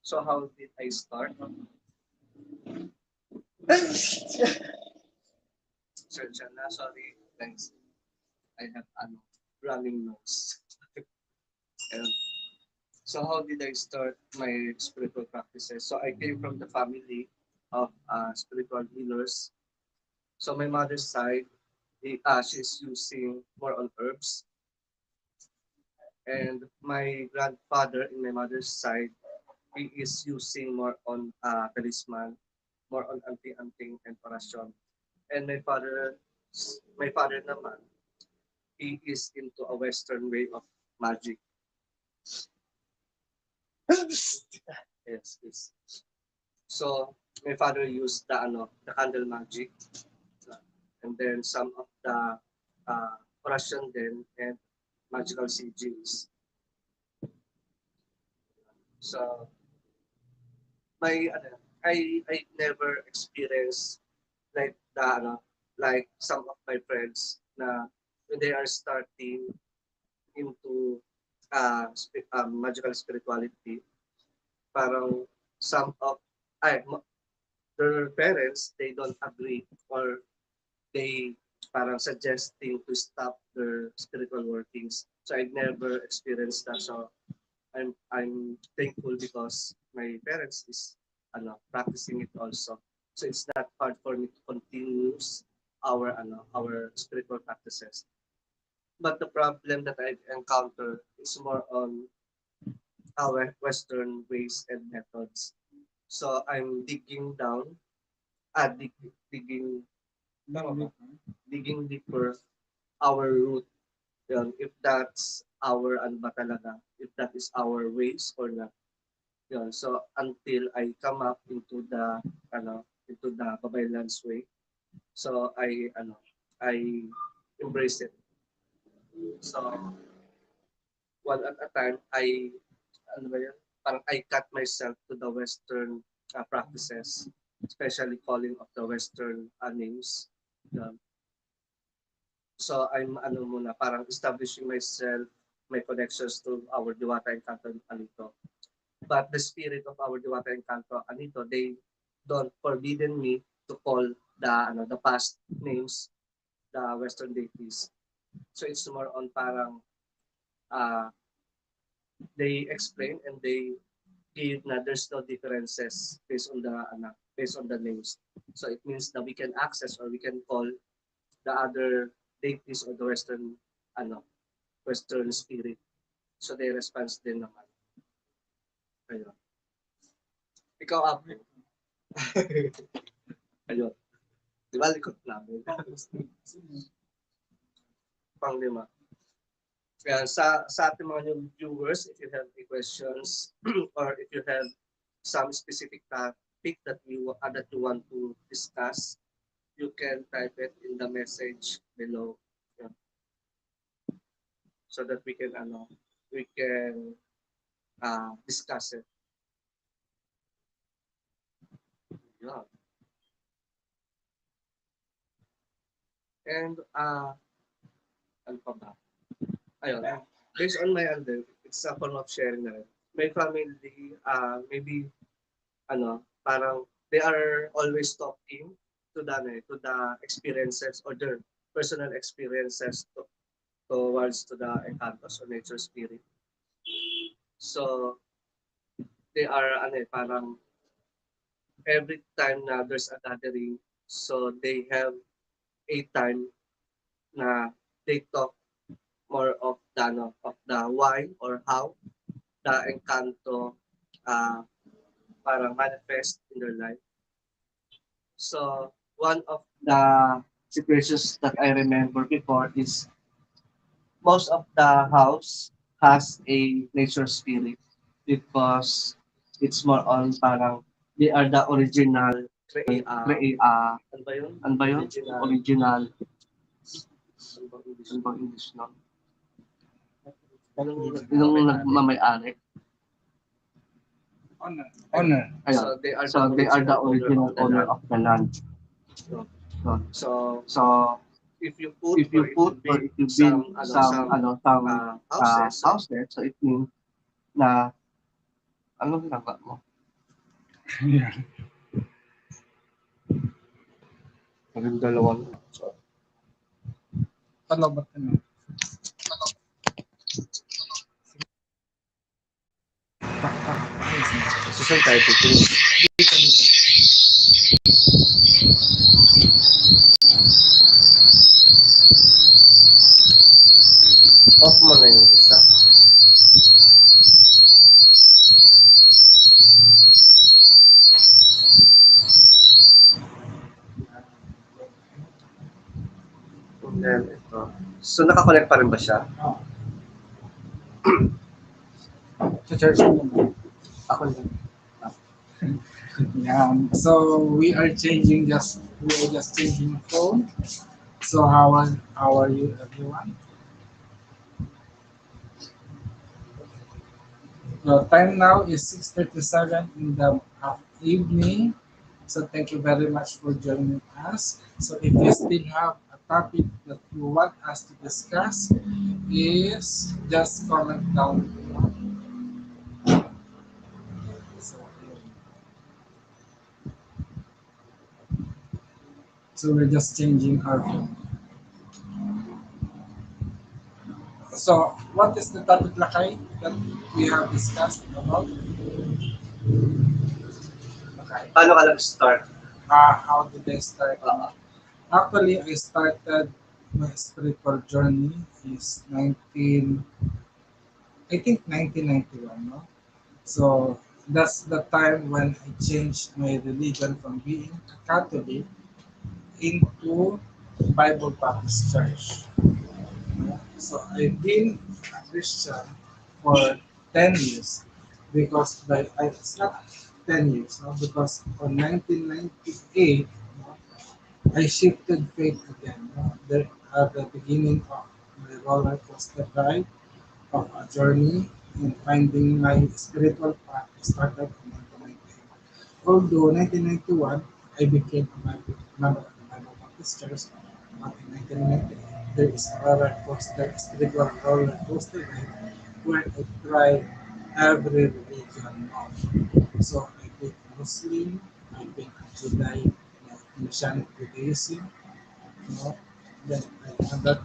So how did I start? Sorry, thanks. I have running nose. And so how did I start my spiritual practices? So I came from the family of spiritual healers. So my mother's side, she's using more on herbs, and my grandfather in my mother's side, he is using more on talisman, more on anting-anting and parasyon. And my father naman, he is into a Western way of magic. Yes, yes. So my father used the candle magic, and then some of the Russian then and magical sigils. So I never experienced like like some of my friends na when they are starting into magical spirituality, parang some of ay, their parents, they don't agree, or they parang suggesting to stop their spiritual workings. So I never experienced that. So I'm thankful because my parents is practicing it also. So it's not hard for me to continue our spiritual practices. But the problem that I encounter is more on our Western ways and methods. So I'm digging down, digging, tama ba? Digging deeper our root. Yun, if that's our ano ba talaga, if that is our ways or not. Yun, so until I come up into the Babaylan's way, so I embrace it. So one at a time, ano ba yun? Parang I cut myself to the Western practices, especially calling of the Western names. Yun. So I'm muna, parang establishing myself, my connections to our Diwata and Canto Anito. But the spirit of our Diwata and Canto Anito, they don't forbidden me to call the past names, the Western deities. So it's more on parang uh, they explain and they give na there's no differences based on the names. So it means that we can access or we can call the other deities or the ano Western spirit. So they response din naman. Ayun. Ikaw, Apo. Ayun. Di ba likod namin? Panglima. Kaya sa ating mga new viewers, if you have any questions or if you have some specific topic that you want to discuss, you can type it in the message below. Yeah. So that we can discuss it. Yeah. And ano pa ba? Ayun. Based on my it's a form of sharing na rin. My family, maybe parang they are always talking to the experiences or their personal experiences towards to the encantos or nature spirit. So they are parang every time na there's a gathering, so they have a time na they talk more of of the why or how the encanto uh, parang manifest in their life. So one of the situations that I remember before is most of the house has a nature spirit because it's more on parang they are the original ano ba yun? Ano ba yun? Original. Ano bang English nun? Yung nagmamayari.
owner.
So they are the original owner of the land.
Land.
No?
So,
So
so
if you put
if
or
you
if you
put or
build
if you build
some
some
houses, so
house there, so it means na ano ginagawa mo? Yeah. Yung dalawang so, ano ba ano?
this is entitled to. Off mo na yung isa. And then ito. So nakakonect pa rin ba siya?
Sa church mo.
Ako din.
Yeah. So we are just changing phone. So how are you everyone? The time now is 6:37 in the evening. So thank you very much for joining us. So if you still have a topic that you want us to discuss, is just comment down below. So, so we're just changing our phone. So what is the topic, Lakay, that we have discussed about? Okay.
Paano ka nag-start?
How did I start?
Uh,
Actually, I started my spiritual journey is 1991, no? So that's the time when I changed my religion from being a Catholic into Bible Baptist Church. So I've been a Christian for 10 years because it's not 10 years, no? Because on 1998, no, I shifted faith again. No? There at the beginning of my roller coaster ride of a journey in finding my spiritual path started in 1998. Although 1991, I became a member of the Bible Baptist Church, but in 1998, there is a roller coaster, spiritual roller coaster ride where I tried every religion now. So I've been Muslim, I've been Judaism, Messianic Judaism, no? Then I ended up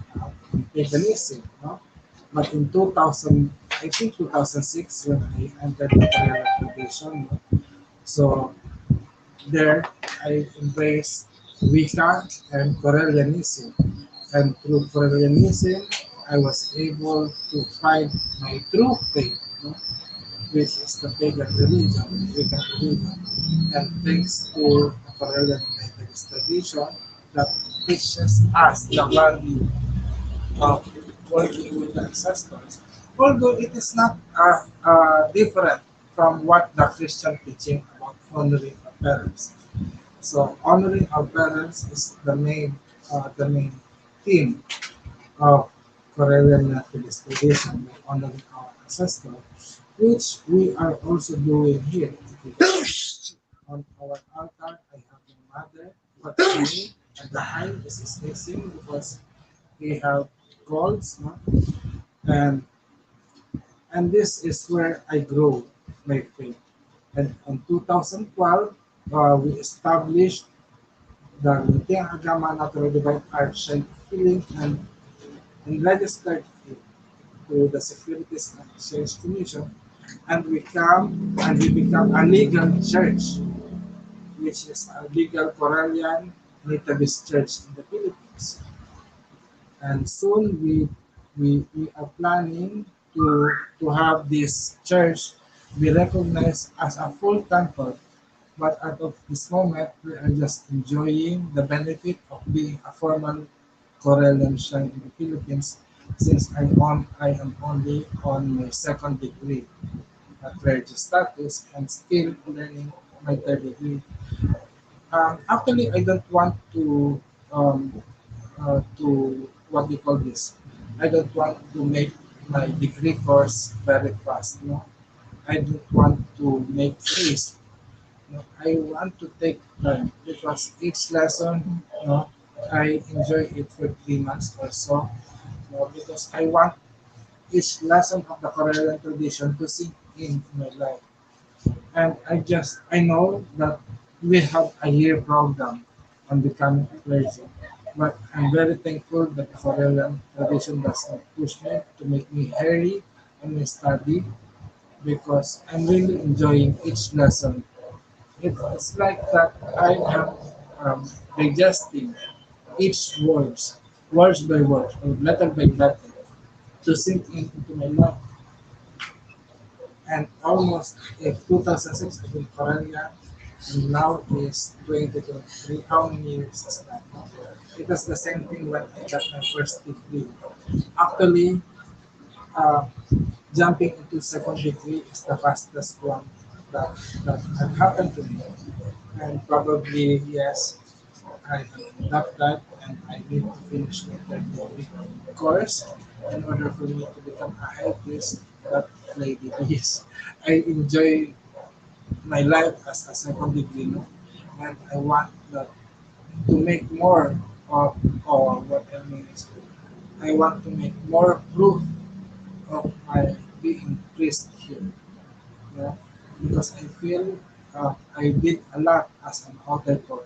in paganism, no? But in 2000, I think 2006, when I entered the Correllian tradition, no? So there I embraced Wicca and Correllianism. And through Correllianism, I was able to find my true faith, no? Which is the pagan religion, Wiccan religion. And thanks to the Correllian Methodist tradition that teaches us the value of working with the ancestors, although it is not different from what the Christian teaching about honoring our parents. So honoring our parents is the main theme of Correllian Methodist tradition, by honoring our ancestors, which we are also doing here. On our altar, I have my mother, but me and the eye is missing because we have colds, no? and and this is where I grow my faith. And in 2012, we established the Lintiang Agama Natural Divine Art Shine Healing and registered it to the Securities and Exchange Commission, and we become a legal church, which is a legal Correllian Methodist church in the Philippines. And soon we are planning to have this church be recognized as a full temple. But at of this moment, we are just enjoying the benefit of being a formal Correllian shrine in the Philippines, since I am only on my second degree at clergy status and still learning my third degree. Actually, I don't want to what do you call this? I don't want to make my degree course very fast. No, I don't want to make face. No, I want to take time because each lesson, no, I enjoy it for 3 months or so. No, because I want each lesson of the Correllian tradition to sink in my life. And I know that we have a year program on becoming a clergy. But I'm very thankful that the Correllian tradition does not push me to make me hurry on my study because I'm really enjoying each lesson. It's like that I am digesting each words by word, or letter by letter, to sink into my life. And almost in 2006, I've been Korea, and now is 2023. How many years is that? It was the same thing when I got my first degree. Actually, uh, jumping into second degree is the fastest one that, that had happened to me. And probably, yes, I got that and I need to finish the third degree course in order for me to become a high priest. But lady, yes, I enjoy my life as a second degree, no? And I want that to make more of, or what I mean is, I want to make more proof of my being priest here, yeah? Because I feel I did a lot as an altar call,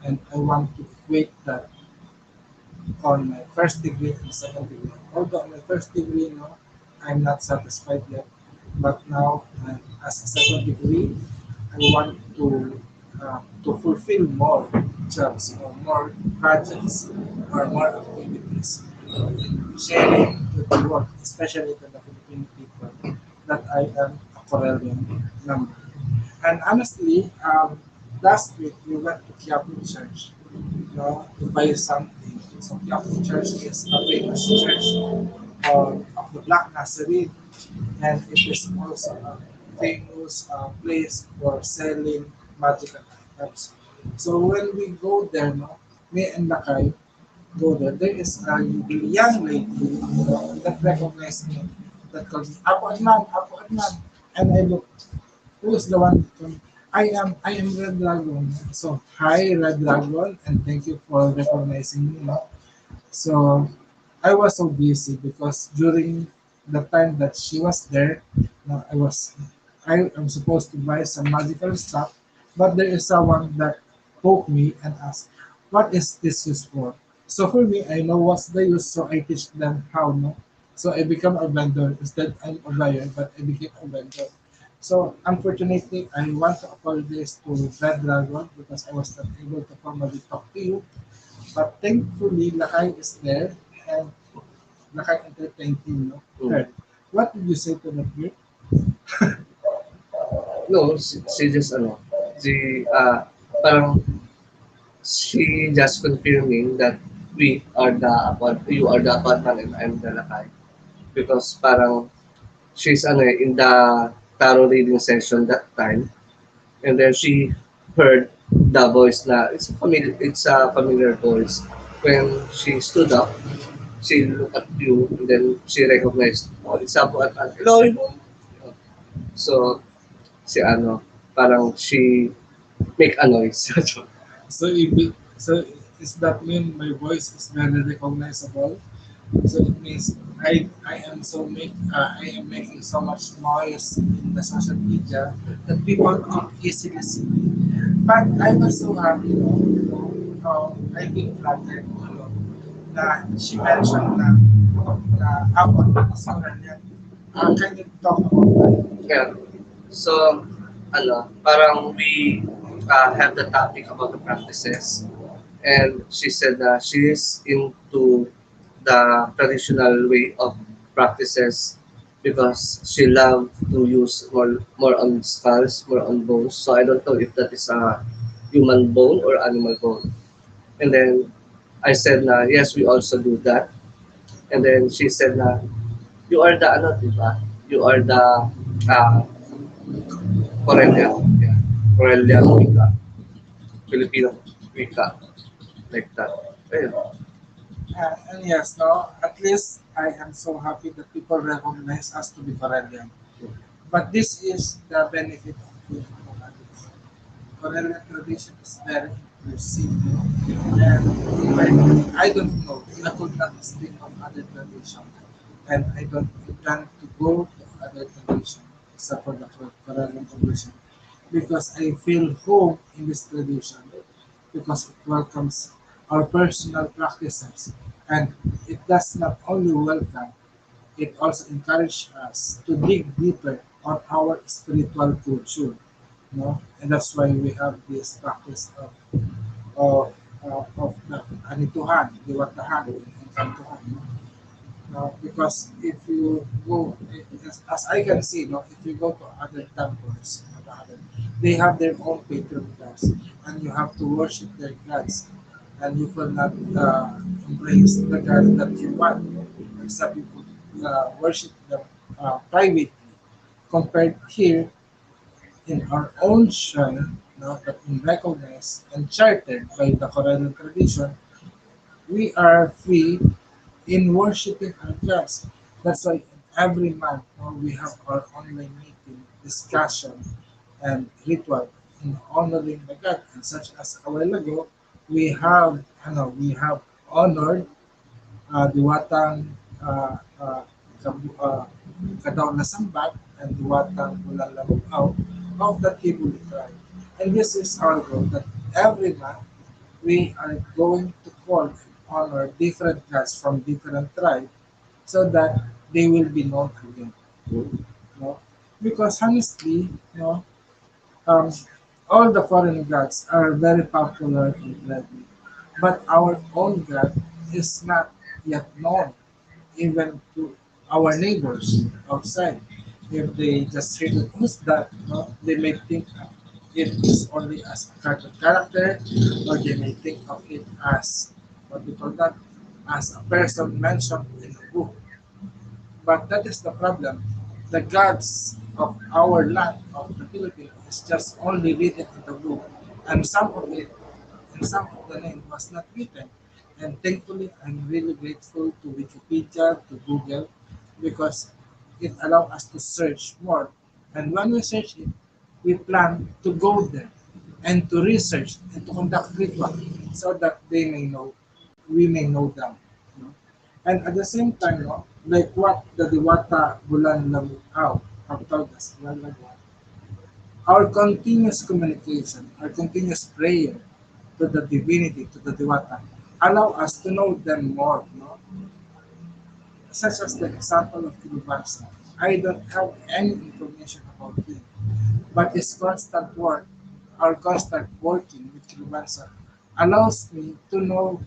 and I want to equate that on my first degree and second degree. Although on my first degree, no, I'm not satisfied yet. But now, as a second degree, I want to fulfill more jobs or more projects or more activities in sharing with the world, especially to the Filipino people, that I am a Corellian member. And honestly, last week we went to Quiapo Church, to buy something. So Quiapo Church is a famous church of the Black Nazarene, and it is also a famous place for selling magical items. So when we go there, no, me and Lakay go there. There is a young lady, that recognized me, that calls me Apo Adnan, Apo Adnan, and I look, who is the one? I am Red Dragon. So hi Red Dragon, and thank you for recognizing me. No? So I was so busy because during the time that she was there, no, I am supposed to buy some magical stuff, but there is someone that poked me and asked, "What is this used for?" So for me, I know what's the use, so I teach them how. No, so I become a vendor instead. I'm a buyer, but I became a vendor. So unfortunately, I want to apologize to Red Dragon because I was not able to formally talk to you, but thankfully, Lakay is there and Lakay entertained him, no? Her. What did you say to the group?
No, she just parang she just confirming that you are the Batman and I'm the Lakay. Because parang she's in the tarot reading session that time, and then she heard the voice na it's a familiar voice. When she stood up, she looked at you, and then she recognized, oh, it's Apo at hello, hello. So si parang she make a noise.
So is that mean my voice is very recognizable? So it means I am making so much noise in the social media that people could easily see me. But I was so happy, I feel flattered, na she mentioned na ako ang pastoral yan. Can you talk about that?
Yeah. So, parang we have the topic about the practices, and she said that she is into the traditional way of practices because she loved to use more on skulls, more on bones. So I don't know if that is a human bone or animal bone. And then I said na yes, we also do that. And then she said na you are the diba? You are the uh, Correllian. Yeah. Correllian Wika. Filipino Wika. Like that. Ayun.
And yes, no, at least I am so happy that people recognize us to be Corellian. But this is the benefit of being among others. Correllian tradition is very inclusive, and even I don't know, I could not speak of other tradition, and I don't plan to go to other tradition except for the Correllian tradition because I feel home in this tradition because it welcomes our personal practices and it does not only welcome, it also encourages us to dig deeper on our spiritual culture. And that's why we have this practice of the anituhan, diwatahan, and kantuhan. Because if you go, as I can see, if you go to other temples, they have their own patron gods, and you have to worship their gods, and you will not embrace the god that you want, except you could worship them privately. Compared here in our own shrine, that we recognize and chartered by the Correllian tradition, we are free in worshiping our gods. That's why every month we have our online meeting, discussion, and ritual in honoring the God. And such as a while ago, we have honored Diwatang uh, uh, Kadaw na Sambat and Diwatang Bulalabao of the Tibuli tribe. And this is our goal that every month we are going to call and honor different gods from different tribes so that they will be known again. No? Because honestly, um, all the foreign gods are very popular already, but our own God is not yet known even to our neighbors outside. If they just hear that who's that, they may think it is only as a cartoon character, or they may think of it as what we call that, as a person mentioned in a book. But that is the problem. The gods of our land, of the Philippines, is just only written in the book, and some of it, and some of the name was not written. And thankfully, I'm really grateful to Wikipedia, to Google, because it allows us to search more. And when we search it, we plan to go there and to research and to conduct ritual so that they may know, we may know them. you know. And at the same time, like what the Diwata Bulan Lamutaw have told us, our continuous communication, our continuous prayer to the divinity, to the Diwata, allow us to know them more. Such as the example of Kilibansa. I don't have any information about him, but his constant work, our constant working with Kilibansa, allows me to know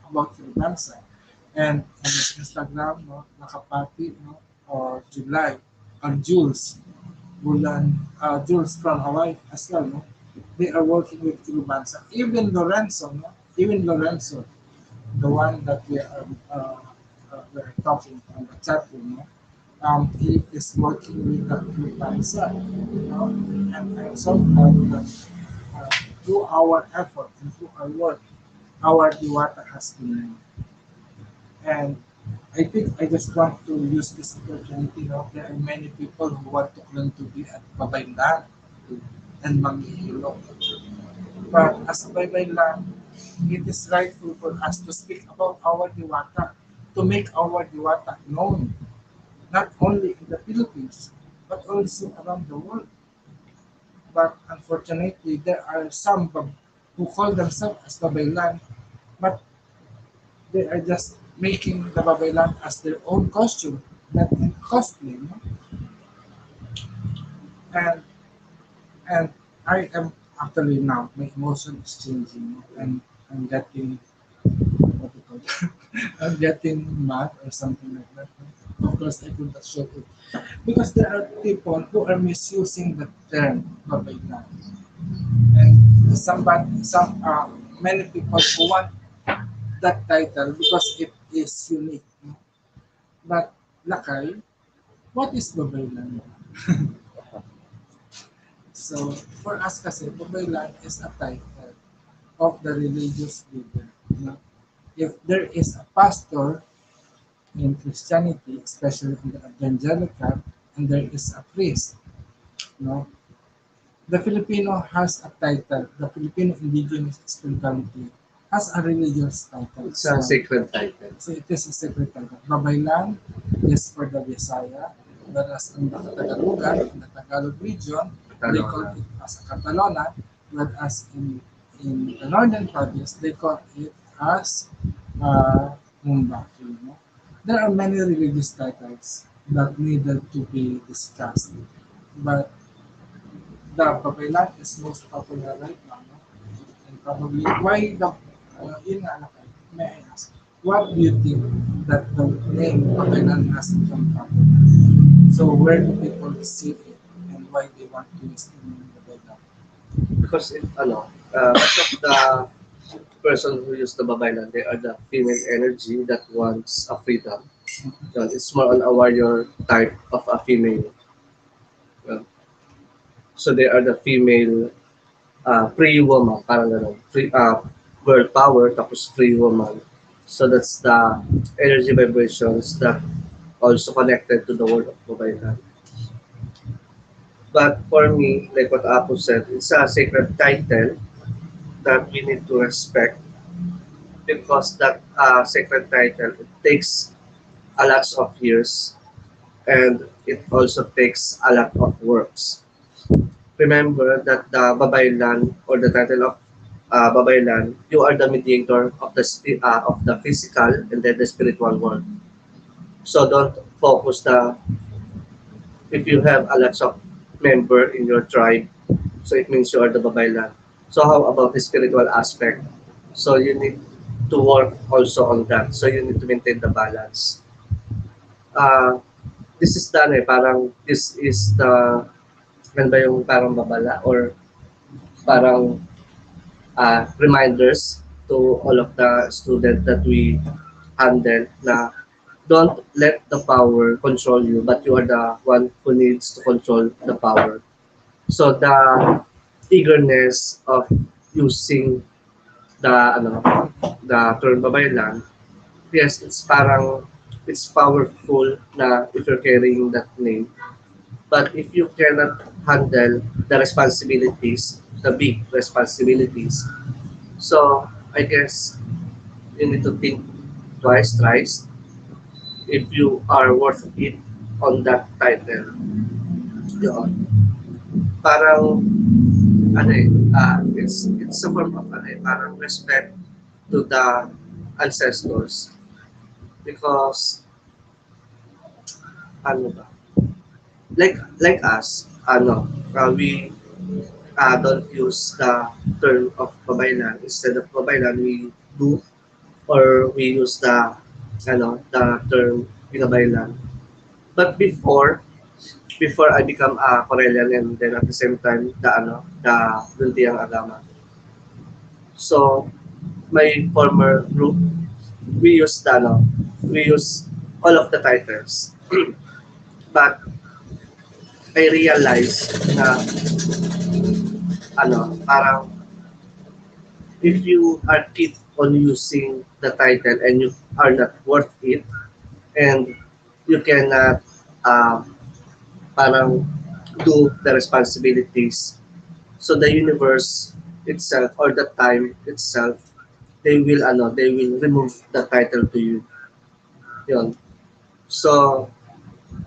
about Kilibansa. And on his Instagram, Nakapati, or July, or Jules, Jules from Hawaii as well. They are working with Kilibansa. Even Lorenzo, even Lorenzo, the one that we are talking on the chat room, he is working with the Kilibansa, and I'm so proud that through our effort and through our work, our Diwata has been known. And I think I just want to use this opportunity. There are many people who want to claim to be at Babaylan and Mangihilo. But as a Babaylan, it is rightful for us to speak about our Diwata, to make our Diwata known, not only in the Philippines, but also around the world. But unfortunately, there are some who call themselves as Babaylan, but they are just making the Babaylan as their own costume, not in cosplay. And and I am actually now my emotion is changing, and I'm getting what you call it? I'm getting mad or something like that. Of course, I could not show it because there are people who are misusing the term Babaylan, and many people who want that title because it is unique. But Lakay, what is Babaylan? So for us kasi, Babaylan is a title of the religious leader. If there is a pastor in Christianity, especially in the evangelical, and there is a priest No, the Filipino has a title. The Filipino indigenous spirituality has a religious title.
It's a sacred title.
So it is a sacred title. Babaylan is for the Visaya, whereas in the Tagalogan, in the Tagalog region, they call it as a Catalona, whereas in the northern province, they call it as Mumbaki. No? There are many religious titles that needed to be discussed, but the Babaylan is most popular right now. No? And probably why the yun nga, Lakay, may I ask, what do you think that the name Babaylan has become popular? So where do people see it and why they want to use the name Babaylan?
Because most of the person who use the babaylan, they are the female energy that wants a freedom. It's more on a warrior type of a female. Uh, so they are the female free woman, parang gano'n. Free, girl power, tapos free woman. So that's the energy vibrations that also connected to the word of babaylan. But for me, like what Apo said, it's a sacred title that we need to respect because that sacred title it takes a lot of years and it also takes a lot of works. Remember that the babaylan or the title of babaylan, you are the mediator of of the physical and then the spiritual world. So don't focus the if you have a lot of member in your tribe, so it means you are the babaylan. So how about the spiritual aspect? So you need to work also on that. So you need to maintain the balance. Uh, this is done parang this is the, ano ba yung parang babala or parang reminders to all of the students that we handle na don't let the power control you, but you are the one who needs to control the power. So the eagerness of using the the term babaylan, yes, it's parang it's powerful na if you're carrying that name. But if you cannot handle the responsibilities, the big responsibilities, so I guess you need to think twice, thrice if you are worth it on that title. Yun. Parang it's a form of parang respect to the ancestors because ano ba like us we don't use the term of babaylan. Instead of babaylan we do or we use the term binabaylan. But before I become a Correllian and then at the same time the Luntiang Agama. So my former group we use we use all of the titles. But I realized na parang if you are keep on using the title and you are not worth it and you cannot parang do the responsibilities, so the universe itself or the time itself they will remove the title to you. Yun. So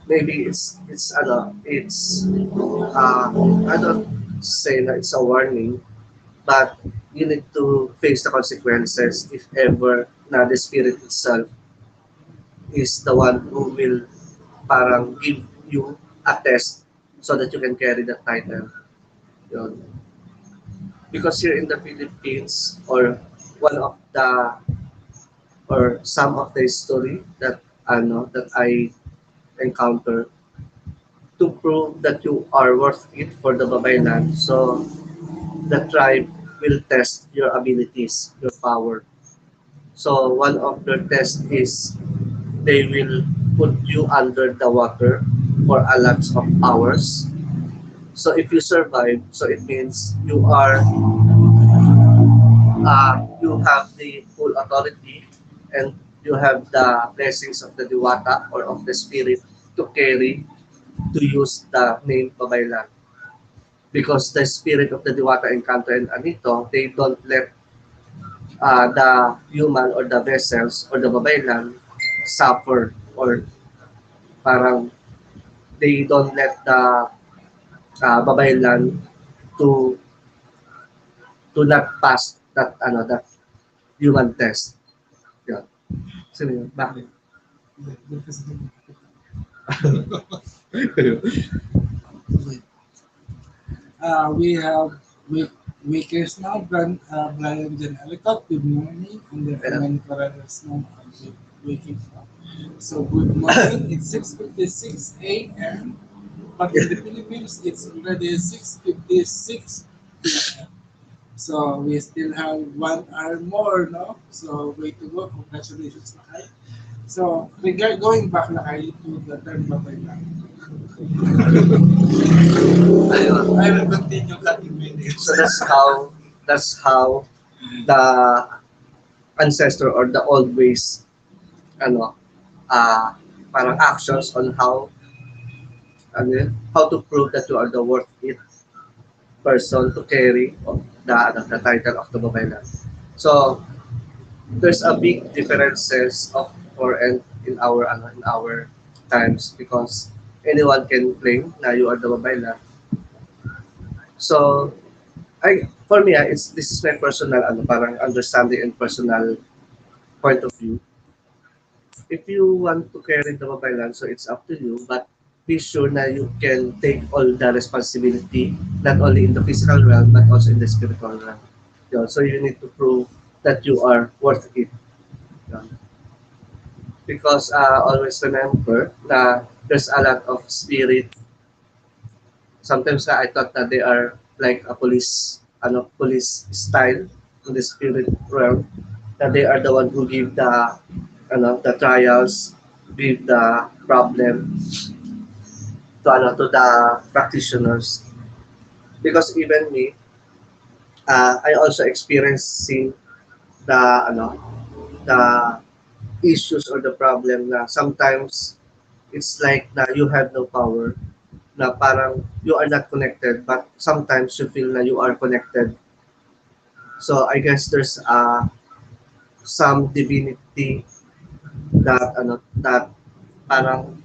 maybe it's I don't say that it's a warning, but you need to face the consequences if ever na the spirit itself is the one who will parang give you a test so that you can carry the title. Yun. Because here in the Philippines or one of the or some of the history that that I encounter to prove that you are worth it for the babaylan. So the tribe will test your abilities, your power. So one of their tests is they will put you under the water for a lot of hours. So if you survive, so it means you have the full authority and you have the blessings of the diwata or of the spirit to carry to use the name Babaylan. because the spirit of the Diwata Encanto and Anito, they don't let the human or the vessels or the babaylan suffer, or parang they don't let the babaylan to not pass that that human test. Yun. Sino yun? Bakit?
We have week weekers now, Brian Jan Ellicott, good morning, and then
Hello.
many Correllians now waking up. So good morning, it's 6:56 a.m. But in the Philippines, it's already 6:56 p.m. So we still have 1 hour more, no? So way to go, congratulations, Lakay. So going back, Lakay, to the term babay lang.
Ayun.
I will continue cutting my nails.
So that's how the ancestor or the old ways, ano, parang actions on how to prove that you are the worth it person to carry the title of the babaylan. So there's a big differences of or and in our times, because anyone can claim na you are the babaylan. So I for me, it's this is my personal parang understanding and personal point of view. If you want to carry the babaylan, so it's up to you, but be sure na you can take all the responsibility, not only in the physical realm but also in the spiritual realm. Yun. So you need to prove that you are worth it. Yun. Because always remember na there's a lot of spirit. Sometimes I thought that they are like a police style in the spirit realm, that they are the one who give the trials, give the problem to the practitioners. Because even me, I also experiencing the the issues or the problem na sometimes it's like na you have no power, na parang you are not connected, but sometimes you feel na you are connected. So I guess there's some divinity that parang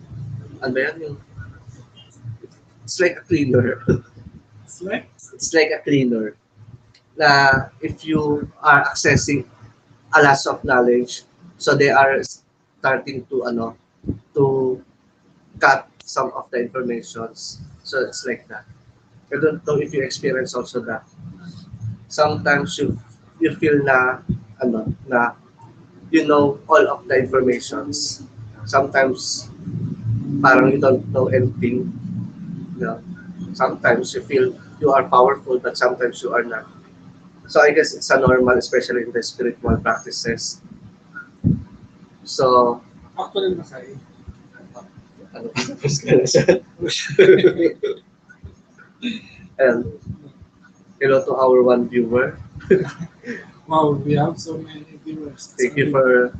ano ba yan, yung it's like a cleaner.
It's like
It's like a cleaner na if you are accessing a lot of knowledge, so they are starting to cut some of the informations. So it's like that. I don't know if you experience also that. Sometimes you feel na na you know all of the informations. Sometimes parang you don't know anything. You know? Sometimes you feel you are powerful, but sometimes you are not. So I guess it's a normal, especially in the spiritual practices. So,
actually Lakay.
ano, and hello to our one viewer.
Wow, we have so many viewers.
Thank you for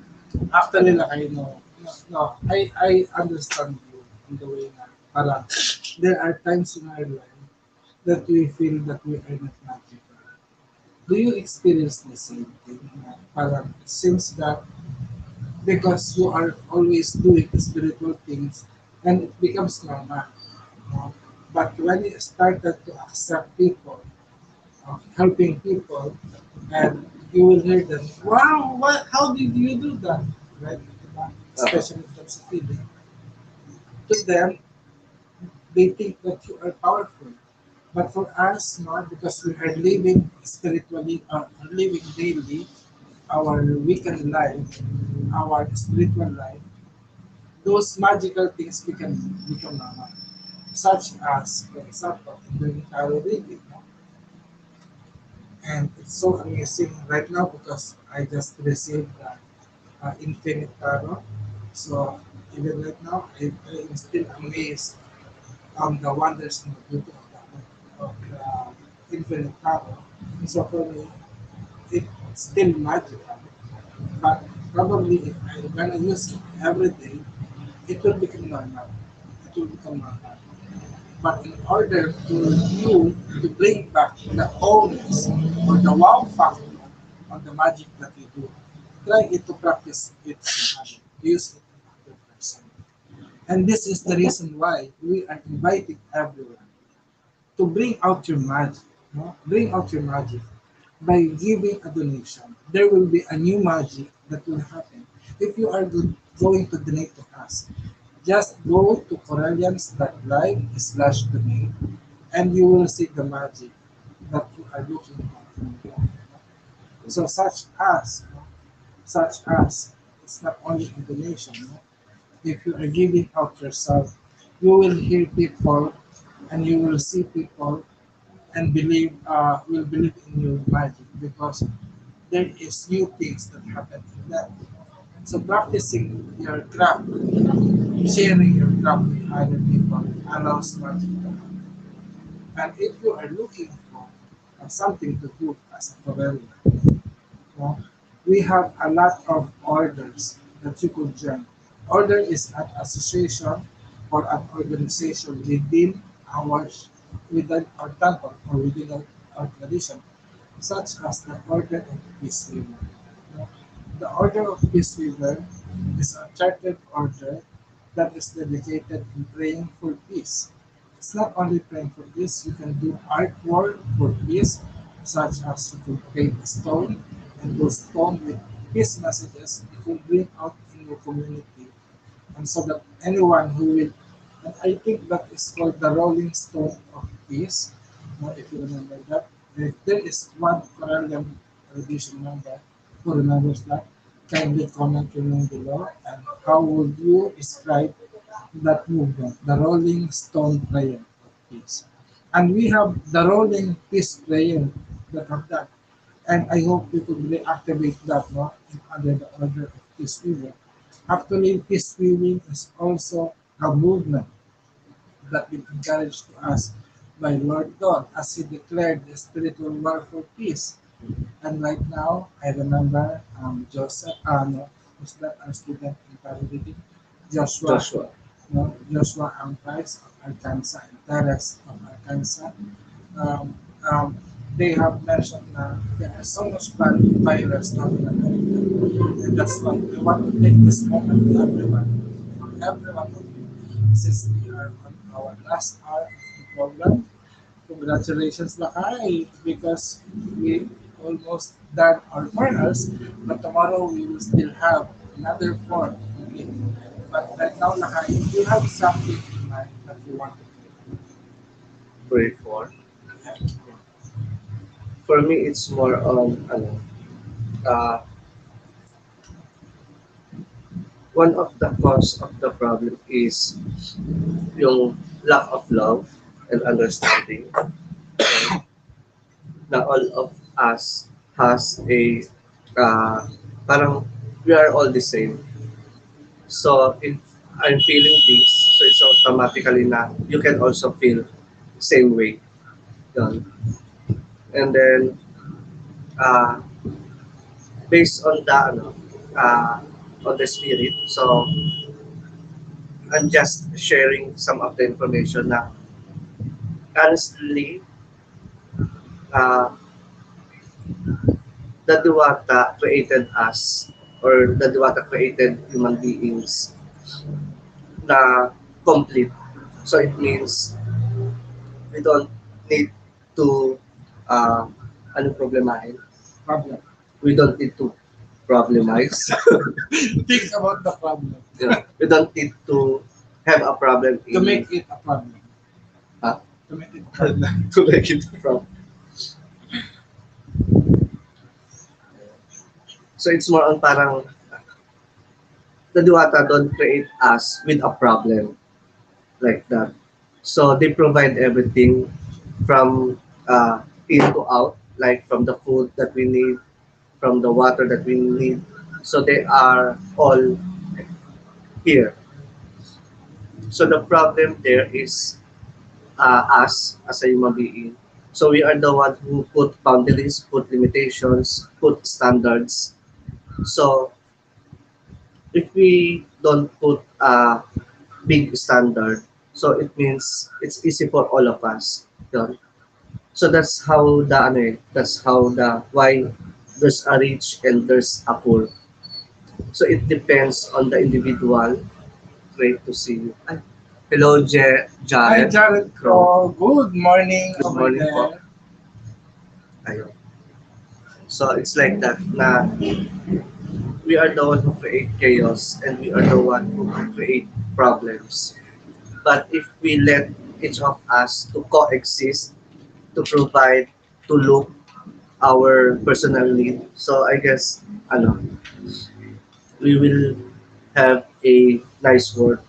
Actually, Lakay, I understand you in the way na para there are times in our life that we feel that we are not magical. Do you experience the same thing? Na parang it seems that because you are always doing spiritual things and it becomes normal. No? But when you started to accept people, helping people, and you will hear them, wow, how did you do that? Right? Especially if that's a feeling. To them, they think that you are powerful. But for us, not because we are living spiritually or living daily our weekend life, our spiritual life, those magical things become normal. Such as, for example, doing tarot reading. No? And it's so amazing right now because I just received Infinite Tarot. So even right now, I am still amazed on the wonders and the beauty of the Infinite Tarot. So for me, it's still magical. But probably if I'm gonna use it every day, it will become normal. It will become normal. But in order for you to bring back the wholeness or the wow factor on the magic that you do, try it to practice it in habit. Use it in 100%. And this is the reason why we are inviting everyone to bring out your magic. No? Bring out your magic by giving a donation. There will be a new magic that will happen. If you are going to donate to us, just go to correllians.live/donate and you will see the magic that you are looking for. So such as, it's not only a donation. No? If you are giving out yourself, you will hear people and you will see people and will believe in your magic because there is new things that happen in that. So practicing your craft, sharing your craft with other people allows magic to happen. And if you are looking for something to do as a Corellian, no, we have a lot of orders that you could join. Order is an association or an organization our within our temple or within our tradition, such as the Order of Peace River. No, the Order of Peace River is a chartered order that is dedicated in praying for peace. It's not only praying for peace, you can do artwork for peace, such as you can paint a stone, and those stone with peace messages you can bring out in your community. And so that anyone who will, and I think that is called the Rolling Stone of Peace, if you remember that. If there is one Corellian tradition member who remembers that, kindly comment your name below and how would you describe that movement, the Rolling Stone Prayer of Peace. And we have the Rolling Peace Prayer that have that. And I hope we could reactivate that no, under the Order of Peace Weaving. Actually, peace weaving is also a movement that been encouraged to us by Lord God as he declared the spiritual war for peace. And right now, I remember Joseph, no, was that our student in Paralympic? Joshua. No, Joshua and Price of Arkansas and Teres of Arkansas. Um, um, they have mentioned there are so much virus now in America. And that's why I want to take this moment to everyone, for everyone of you, since we are on our last hour of the program. Congratulations, Lakay, because we almost done our corners, but tomorrow we will still have another four. Okay. But right now, Lakay, you have something in mind that you want to
Pray for.
have.
For me, it's more on ano, uh, one of the cause of the problem is yung lack of love and understanding. Na all of us has a parang we are all the same. So if I'm feeling this, so it's automatically na you can also feel same way. Yun. And then uh, based on the uh, on the spirit, so I'm just sharing some of the information na honestly uh, the Diwata created us or the Diwata created human beings na complete. So it means we don't need to ano problemahin.
Problem.
We don't need to problemize.
Think about the problem
Yeah. We don't need to have a problem
to
in
make it a problem.
Huh?
To make it a problem.
to make it a problem. So it's more on parang the Diwata don't create us with a problem like that. So they provide everything from in to out, like from the food that we need, from the water that we need. So they are all here. So the problem there is us as a human being. So we are the one who put boundaries, put limitations, put standards. So if we don't put a big standard, So it means it's easy for all of us. Yun. So that's how the ano eh, that's how the why there's a rich and there's a poor. So it depends on the individual. Great to see you. Ay, hello,
Hi,
Jared.
Jared
From
ko. Good morning
Good
over
morning po.
there.
Ayun. So it's like that na we are the one who create chaos and we are the one who create problems. But if we let each of us to coexist, to provide, to look our personal need, so I guess ano, we will have a nice world.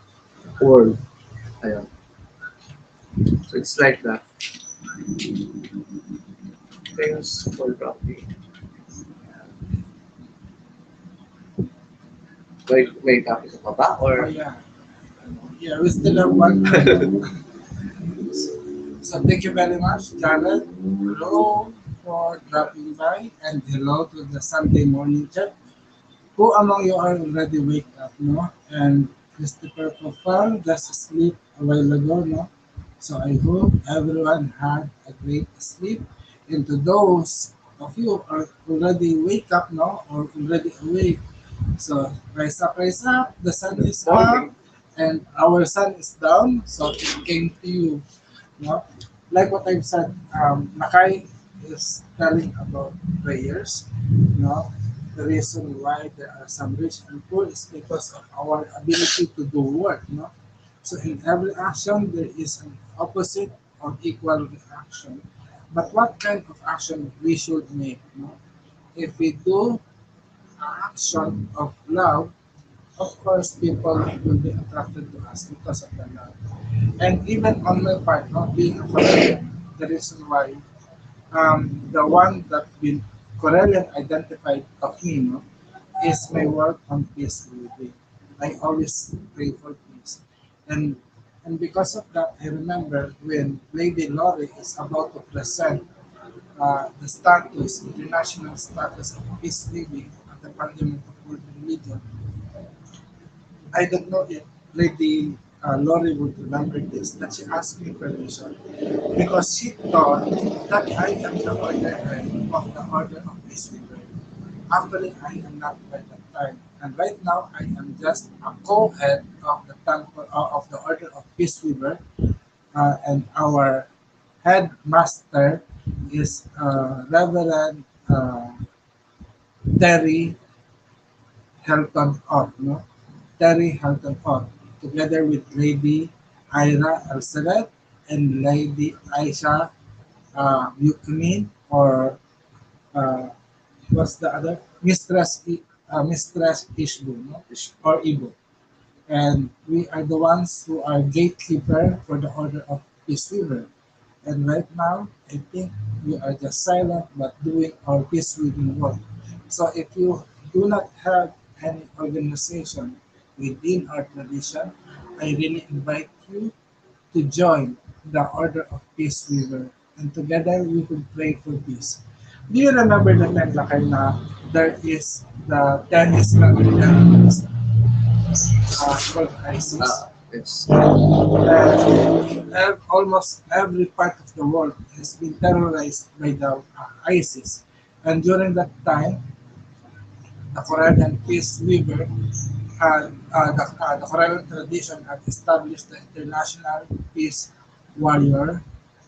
Ayun. So it's like that. Thanks for dropping. May topic ka pa ba?
Oh,
Or
yeah. Yeah, we still have one. So thank you very much, Jared. Hello for dropping by, and hello to the Sunday morning chat. Who among you are already wake up, no? And Christopher Profile just sleep a while ago, no? So I hope everyone had a great sleep. And to those of you who are already wake up, no? Or already awake, so rise up, the sun is up,
morning?
and our sun is down, so it came to you. No? Like what I've said, Nakai is telling about prayers. No? The reason why there are some rich and poor is because of our ability to do work. No? So in every action, there is an opposite or equal reaction. But what kind of action we should make? No? If we do action of love, of course, people will be attracted to us because of the love. And even on my part, not being a Correllian, the reason why the one that been Correllian identified of me, no, is my work on peace living. I always pray for peace. And and because of that, I remember when Lady Lori is about to present the status, international status of peace living at the Parliament of World Religion, I don't know if Lady Lori would remember this, that she asked me permission because she thought that I am the order head of the Order of Peace Weaver. Actually, I am not by that time. And right now, I am just a co-head of the temple of the Order of Peace Weaver, and our headmaster is Reverend Terry Helton Ott, no? Terry Helton Ott, together with Lady Ira Elsaret and Lady Aisha Buchanan, or uh, what's the other? Mistress Ishbu, no? Or Ibu. And we are the ones who are gatekeeper for the Order of Peace Weaver. And right now, I think we are just silent but doing our peace weaving work. So if you do not have any organization within our tradition, I really invite you to join the Order of Peace Weaver. And together we will pray for peace. Do you remember the time, Lakay, na there is the 10 Islamic terrorists called ISIS?
Yes.
Almost every part of the world has been terrorized by the ISIS. And during that time, the Correllian peace weaver had the Correllian tradition had established the International Peace Warrior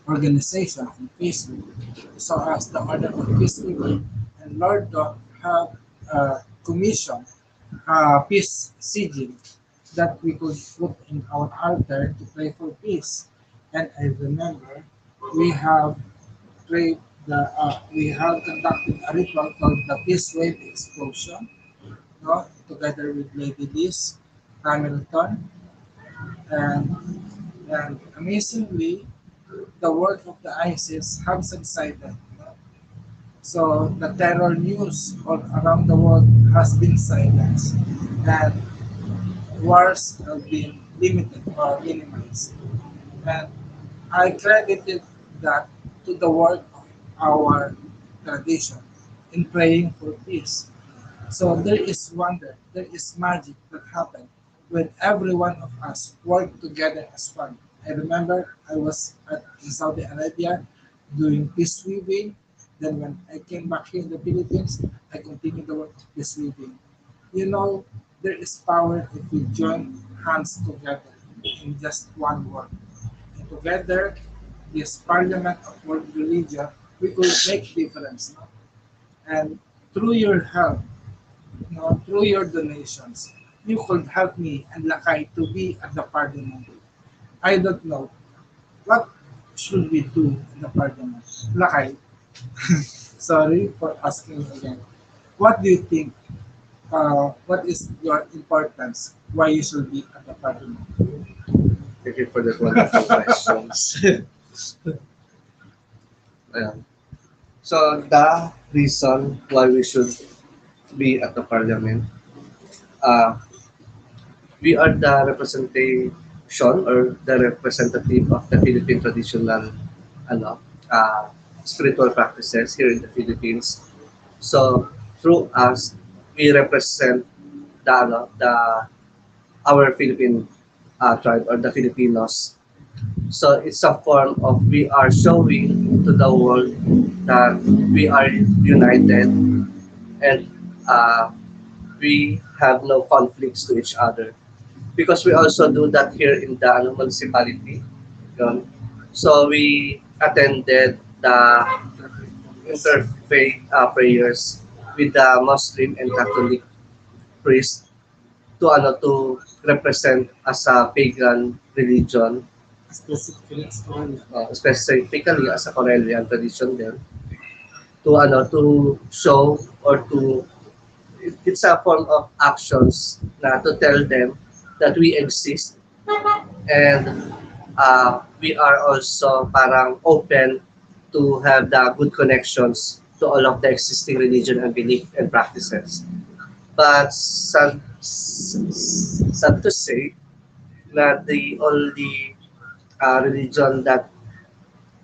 Organization in peace weaver. So as the Order of Peace Weaver and Lord Dot have commissioned peace sigil that we could put in our altar to pray for peace. And I remember we have prayed we have conducted a ritual called the Peace Wave Explosion, no, together with Lady Liz Hamilton, and and amazingly, the work of the ISIS have subsided. No? So the terror news all around the world has been silenced, and wars have been limited or minimized. And I credited that to the work of our tradition in praying for peace. So there is wonder, there is magic that happens when every one of us work together as one. I remember I was in Saudi Arabia doing peace weaving. Then when I came back here in the Philippines, I continued the work of peace weaving. You know, there is power if we join hands together in just one word. And together, this Parliament of World Religion, we could make difference. No? And through your help, through your donations, you could help me and Lakay to be at the Parliament. I don't know what should we do in the Parliament. Lakay, sorry for asking again. What do you think? What is your importance? Why you should be at the Parliament?
Thank you for that wonderful questions. Ayan. So the reason why we should be at the parliament, uh, we are the representation or the representative of the Philippine traditional ano, uh, spiritual practices here in the Philippines. So through us, we represent the our Philippine tribe or the Filipinos. So it's a form of we are showing to the world that we are united and uh, we have no conflicts to each other. Because we also do that here in the municipality. Yun. So we attended the interfaith prayers with the Muslim and Catholic priest to represent as a pagan religion,
Specifically,
specifically as a Correllian tradition din, to show or to it's a form of actions na to tell them that we exist and we are also parang open to have the good connections to all of the existing religion and belief and practices. But sad to say that the only religion that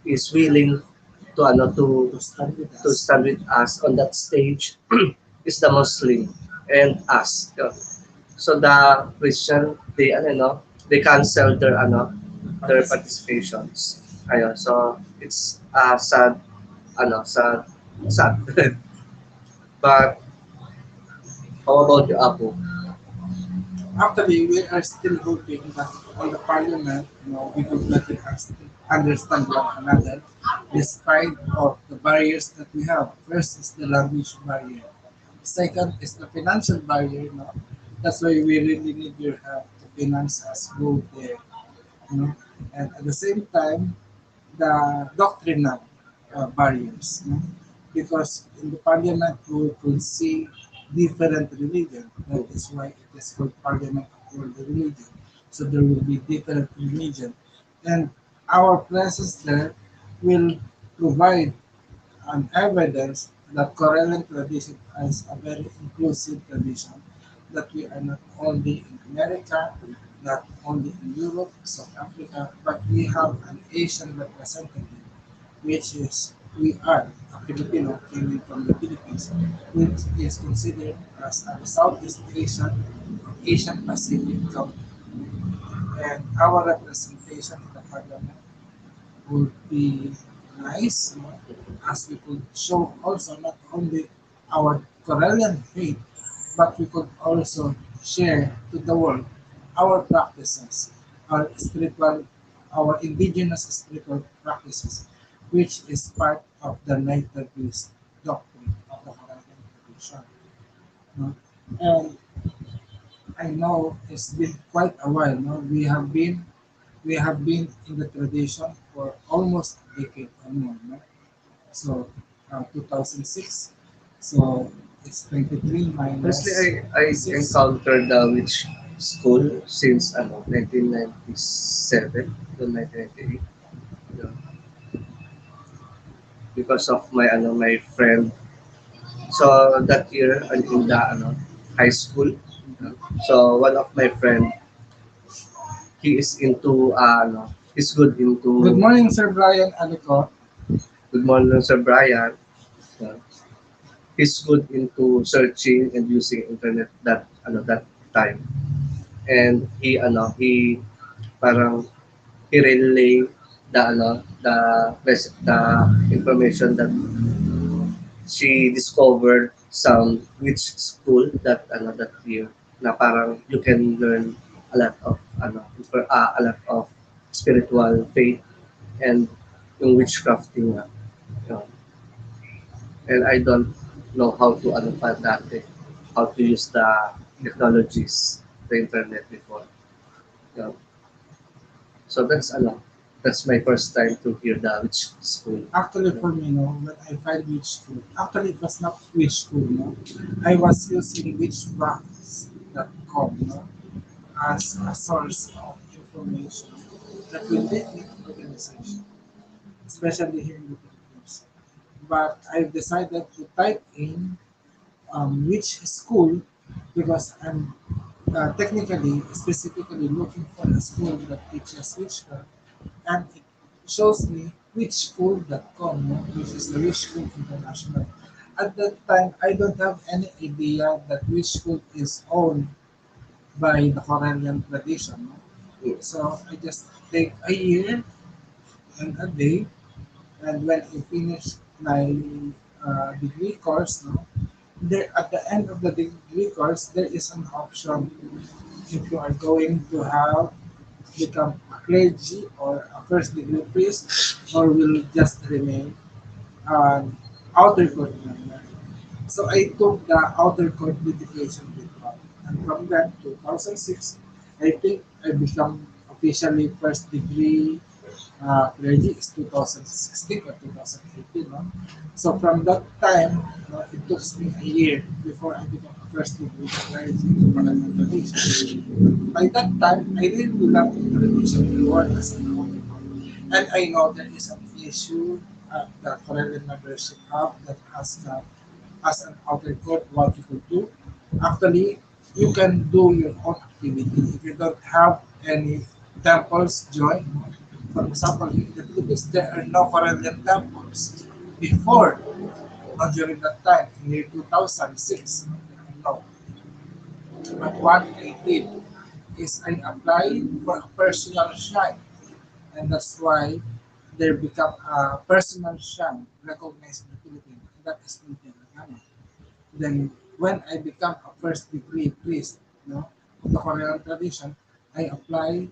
is willing
to stand with
to
us.
stand with us on that stage is the Muslim and us. So the Christian, they cancel their participations. Ayun, so it's sad, sad, sad. But how about you, Apo?
Actually, we are still hoping that on the Parliament, we could better understand one another, despite of the barriers that we have. First is the language barrier. Second is the financial barrier. That's why we really need your help to finance us go there. You know, and at the same time, the doctrinal barriers. Because in the parliament we could see different religion. That is why it is called parliament of world religion. So there will be different religion, and our presence there will provide an evidence that Correllian tradition is a very inclusive tradition, that we are not only in America, not only in Europe, South Africa, but we have an Asian representative, which is we are a Filipino came from the Philippines, which is considered as a Southeast Asian or Asian Pacific country. And our representation in the parliament would be nice, as we could show also not only our Corellian faith, but we could also share to the world our practices, our spiritual, our indigenous spiritual practices, which is part of the nativist doctrine of the Corellian tradition. No? And I know it's been quite a while. No? We have been in the tradition for almost a decade or more. No? So 2006. So it's 23
Honestly,
minus
I
6.
encountered the witch school since 1997 to 1998. You know, because of my friend. So that year in the high school. So one of my friend, he is into he's good
Good
into
morning, Sir Brian Aliko.
good morning Sir Brian. Uh, he's good into searching and using internet that time. And he parang i-relay the information that she discovered some which school that that year na parang you can learn a lot of a lot of spiritual faith and yung witchcrafting nga. Yun. And I don't know how to pa dati, how to use the technologies, the internet before. Yun. So that's my first time to hear the witch school.
Actually, for me, no, when I find which school, actually it was not which school, no. I was using witchbox.com, no, as a source of information that will lead me to organization, especially here in the Philippines. But I've decided to type in which school because I'm technically, specifically looking for a school that teaches witchcraft, and it shows me witchschool.com, no, which is the Witch School International. At that time, I don't have any idea that Witch School is owned by the Correllian tradition. No? So I just take a year and a day, and when I finish my degree course, no, there at the end of the degree course, there is an option if you are going to have become a clergy or a first degree priest, or will just remain an outer court member. So I took the outer court dedication diploma, and from that 2006, I think I become officially first degree clergy is 2016 or 2018. No? So from that time, no, it took me a year before I became a first degree clergy in Parliament tradition. By that time, I really love the tradition and work as an outer court. And I know there is an issue the Correllian membership have that has as an outer court what you could do. Actually, you can do your own activity if you don't have any temples join. For example, in the Philippines, there are no Correllian temples. Before, during that time, in the year 2006, no. But what I did is I applied for a personal shrine, and that's why there become a personal shrine recognized in the Philippines, and that is in Telangana. Then when I become a first degree priest, no, of the Korean tradition, I apply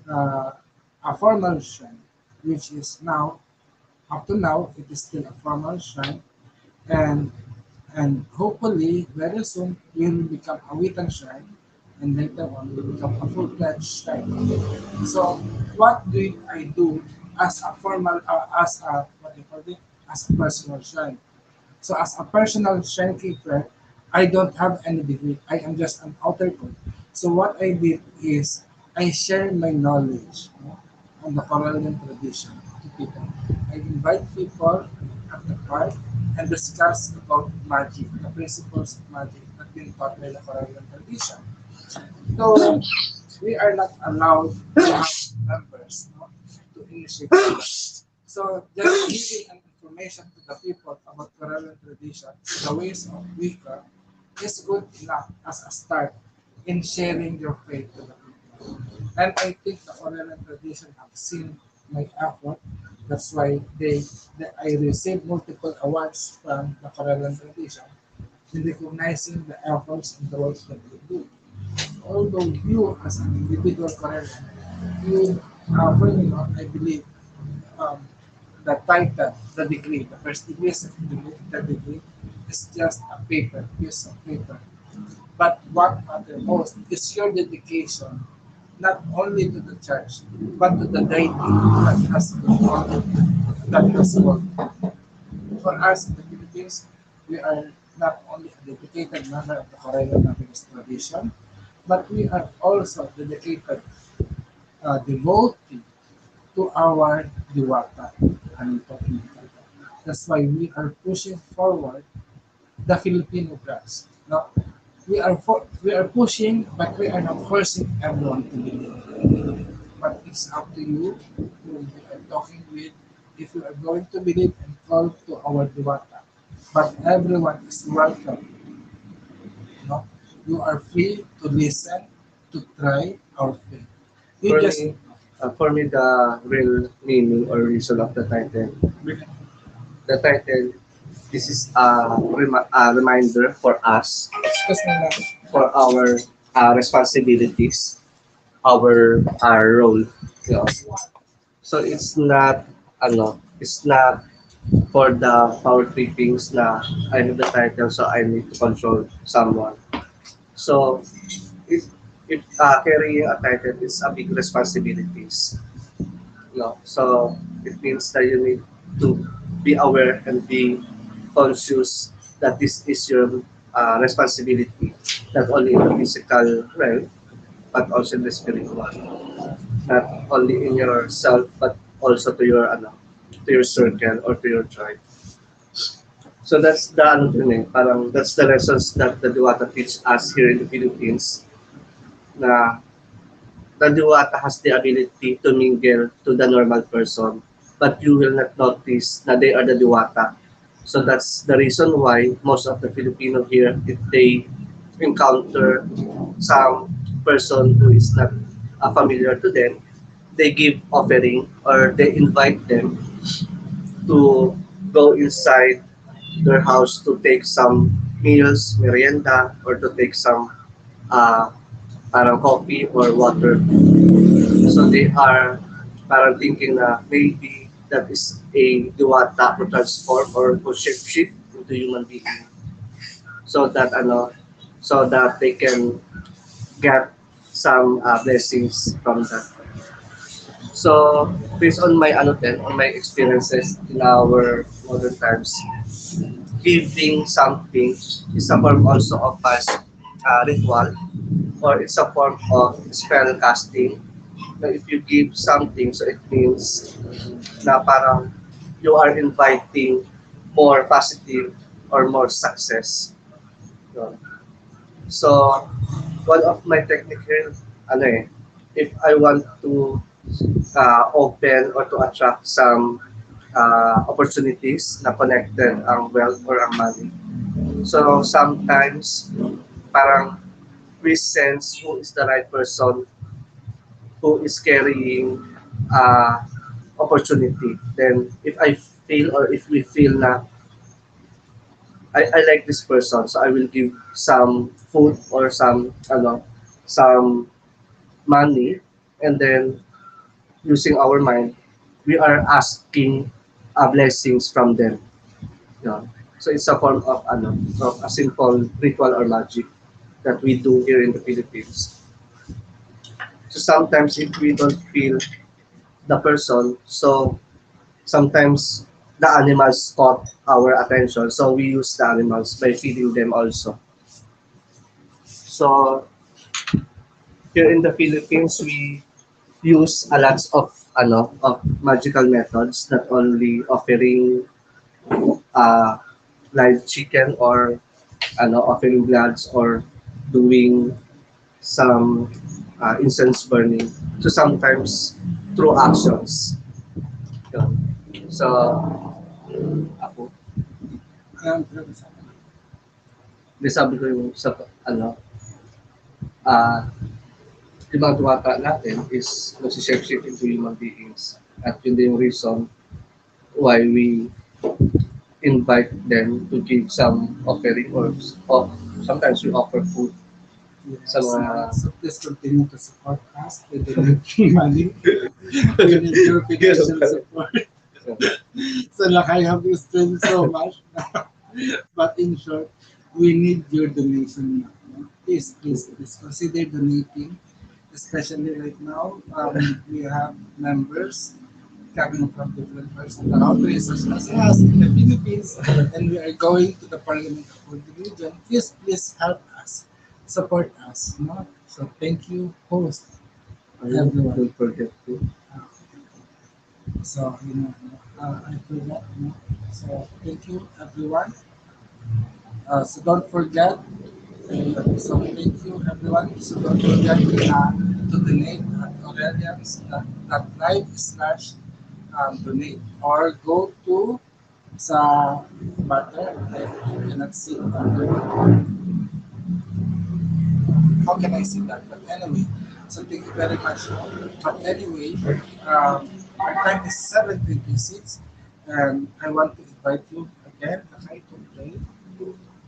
uh, a formal shrine, which is now up to now it is still a formal shrine, and hopefully very soon will become a written shrine, and later on will become a full-fledged shrine. So what do I do as a formal as a what do you call it as a personal shrine? So as a personal shrine keeper, I don't have any degree. I am just an outer court. So what I did is I share my knowledge, on the Correllian tradition to people. I invite people at the park and discuss about magic, the principles of magic that been taught by the Correllian tradition. So we are not allowed to have members, to initiate. So just giving an information to the people about Correllian tradition, the ways of Wicca, is good enough as a start in sharing your faith to the people. And I think the Correllian tradition have seen my effort. That's why I received multiple awards from the Correllian tradition in recognizing the efforts and the works that we do. Although you as an individual Correllian, you, for you know, I believe um, the title, the degree, the first degree, second degree, third degree is just a paper, piece of paper. But what matters most is your dedication, not only to the church, but to the deity that has worked. For us in the Philippines, we are not only a dedicated member of the Correllian tradition, but we are also dedicated devotee to our Diwata. That's why we are pushing forward the Filipino branch. Now, we are pushing, but we are not forcing everyone to believe. But it's up to you who we are talking with if you are going to believe and call to our Diwata. But everyone is welcome. No? You are free to listen, to try our faith. You
For
just
me, For me, the real meaning or reason of the title, this is a reminder for us, for our responsibilities, our role. You know. So it's not for the power trippings na I have the title so I need to control someone. So if carrying a title is a big responsibilities. No. So it means that you need to be aware and be conscious that this is your responsibility, not only in the physical realm, but also in the spiritual. Not only in yourself, but also to your circle or to your tribe. So that's the ano dun eh, parang that's the lessons that the Diwata teach us here in the Philippines na the Diwata has the ability to mingle to the normal person, but you will not notice that they are the Diwata. So that's the reason why most of the Filipino here, if they encounter some person who is not familiar to them, they give offering or they invite them to go inside their house to take some meals, merienda, or to take some uh, parang coffee or water. So they are parang thinking na maybe that is a diwata to transform or to shift into human being. So that so that they can get some blessings from that. So based on my on my experiences in our modern times, giving something is a form also of a ritual or it's a form of spell casting. Now, if you give something, so it means na parang you are inviting more positive or more success. No? So, one of my technique here, ano eh, if I want to open or to attract some opportunities na connected ang wealth or ang money. So, sometimes, parang we sense who is the right person who is carrying uh, opportunity. Then if I feel or if we feel na I like this person, so I will give some food or some money, and then using our mind, we are asking blessings from them. You know? So it's a form of a simple ritual or magic that we do here in the Philippines. So sometimes if we don't feel the person, so sometimes the animals caught our attention, so we use the animals by feeding them also. So here in the Philippines, we use a lot of magical methods, not only offering uh, live chicken or offering bloods or doing some incense burning. So sometimes through actions. Yun. So ako, di sabi ko yung sa ah yung mga tuwata natin is nag-shape into human beings. At yun din yung reason why we invite them to give some offering or sometimes we offer food sa mga
So please continue to support us with the money. We need your financial support. So like I have explained so much, but in short, we need your donation now. No? Please consider donating, especially right now. We have members coming from different parts of the country, such as us in the Philippines, and we are going to the Parliament of the region. Please help us, support us. No? So thank you, host. Everyone.
don't forget to
So, I forgot. So, thank you, everyone. So, don't forget. So, thank you, everyone. So, don't forget to donate at Aurelians.live/donate or go to sa butter. I cannot see it. how can I say that? But anyway, so thank you very much. But anyway, our time is 7:26, and I want to invite you again, okay,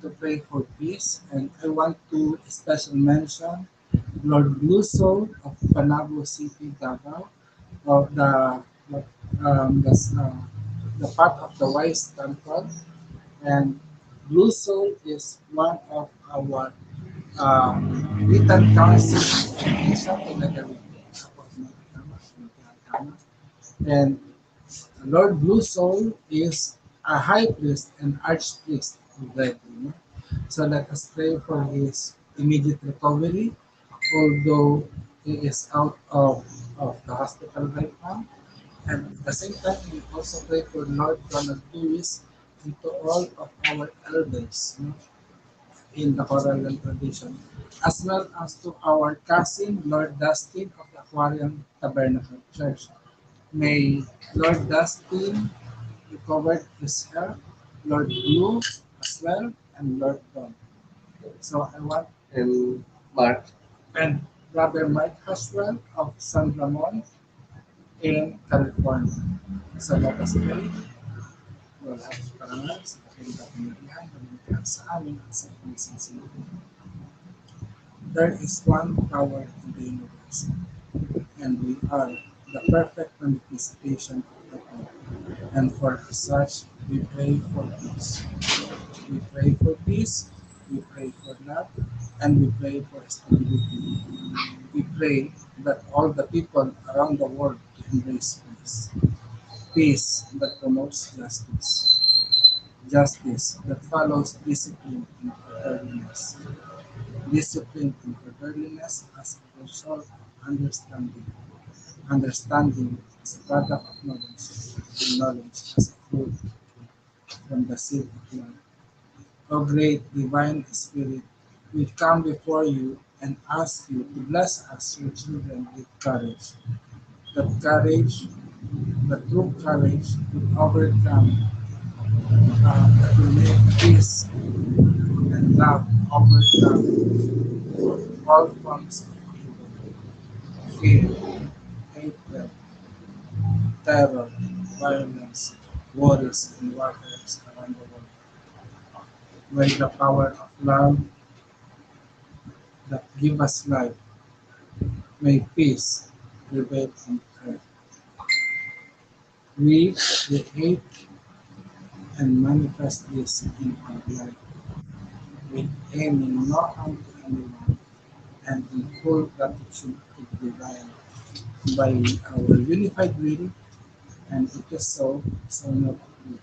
to pray for peace, and I want to especially mention Lord Blue Soul of Panabo City, Davao, of the path of the wise temple, and Blue Soul is one of our written council together with and Lord Blue Soul is a high priest and archpriest already. No? So let us pray for his immediate recovery, although he is out of the hospital right now. And at the same time, we also pray for Lord Donald Lewis and to all of our elders, no, in the Correllian tradition, as well as to our cousin, Lord Dustin of the Aquarium Tabernacle Church. May Lord Dustin recover his health, Lord Blue as well, and Lord Don. So I want
And Mark,
and Brother Mike as well of San Ramon in California. So let us pray. Wala karangal sa kapangyarihan ng mga sa amin at sa pagsisilbi. There is one power in the universe, and we are the perfect manifestation of the power. And for such, we pray for peace. We pray for peace, we pray for love, and we pray for stability. We pray that all the people around the world embrace peace. Peace that promotes justice. Justice that follows discipline and orderliness. Discipline and orderliness as a result of understanding. Understanding as a product of knowledge, and knowledge as a fruit from the seed of life. O great divine Spirit, we come before you and ask you to bless us, your children, with courage. That courage, the true courage to overcome, that will make peace and love overcome all forms of evil, fear, hatred, terror, violence, worries, and warfares around the world. May the power of love that give us life, may peace prevail on earth. We create and manifest this in our life with aiming no harm to anyone and in full gratitude to the divine by our unified will, and it is so, so not be.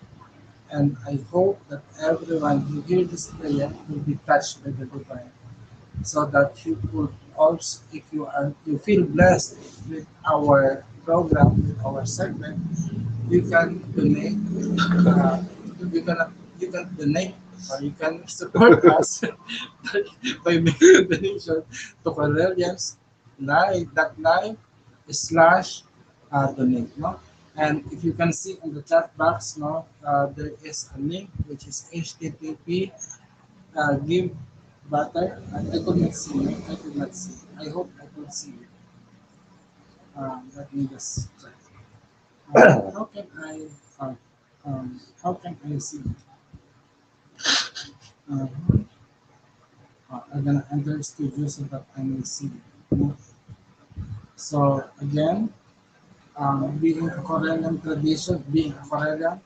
And I hope that everyone who hears this prayer will be touched by the divine so that you could also, if you feel blessed with our program, with our segment, you can donate. Uh, you can you can donate or you can support us by making a donation to Correllians live slash donate. No? And if you can see in the chat box, no, there is a link which is HTTP give butter. I could not see. No? I could not see. I hope I could see it. Let me just check. How can uh, how can I see it? Uh, I'm gonna enter studio so that I may see it. No? So again, being a Correllian tradition, being a Correllian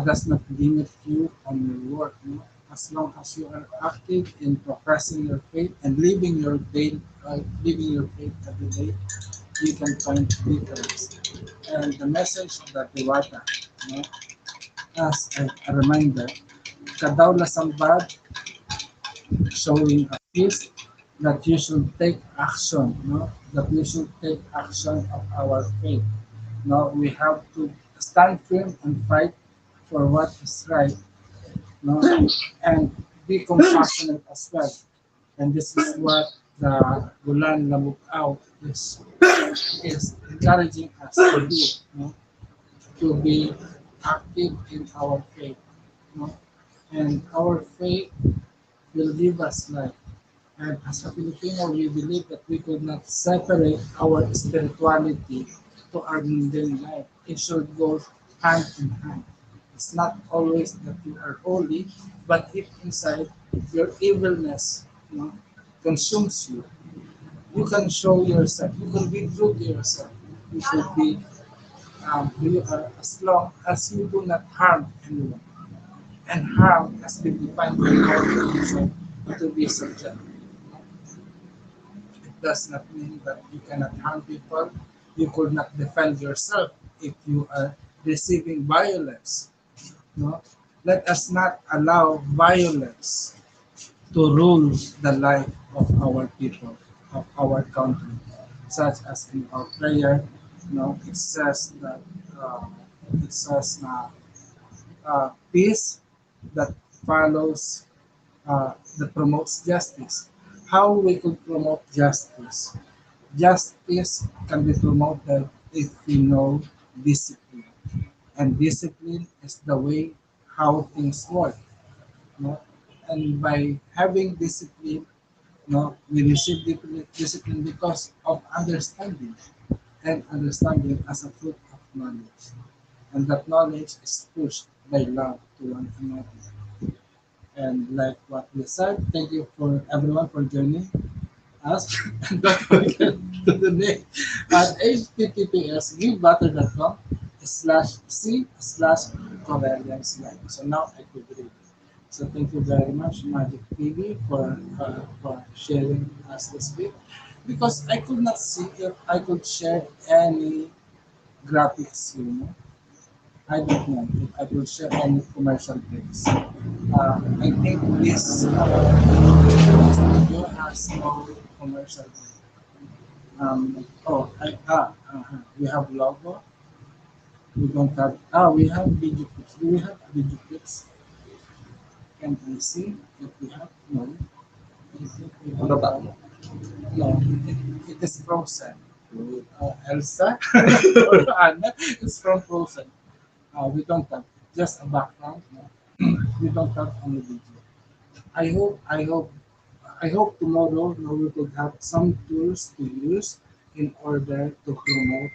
does not limit you on your work. No? As long as you are active in professing your faith and living your faith every day, you can find difference. And the message of the Diwata, no? As a reminder, Kadaula Sambad showing a peace that you should take action, no? That we should take action of our faith. No, we have to stand firm and fight for what is right, no, and be compassionate as well. And this is what the Bulan Lamuk Out is encouraging us to do, no? To be active in our faith, no? And our faith will give us life. And as a Filipino, we believe that we could not separate our spirituality to our mundane life. It should go hand in hand. It's not always that you are holy, but if inside your evilness, you know, consumes you, you can show yourself. You can be true to yourself. You should be who you are as long as you do not harm anyone. And harm has been defined by our religion to be subject. It does not mean that you cannot harm people. You could not defend yourself if you are receiving violence. No? Let us not allow violence to rule the life of our people, of our country. Such as in our prayer, it says that uh, it says peace that follows that promotes justice. How we could promote justice? Justice can be promoted if we know discipline, and discipline is the way how things work. No? And by having discipline, we receive discipline because of understanding, and understanding as a fruit of knowledge. And that knowledge is pushed by love to one another. And like what we said, thank you for everyone for joining us. And don't forget to donate at https givebutter.com /c/ Correllians Live. So now I could read. So thank you very much, Magic TV, for sharing us this week. Because I could not see if I could share any graphics, I don't know if I will share any commercial breaks. I think this video has no commercial break. We have logo. We don't have. We have video clips. Do we have video clips? Can I see if we have? No. I think we don't have. No, it is frozen. Elsa or Anna is from Frozen. We don't have just a background. No? We don't have any video. I hope, I hope, I hope tomorrow we could have some tools to use in order to promote,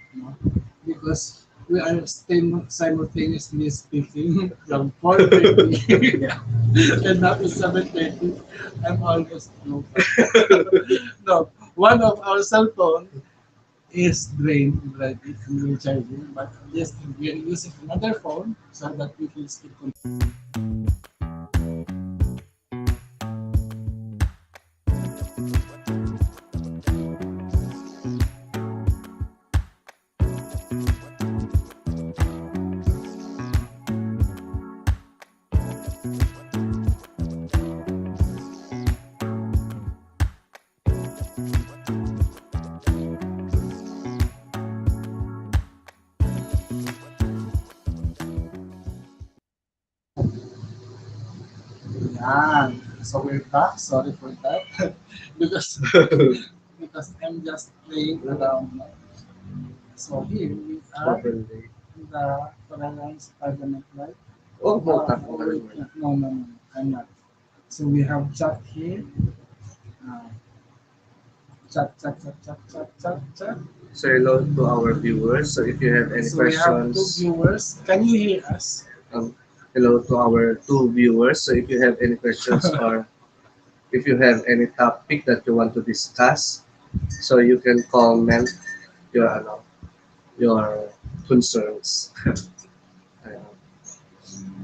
because we are simultaneously speaking from 4:30 and now it's 7:30. I'm almost no. No, one of our cell phone is drained already and we're charging, but yes, we're using another phone so that we can speak. Yeah, so we're back. Sorry for that. because because I'm just playing around. No? So here we are in the Correllians Parliament Live. Wait, no, I'm not. So we have chat here. Uh, chat.
So hello to our viewers. So if you have any
So we have two
questions,
viewers. Can you hear us?
um, hello to our two viewers. So if you have any questions or if you have any topic that you want to discuss, so you can comment your your concerns.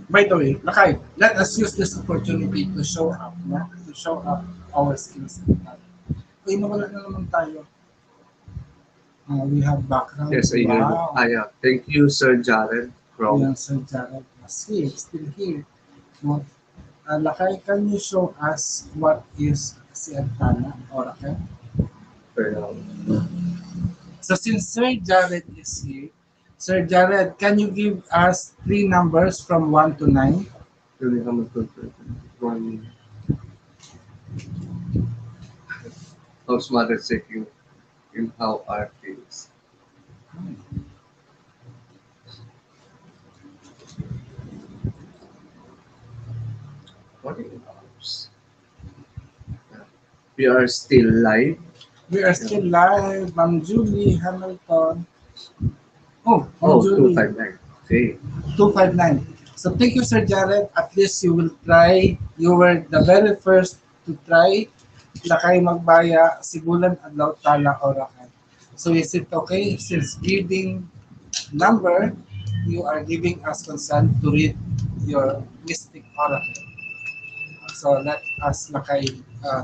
By the way, Lakay, let us use this opportunity to show up, no? To show up our skills and talent. Uy, nawala na naman tayo. We have background.
Yes, I hear you.
Wow.
Yeah. Thank you, Sir Jared from
Yan, Sir Jared was here, still here. No? Lakay, can you show us what is si Antana or okay? So since Sir Jared is here, Sir Jared, can you give us three numbers from 1 to 9?
really one house mother checking in how are things. What in house? We are still live.
We are still live. Ma'am Julie Hamilton. Oh, Ma'am
Oh,
Julie.
259. Okay.
259. So thank you, Sir Jared. At least you will try. You were the very first to try. Lakay magbaya, sibulan adlaw tala orakan. So is it okay since giving number, you are giving us consent to read your mystic oracle. So let us lakay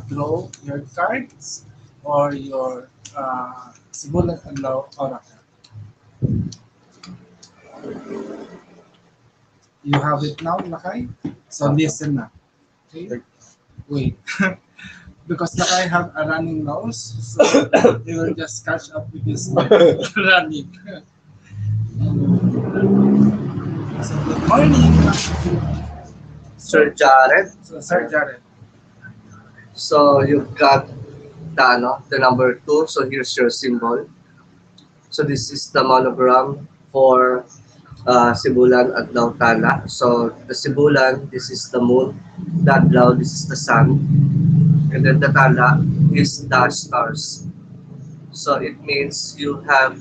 draw your cards or your sibulan adlaw oracle. You have it now, lakay. So listen na. Okay? Wait. Because Lakay have a running nose, so they will just catch up with this running. So good morning,
Sir Jared.
so Sir Jared.
So you've got the number 2. So here's your symbol. So this is the monogram for Sibulan at Lautala. So the Sibulan, this is the moon. The Adlaw, this is the sun. And then the Tala is the stars. So it means you have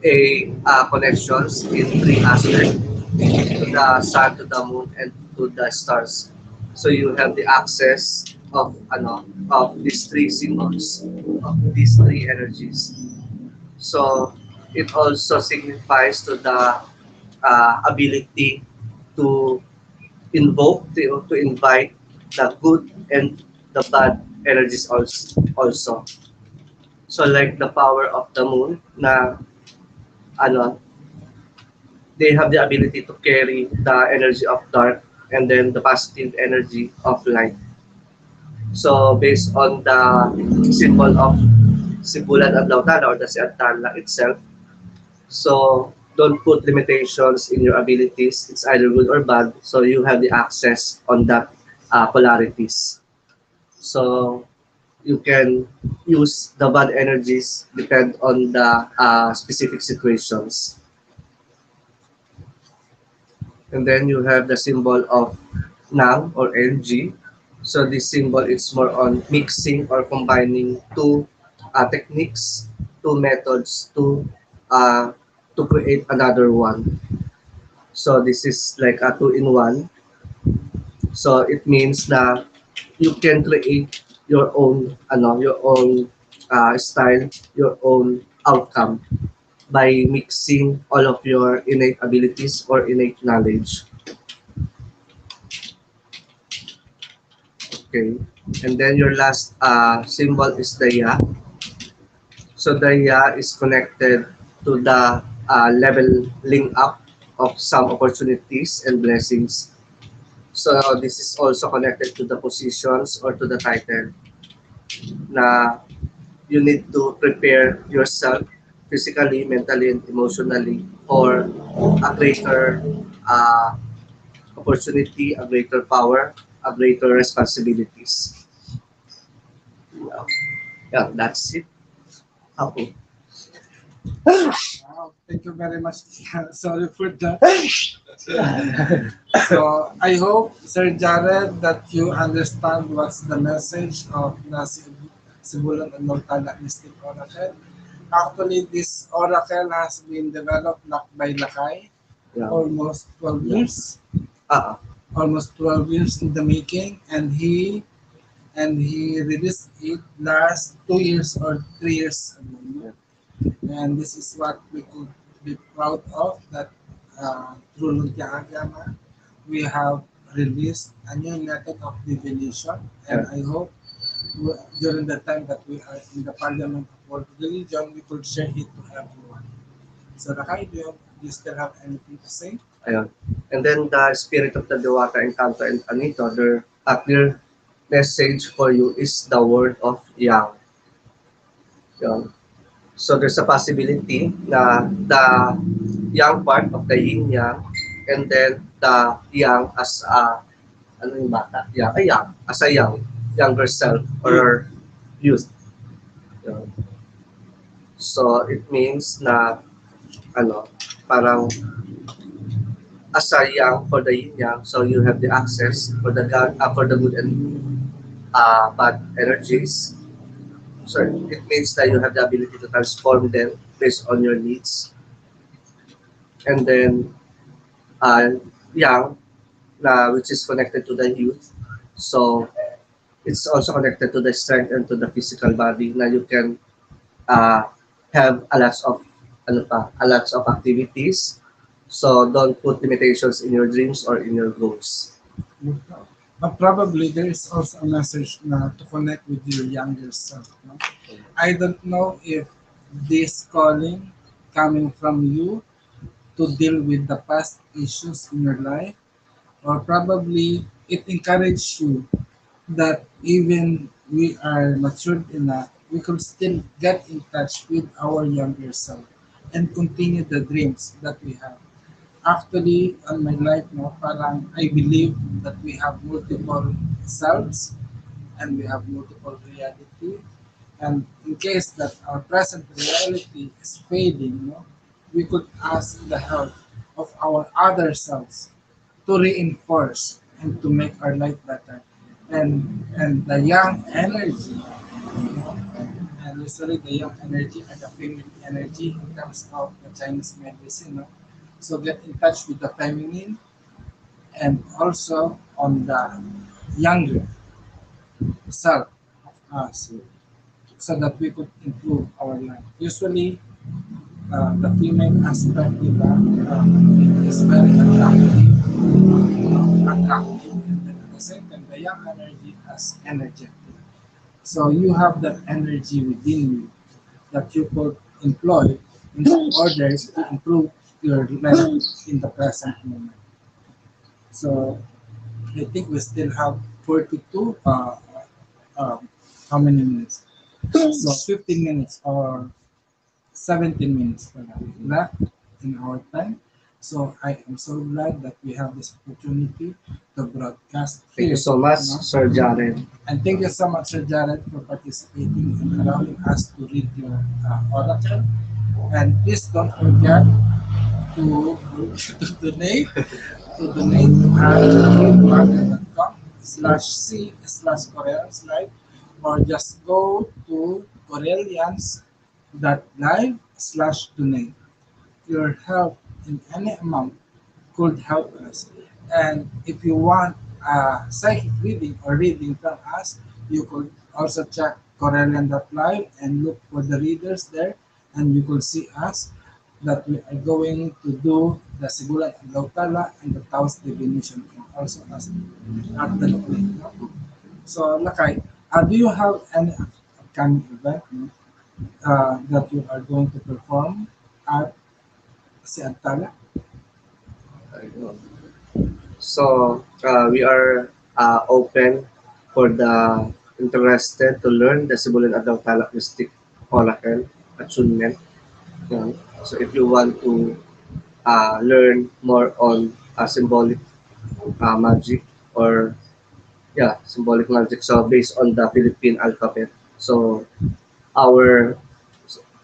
a connections in three aspects to the sun, to the moon, and to the stars. So you have the access of these three symbols, of these three energies. So it also signifies to the ability to to invite the good and the bad energies also. So like the power of the moon na ano they have the ability to carry the energy of dark and then the positive energy of light. So based on the symbol of Sibulan at Lautala or the Siantala itself, so don't put limitations in your abilities. It's either good or bad. So you have the access on that polarities. So you can use the bad energies depend on the specific situations. And then you have the symbol of NAM or NG. So this symbol is more on mixing or combining two techniques, two methods uh, to create another one. So this is like a two-in-one. So it means that you can create your own style, your own outcome by mixing all of your innate abilities or innate knowledge. Okay. And then your last symbol is the ya. So the ya is connected to the leveling up of some opportunities and blessings. So this is also connected to the positions or to the title na you need to prepare yourself physically, mentally, and emotionally for a greater uh, opportunity, a greater power, a greater responsibilities. Yeah, that's it. Okay.
Wow, thank you very much. Sorry for that. So I hope, Sir Jared, that you understand what's the message of the Sibulan and Nortala Mystic Oracle. Actually, this oracle has been developed by Lakay
Yeah.
almost 12 years.
Uh,
Almost 12 years in the making, and he released it last 2 years or 3 years ago. And this is what we could be proud of, that through Lumpia Agama, we have released a new method of divination. And I hope during the time that we are in the Parliament of World Religion, we could share it to everyone. So, Rakai, do you still have anything to say?
ayun. And then the spirit of the Diwata, Encanto, and Anito, their message for you is the word of Yang. Yun. So there's a possibility na the yang part of the yin yang and then the yang as a ano yung bata? Yang as a younger self or youth. Yun. So it means na ano parang as a yang for the yin yang, so you have the access for the God for the good and bad energies. So it means that you have the ability to transform them based on your needs. And then young, which is connected to the youth. So it's also connected to the strength and to the physical body. Now you can uh, have a lots of activities. So don't put limitations in your dreams or in your goals.
Probably there is also a message to connect with your younger self. No? I don't know if this calling coming from you to deal with the past issues in your life, or probably it encouraged you that even we are matured enough, we could still get in touch with our younger self and continue the dreams that we have. Actually, on my life, no, parang I believe that we have multiple selves and we have multiple reality. And in case that our present reality is fading, no, we could ask the help of our other selves to reinforce and to make our life better. And the young energy, you know, and usually the young energy and the feminine energy in terms of the Chinese medicine. No? So get in touch with the feminine and also on the younger self of us so that we could improve our life. Usually, the female aspect is very attractive, and then at the same time, the young energy as energetic. So you have that energy within you that you could employ in order to improve your life in the present moment. So I think we still have 42, how many minutes? So 15 minutes or 17 minutes left in our time. So I am so glad that we have this opportunity to broadcast
Thank you
here.
so much,
No?
Sir Jared.
And thank you so much, Sir Jared, for participating and allowing us to read your oracle. And please don't forget to, to donate to donate at readbarter.com/c/Correllians live, or just go to Correllians.live/donate. Your help in any amount could help us. And if you want a psychic reading or reading from us, you could also check Correllian.live and look for the readers there, and you could see us that we are going to do the Sigulan and Lautala and the Taos divination and also as at the Lukli. So, Lakay, do you have any upcoming event that you are going to perform at Si Antala?
So we are open for the interested to learn the Sibulan Adlaw Talak Mystic Oracle attunement. Yan. So if you want to learn more on symbolic magic or symbolic magic, so based on the Philippine alphabet. So our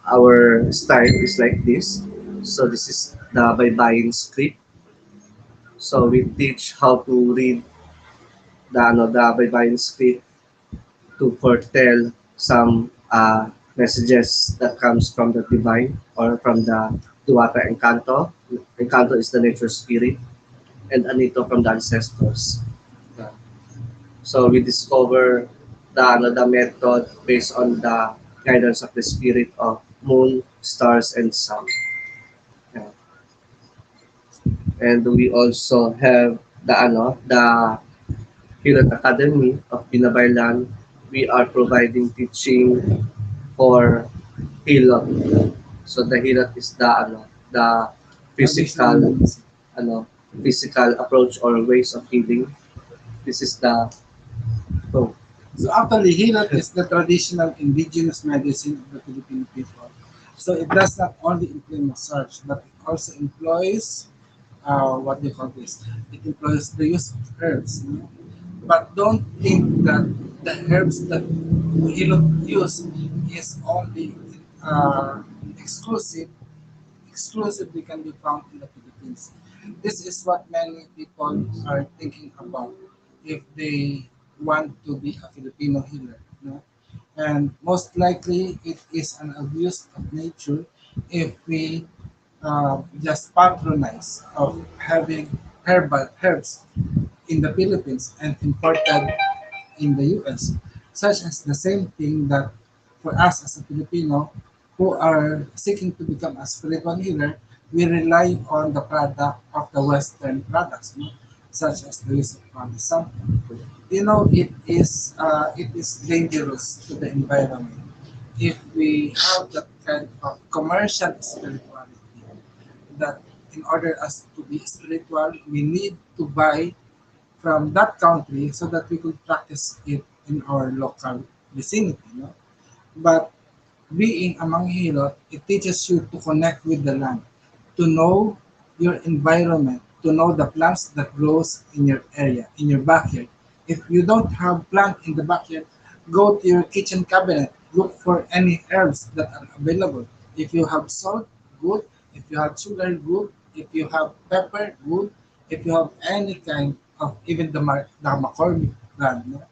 our style is like this. So this is the Baybayin script. So we teach how to read the Baybayin script to foretell some messages that comes from the divine or from the Duwata Encanto. Encanto is the nature spirit, and Anito from the ancestors. Yeah. So we discover the method based on the guidance of the spirit of moon, stars, and sun. Yeah. And we also have the Hilot Academy of Binabaylan. We are providing teaching for Hilot. So the Hilot is the physical ano physical approach or ways of healing. This is the oh,
So actually, Hilot is the traditional indigenous medicine of the Filipino people. So it does not only employ massage, but it also employs what do you call this? It employs the use of herbs. You know? But don't think that the herbs that Hilot use is only uh, exclusive exclusively can be found in the Philippines. This is what many people are thinking about if they want to be a Filipino healer. No? And most likely it is an abuse of nature if we just patronize of having herbal herbs in the Philippines and imported in the US, such as the same thing that for us as a Filipino who are seeking to become a spiritual healer, we rely on the product of the Western products, no? Such as the use of Palo Santo. It is dangerous to the environment if we have that kind of commercial spirituality that in order us to be spiritual, we need to buy from that country so that we could practice it in our local vicinity. No? But being a manghihilot, it teaches you to connect with the land, to know your environment, to know the plants that grows in your area, in your backyard. If you don't have plant in the backyard, go to your kitchen cabinet, look for any herbs that are available. If you have salt, good. If you have sugar, good. If you have pepper, good. If you have any kind of even the McCormick brand, no?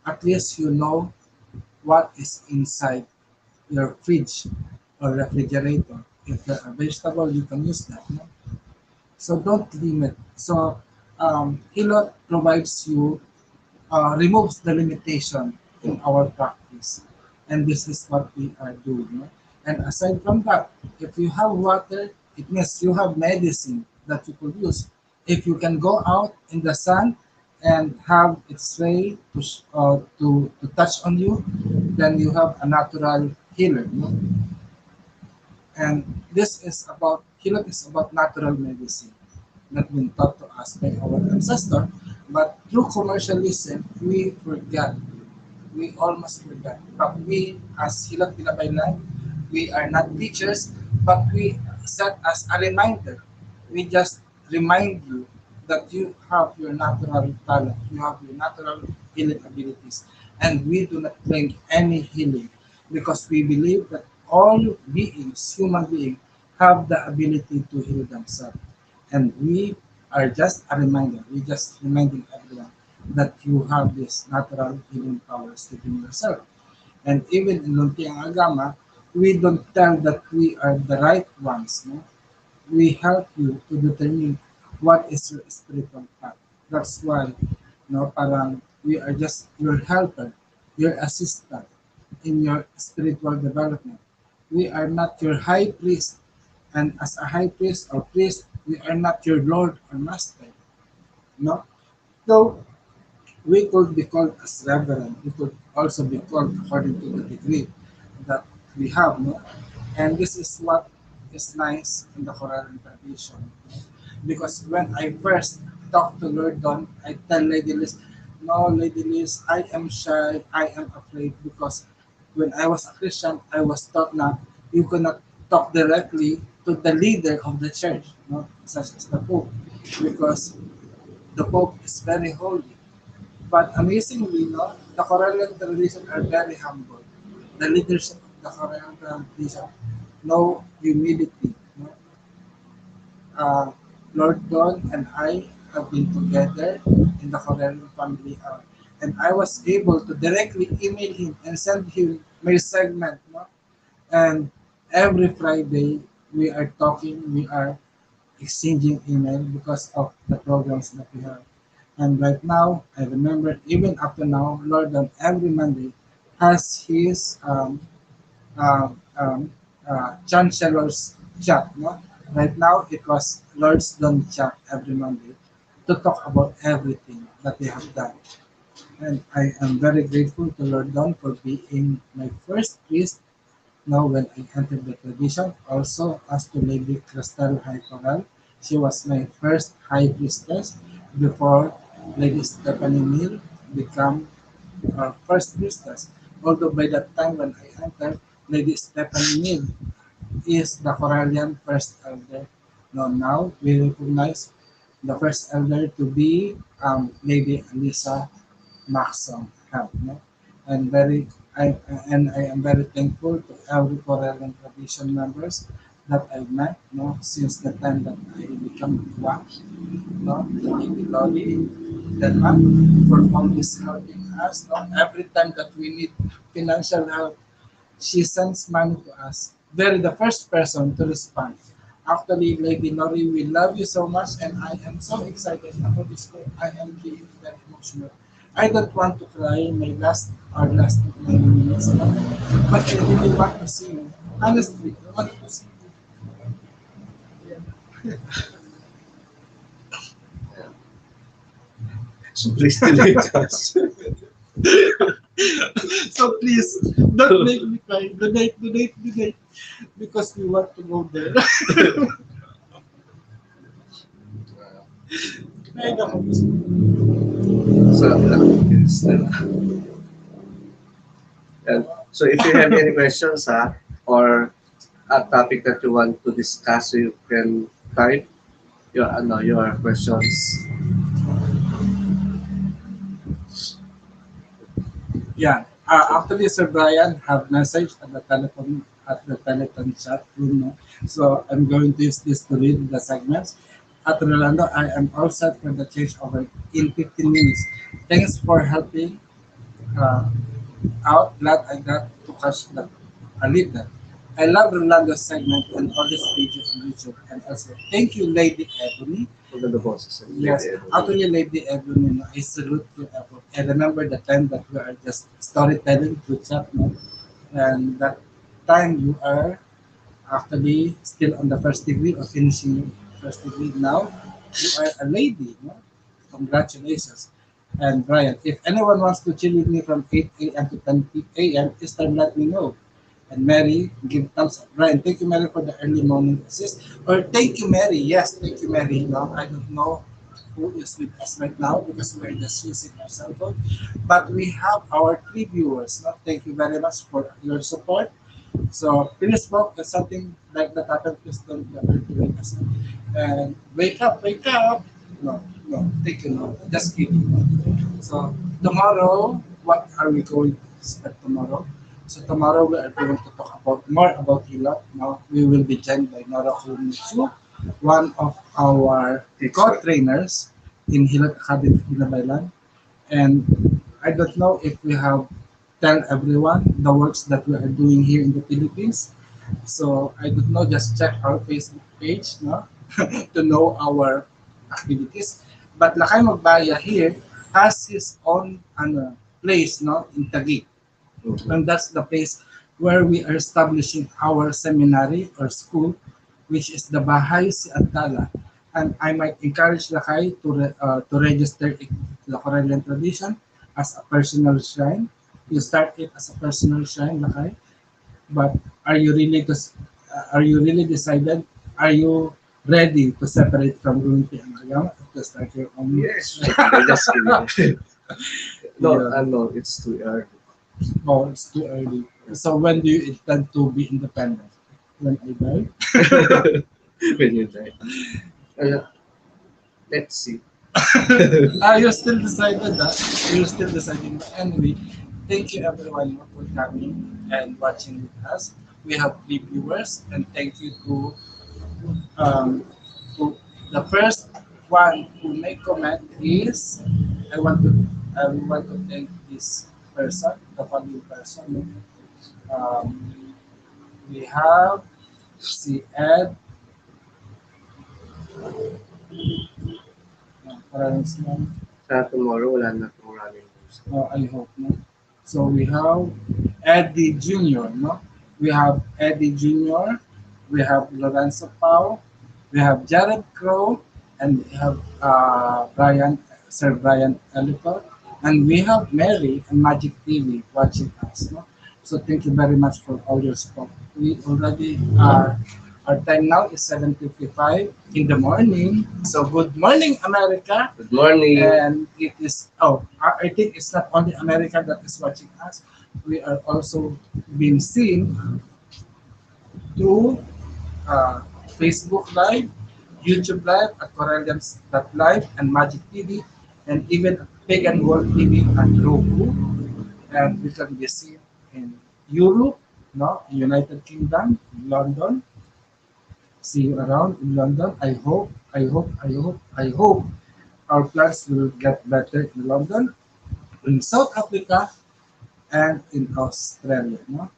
At least you know what is inside your fridge or refrigerator. If there are vegetable, you can use that. No? So don't limit. So Hilot provides you, removes the limitation in our practice. And this is what we are doing. No? And aside from that, if you have water, it means you have medicine that you could use. If you can go out in the sun and have it spray to touch on you, then you have a natural healer. No? And this is about Hilot is about natural medicine not been taught to us by our ancestor, but through commercialism we almost forgot. But we as Hilot Pinabaylan, we are not teachers, but we set as a reminder. We just remind you that you have your natural talent, you have your natural healing abilities, and we do not claim any healing because we believe that all beings, human beings, have the ability to heal themselves. And we are just a reminder, we just reminding everyone that you have this natural healing powers within yourself. And even in Luntiang Agama, we don't tell that we are the right ones. No? We help you to determine what is your spiritual path. That's why, no, parang we are just your helper, your assistant in your spiritual development. We are not your high priest, and as a high priest or priest, we are not your lord or master. No, so we could be called as reverend. We could also be called according to the degree that we have. No, and this is what is nice in the Correllian tradition. Because when I first talk to Lord Don, I tell Lady Liz, no, Lady Liz, I am shy, I am afraid because when I was a Christian, I was taught na you cannot talk directly to the leader of the church, no? Such as the Pope, because the Pope is very holy. But amazingly, no, the Correllian tradition are very humble. The leadership of the Correllian tradition, no humility, no? Lord Don and I have been together in the Correllian family, and I was able to directly email him and send him my segment. No? And every Friday we are talking, we are exchanging email because of the programs that we have. And right now, I remember even up to now, Lord Don every Monday has his um, um, chancellor's chat. No? Right now, it was Lord's Don chat every Monday to talk about everything that they have done. And I am very grateful to Lord Don for being my first priest now when I entered the tradition. Also, as to Lady Crystal High Coral, she was my first high priestess before Lady Stephanie Neal become our first priestess. Although by that time when I entered, Lady Stephanie Mead is the Correllian first elder. No, now we recognize the first elder to be Lady Alisa Maxon. No? And very I and I am very thankful to every Correllian tradition members that I met, since the time that I become WAC, the Lady Lolly, Denmark, for always helping us, every time that we need financial help, she sends money to us. Very the first person to respond. Actually, Lady Lori, we love you so much, and I am so excited about this call. I am being very emotional. I don't want to cry my last 9 minutes, but I really want to see you. Honestly, I want to see
So please delete us.
you. So please, don't make me cry. Donate, because we want to go there. Ay, naku,
So, and so if you have any questions, or a topic that you want to discuss, you can type your questions.
Yeah. Actually, Sir Brian have message at the telephone chat room. No? So I'm going to use this to read the segments. At Rolando, I am all set for the changeover in 15 minutes. Thanks for helping uh, out. Glad I got to catch that. I leave that. I love Rolando's segment and all his videos on YouTube. And also, thank you, Lady Ebony.
Maganda boses.
Yes, actually, Lady Ebony, I salute your effort. I remember the time that we are just storytelling to chat, no? And that time you are actually still on the first degree or finishing your first degree. Now you are a lady, no? Congratulations. And Brian, if anyone wants to chill with me from 8 a.m. to 10 a.m., just let me know. And Mary, give thumbs up. Brian, thank you, Mary, for the early morning assist. Or thank you, Mary. Yes, thank you, Mary. No, I don't know who is with us right now because we're just using our cell phone. But we have our three viewers. No? Thank you very much for your support. So please smoke if something like that happened, please don't ever to wake us up. And wake up, wake up. No, no, thank you, no. Just kidding. So tomorrow, what are we going to expect tomorrow? So tomorrow we are going to talk about more about Hilot. Now we will be joined by Nora Kumitsu, one of our co-trainers in Hilot Academy Binabaylan. And I don't know if we have tell everyone the works that we are doing here in the Philippines. So I don't know, just check our Facebook page, no, to know our activities. But Lakay Magbaya here has his own place, no, in Taguig. And that's the place where we are establishing our seminary or school, which is the Bahay Si Antala. And I might encourage Lakay to register it to the Correllian tradition as a personal shrine. You start it as a personal shrine, Lakay. But are you really are you really decided? Are you ready to separate from Runti and Agama to start your own?
Yes, I just kidding. No,
Yeah.
no, it's too early.
Oh, it's too early. So when do you intend to be independent? When I die?
When you die. Uh, let's see.
You're still decided that. You're still deciding. But anyway, thank you everyone for coming and watching with us. We have three viewers, and thank you um, to the first one who make comment is I want to thank this person, the following person. Um, we have si Ed, parang
Sa tomorrow, wala na pong running news.
I hope, no? So we have Eddie Jr., no? We have Eddie Jr., we have Lorenzo Pau, we have Jared Crow, and we have Sir Brian Ellicott, and we have Mary and Magic TV watching us, no? So thank you very much for all your support. We already are our time now is 7:55 in the morning. So good morning, America.
Good morning.
And it is, oh, I think it's not only America that is watching us. We are also being seen through Facebook Live, YouTube Live at Correllians.live and Magic TV, and even Pagan World TV and Roku. And we can be seen in Europe, no, United Kingdom, London, see you around in London. I hope our plans will get better in London, in South Africa, and in Australia. No?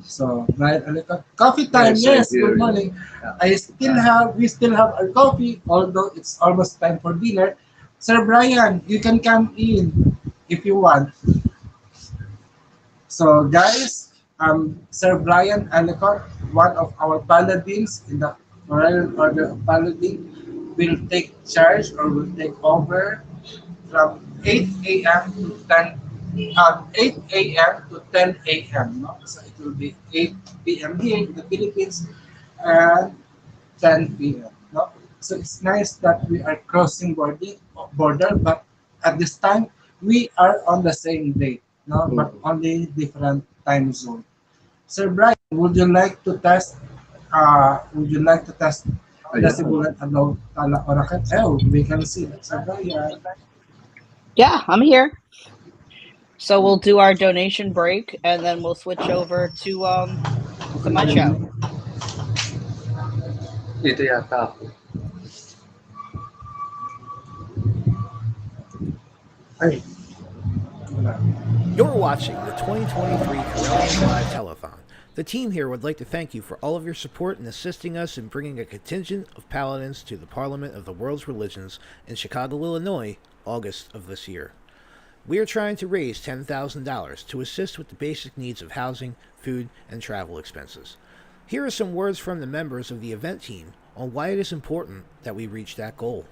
So, Brian Alicot, coffee time. Yes, good morning. We still have our coffee, although it's almost time for dinner. Sir Brian, you can come in if you want. So, guys, Sir Brian Alicot, one of our paladins in the Royal Order of Paladin, will take charge or will take over from 8 a.m. to 8 a.m. to 10 a.m. No? So it will be 8 p.m. here in the Philippines and 10 p.m. No? So it's nice that we are crossing border, but at this time we are on the same date, no, but only different time zone. Sir Brian, would you like to test? Would you like to test the simulan ano tala oracle? Oh, we can see that. Sir Brian.
Yeah, I'm here. So we'll do our donation break and then we'll switch over to my show.
Dito yata ako. Ay,
You're watching the 2023 Correllians Live Telethon. The team here would like to thank you for all of your support in assisting us in bringing a contingent of paladins to the Parliament of the World's Religions in Chicago, Illinois, August of this year. We are trying to raise $10,000 to assist with the basic needs of housing, food, and travel expenses. Here are some words from the members of the event team on why it is important that we reach that goal.